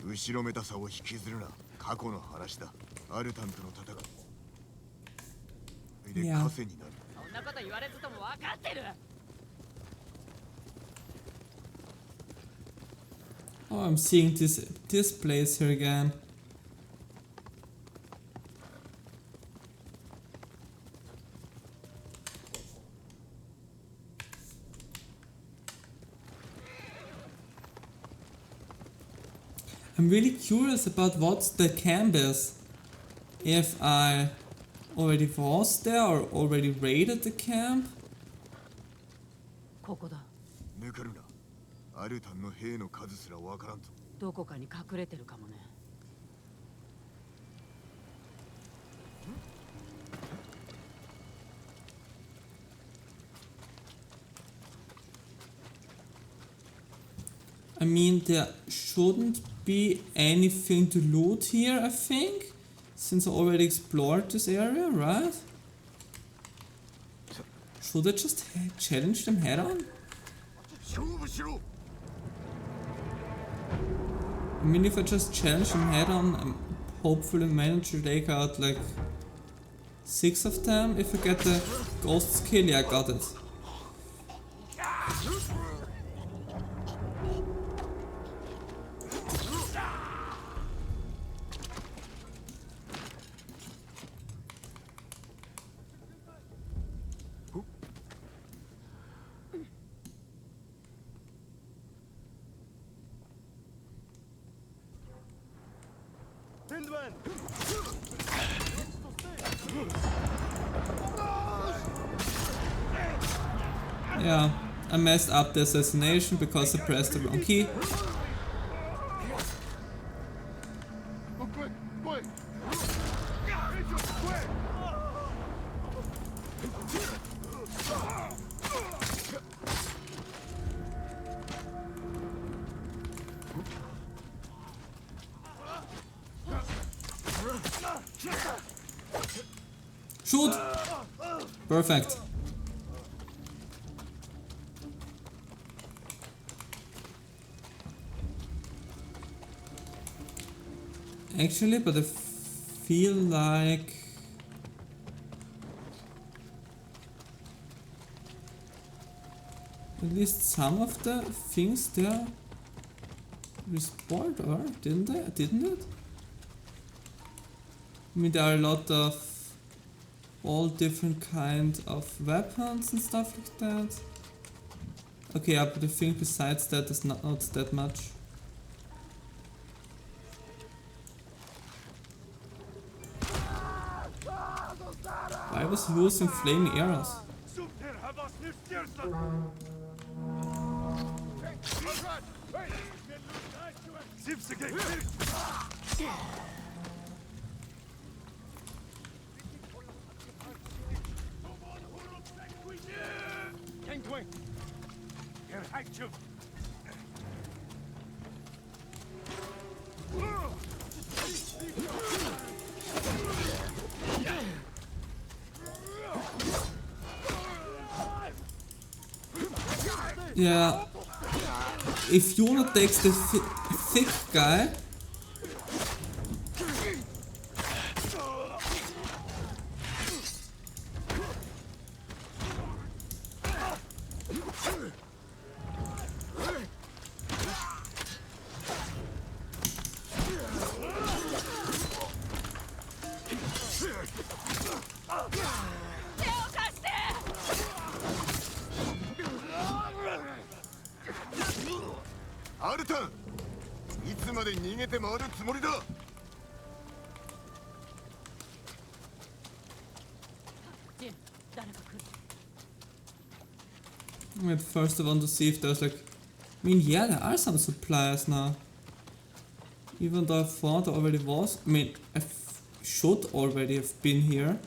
Speaker 3: 後ろめたさを引きずるな。過去の話だ。アルタンとの戦いで稼になる。
Speaker 8: そんなこと言われずとも分かってる。
Speaker 1: Oh, I'm seeing this place here again. I'm really curious about what the camp is. If I already was there or already raided the camp.
Speaker 8: ここだ。
Speaker 3: 抜かるな。アルタンの兵の数すらわからんぞ。
Speaker 8: どこかに隠れてるかもね。
Speaker 1: I mean, there shouldn't be anything to loot here, I think, since I already explored this area, right? Should I just challenge them head on?
Speaker 3: 勝負しろ。
Speaker 1: I mean, if I just challenge them head on, I'm hopefully manage to take out like 6 of them. If I get the ghost skill, yeah, I got it. Yeah, I messed up the assassination because I pressed the wrong key. Shoot! Perfect. Actually, but I feel like at least some of the things there respawned, or didn't they? Didn't it? I mean, there are a lot of all different kind of weapons and stuff like that. Okay, yeah, but I think besides that, there's not that much. I was using flaming arrows. Yeah. if Yuna takes the thick guy,
Speaker 3: アルタン、いつまで逃げて回るつもりだ。
Speaker 8: ジン、誰か来る。
Speaker 1: At first I want to see if there's like... I mean, yeah, there are some suppliers now. Even though I thought there already was. I mean, should already have been here.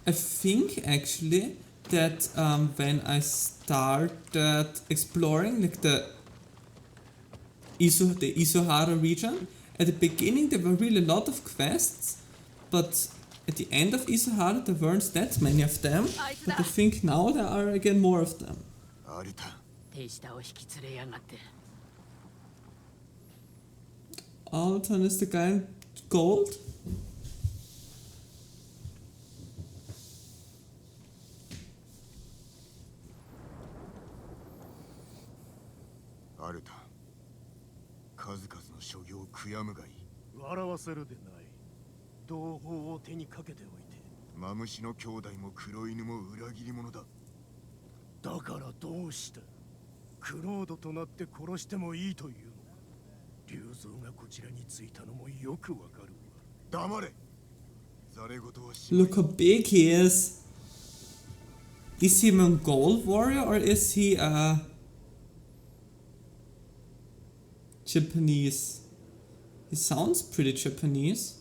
Speaker 1: I think actually that when I started exploring like the Isuhara region, at the beginning there were really a lot of quests, but at the end of Isuhara there weren't that many of them, but I think now there are again more of them.
Speaker 3: アルタン、
Speaker 8: 手下を引き連れやがって。
Speaker 1: Alton is the guy in gold?
Speaker 3: アルタン、数々の所業を悔やむがいい。
Speaker 2: 笑わせるでない。同胞を手にかけておいて。
Speaker 3: マムシの兄弟も黒犬も裏切り者だ。
Speaker 2: だからどうした？クロードとなって殺してもいいというのか。竜蔵がこちらに着いたのもよくわかるわ。
Speaker 3: 黙れ。ざれ言はしまい。
Speaker 1: Look how big he is! Is he a Mongol warrior or is he a Japanese? He sounds pretty Japanese.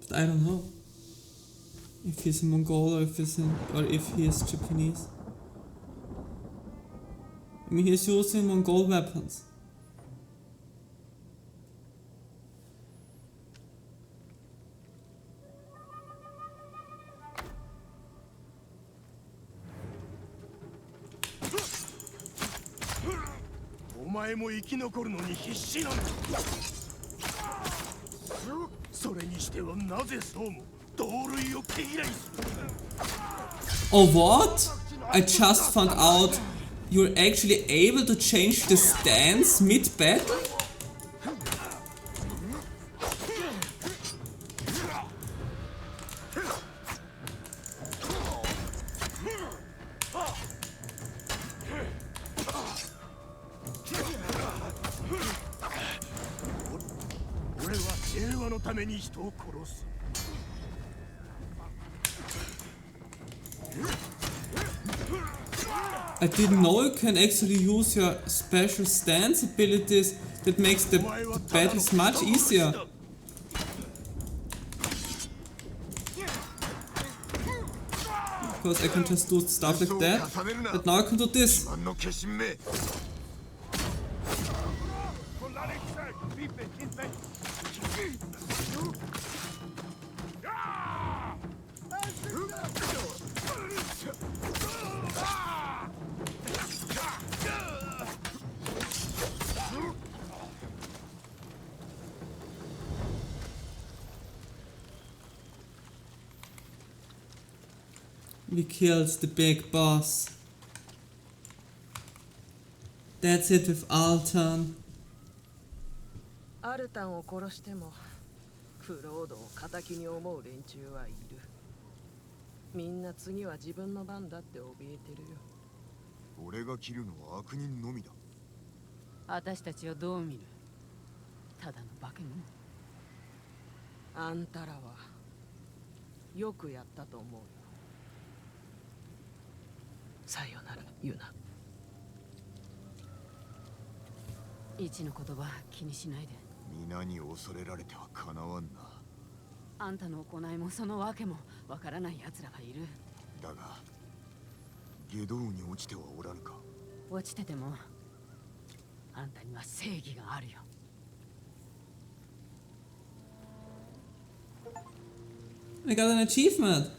Speaker 1: But I don't know if he's a Mongol or if he is Japanese. I mean, he's using Mongol weapons.
Speaker 2: 「お前も生き残るのに必死なのか。それにしてはなぜそうも同類を毛嫌いする。
Speaker 1: Oh, what? I just found out you're actually able to change the stance mid-battle? I didn't know you can actually use your special stance abilities that makes the battles much easier. Because I can just do stuff like that, but now I can do this. We killed the big boss. That's it with Alton.
Speaker 9: アルタンを殺してもクロードを敵に思う連中はいる。みんな次は自分の番だって怯えてるよ。
Speaker 3: 俺が切るのは悪人のみだ。
Speaker 8: 私たちをどう見る？ただの化け物。
Speaker 9: あんたらはよくやったと思うよ。さよなら、ユナ。
Speaker 8: 一の言葉気にしないで。
Speaker 3: 皆に恐れられてはかなわんな。
Speaker 8: あんたの行いもその訳もわからない奴らがいる。
Speaker 3: だが下道に落ちてはおらぬか。
Speaker 8: 落ちててもあんたには正義があるよ。
Speaker 1: I got an achievement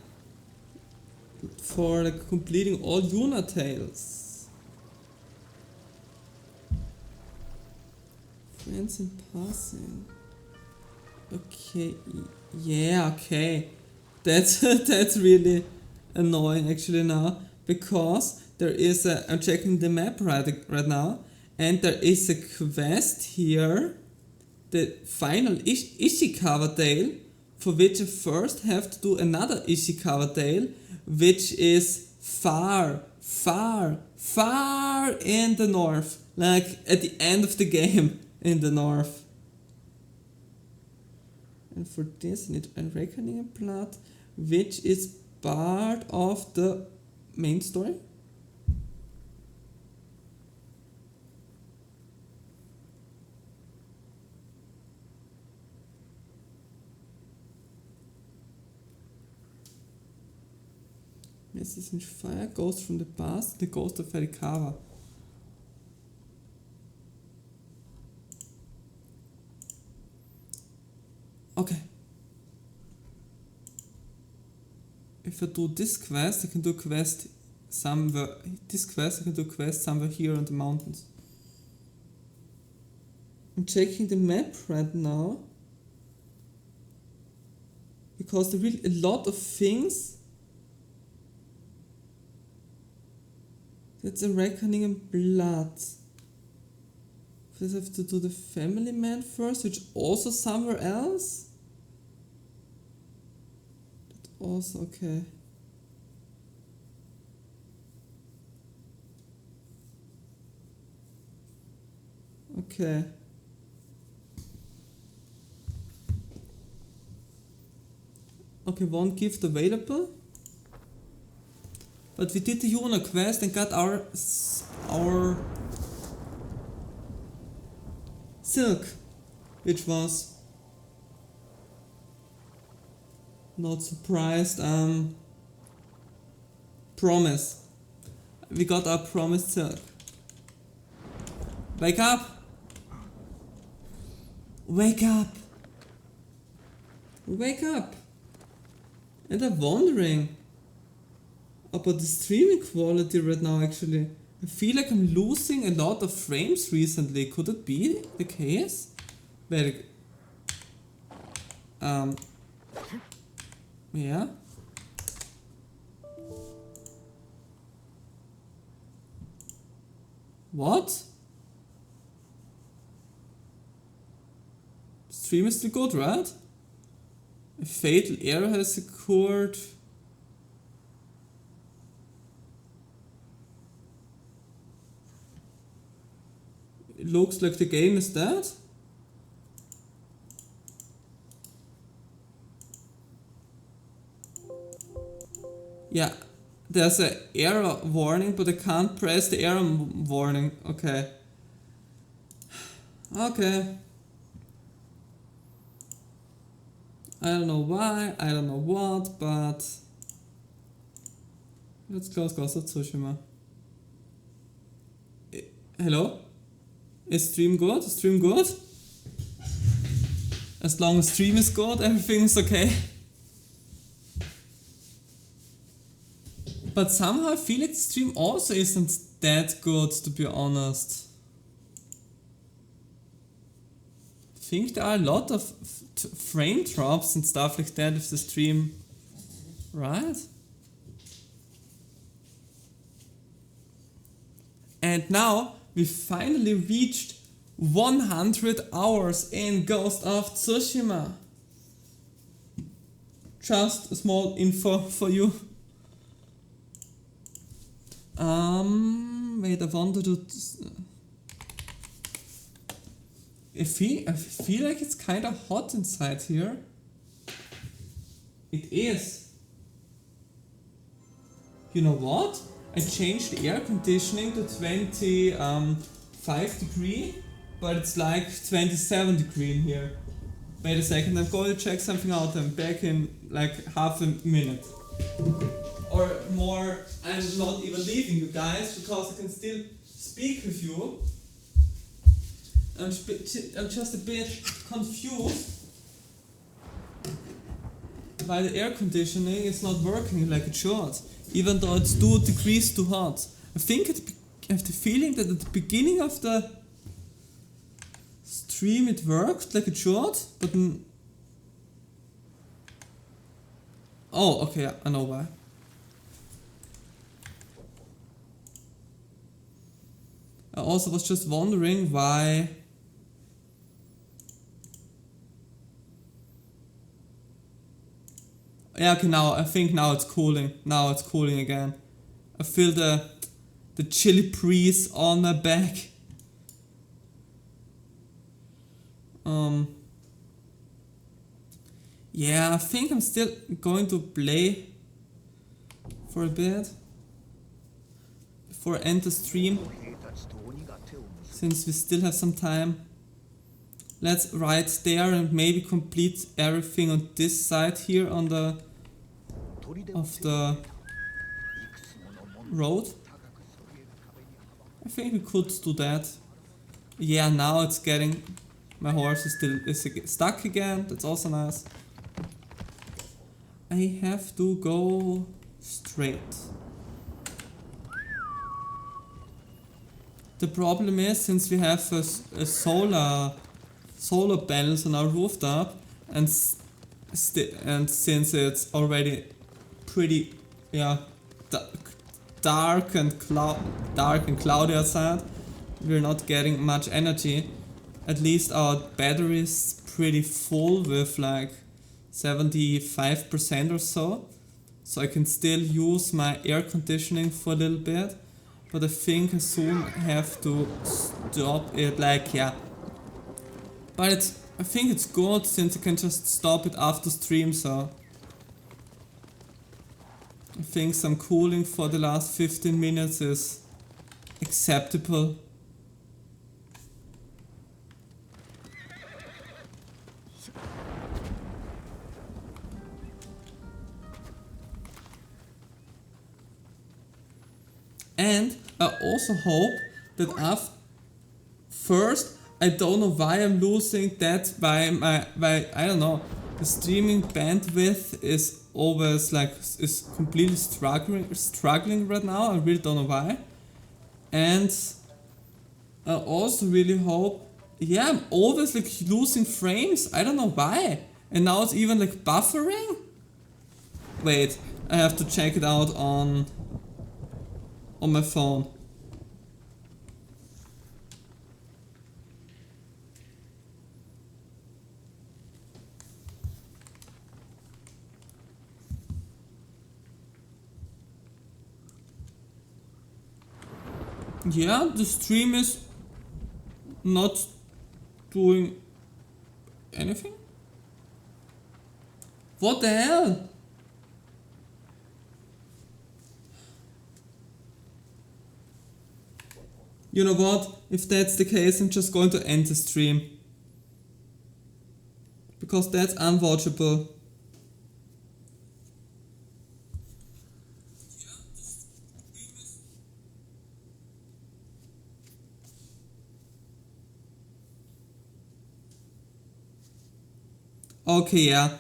Speaker 1: for like completing all Yuna tales. Friends in passing. Okay, yeah, okay. That's that's really annoying actually now, because there is a, I'm checking the map right now, and there is a quest here, the final Ishikawa tale, for which I first have to do another Ishikawa tale, which is far in the north, like at the end of the game in the north. And for this I need a reckoning and plot, which is part of the main story. Message in fire, ghost from the past, the ghost of Ferikawa. Okay. If I do this quest, I can do quest somewhere. This quest, I can do quest somewhere here in the mountains. I'm checking the map right now, because there are really a lot of things. That's a reckoning in blood. First I have to do the family man first, which also somewhere else. That also okay. Okay. Okay, one gift available. But we did the Yuna quest and got our silk, which was not surprised. Promise. We got our promised silk. Wake up! Wake up! Wake up! And I'm wondering about the streaming quality right now actually. I feel like I'm losing a lot of frames recently. Could it be the case? Very yeah. What? Stream is still good, right? A fatal error has occurred. It looks like the game is dead. Yeah, there's an error warning, but I can't press the error warning. Okay. Okay. I don't know why, I don't know what, but let's close Ghost of Tsushima. Hello? Is stream good? Is stream good? As long as stream is good, everything is okay. But somehow I feel like the stream also isn't that good, to be honest. I think there are a lot of frame drops and stuff like that with the stream, right? And now we finally reached 100 hours in Ghost of Tsushima. Just a small info for you. Wait, I wanted to. I feel like it's kind of hot inside here. It is. You know what? I changed the air conditioning to 25 degree, but it's like 27 degree in here. Wait a second, I'm going to check something out. I'm back in like half a minute. Or more, I'm not even leaving you guys because I can still speak with you. I'm just a bit confused. why the air conditioning is not working like it should, even though it's 2 degrees too hot. I think I have the feeling that at the beginning of the stream it worked like it should, but oh, okay, I know why. I also was just wondering why yeah, okay, I think now it's cooling. Now it's cooling again. I feel the chilly breeze on my back. Yeah, I think I'm still going to play for a bit before I end the stream, since we still have some time. Let's ride there and maybe complete everything on this side here on the road. I think we could do that. Yeah, now it's getting, my horse is stuck again. That's also nice. I have to go straight. The problem is, since we have a solar panels on our rooftop, and since it's already pretty dark and cloudy outside, we're not getting much energy. At least our battery is pretty full with like 75% or so. So I can still use my air conditioning for a little bit. But I think I soon have to stop it, like, yeah. But I think it's good since I can just stop it after stream, so I think some cooling for the last 15 minutes is acceptable. And I also hope that first, I don't know why I'm losing that by I don't know, the streaming bandwidth is always like, is completely struggling right now. I really don't know why. And I also really hope, yeah, I'm always like losing frames. I don't know why. And now it's even like buffering. Wait, I have to check it out on my phone. Yeah, the stream is not doing anything. What the hell? You know what? If that's the case, I'm just going to end the stream. Because that's unwatchable. Okay, yeah.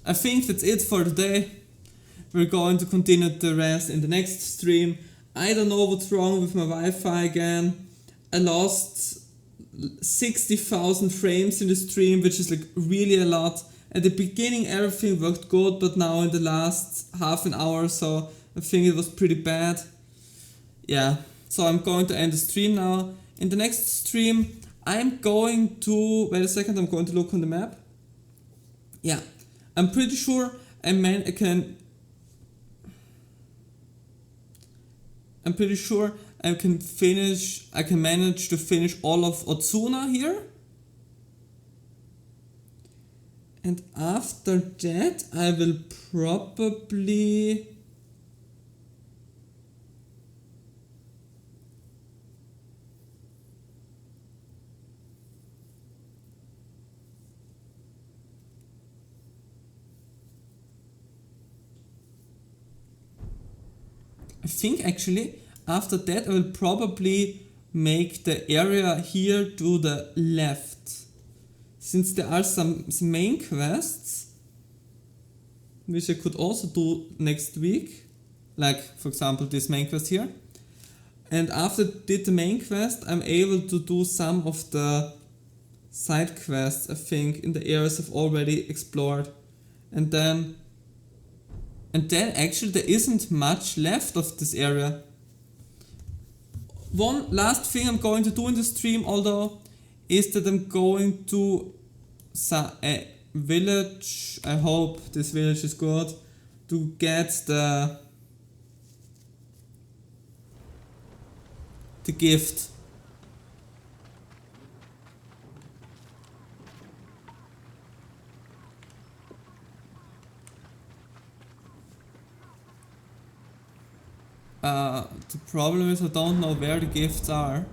Speaker 1: I think that's it for today. We're going to continue the rest in the next stream. I don't know what's wrong with my Wi-Fi again. I lost 60,000 frames in the stream, which is like really a lot. At the beginning everything worked good, but now in the last half an hour or so, I think it was pretty bad. Yeah, so I'm going to end the stream now. In the next stream, I'm going to, wait a second, I'm going to look on the map. Yeah, I'm pretty sure I'm pretty sure I can manage to finish all of Otsuna here. And after that I will probably I think actually after that I will probably make the area here to the left. Since there are some main quests, which I could also do next week, like for example this main quest here. And after I did the main quest, I'm able to do some of the side quests, I think, in the areas I've already explored. And then actually there isn't much left of this area. One last thing I'm going to do in the stream, although, is that I'm going to a village. I hope this village is good, to get the gift. The problem is I don't know where the gifts are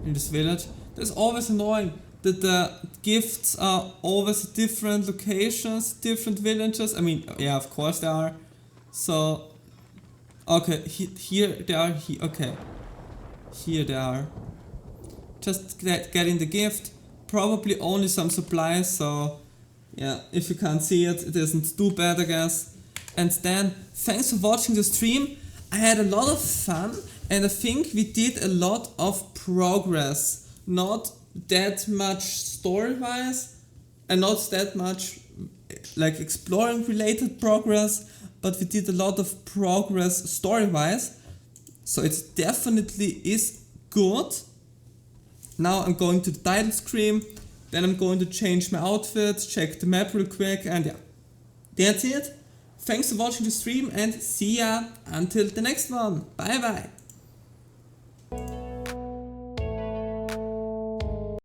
Speaker 1: in this village. That's always annoying that the gifts are always at different locations, different villages. I mean, yeah, of course they are. So, okay, here they are. Okay, here they are. Just getting the gift. Probably only some supplies. So, yeah, if you can't see it, it isn't too bad, I guess. And then, thanks for watching the stream. I had a lot of fun, and I think we did a lot of progress. Not that much story-wise, and not that much like exploring related progress, but we did a lot of progress story-wise. So it definitely is good. Now I'm going to the title screen, then I'm going to change my outfit, check the map real quick, and yeah, that's it. Thanks for watching the stream and see ya until the next one. Bye bye.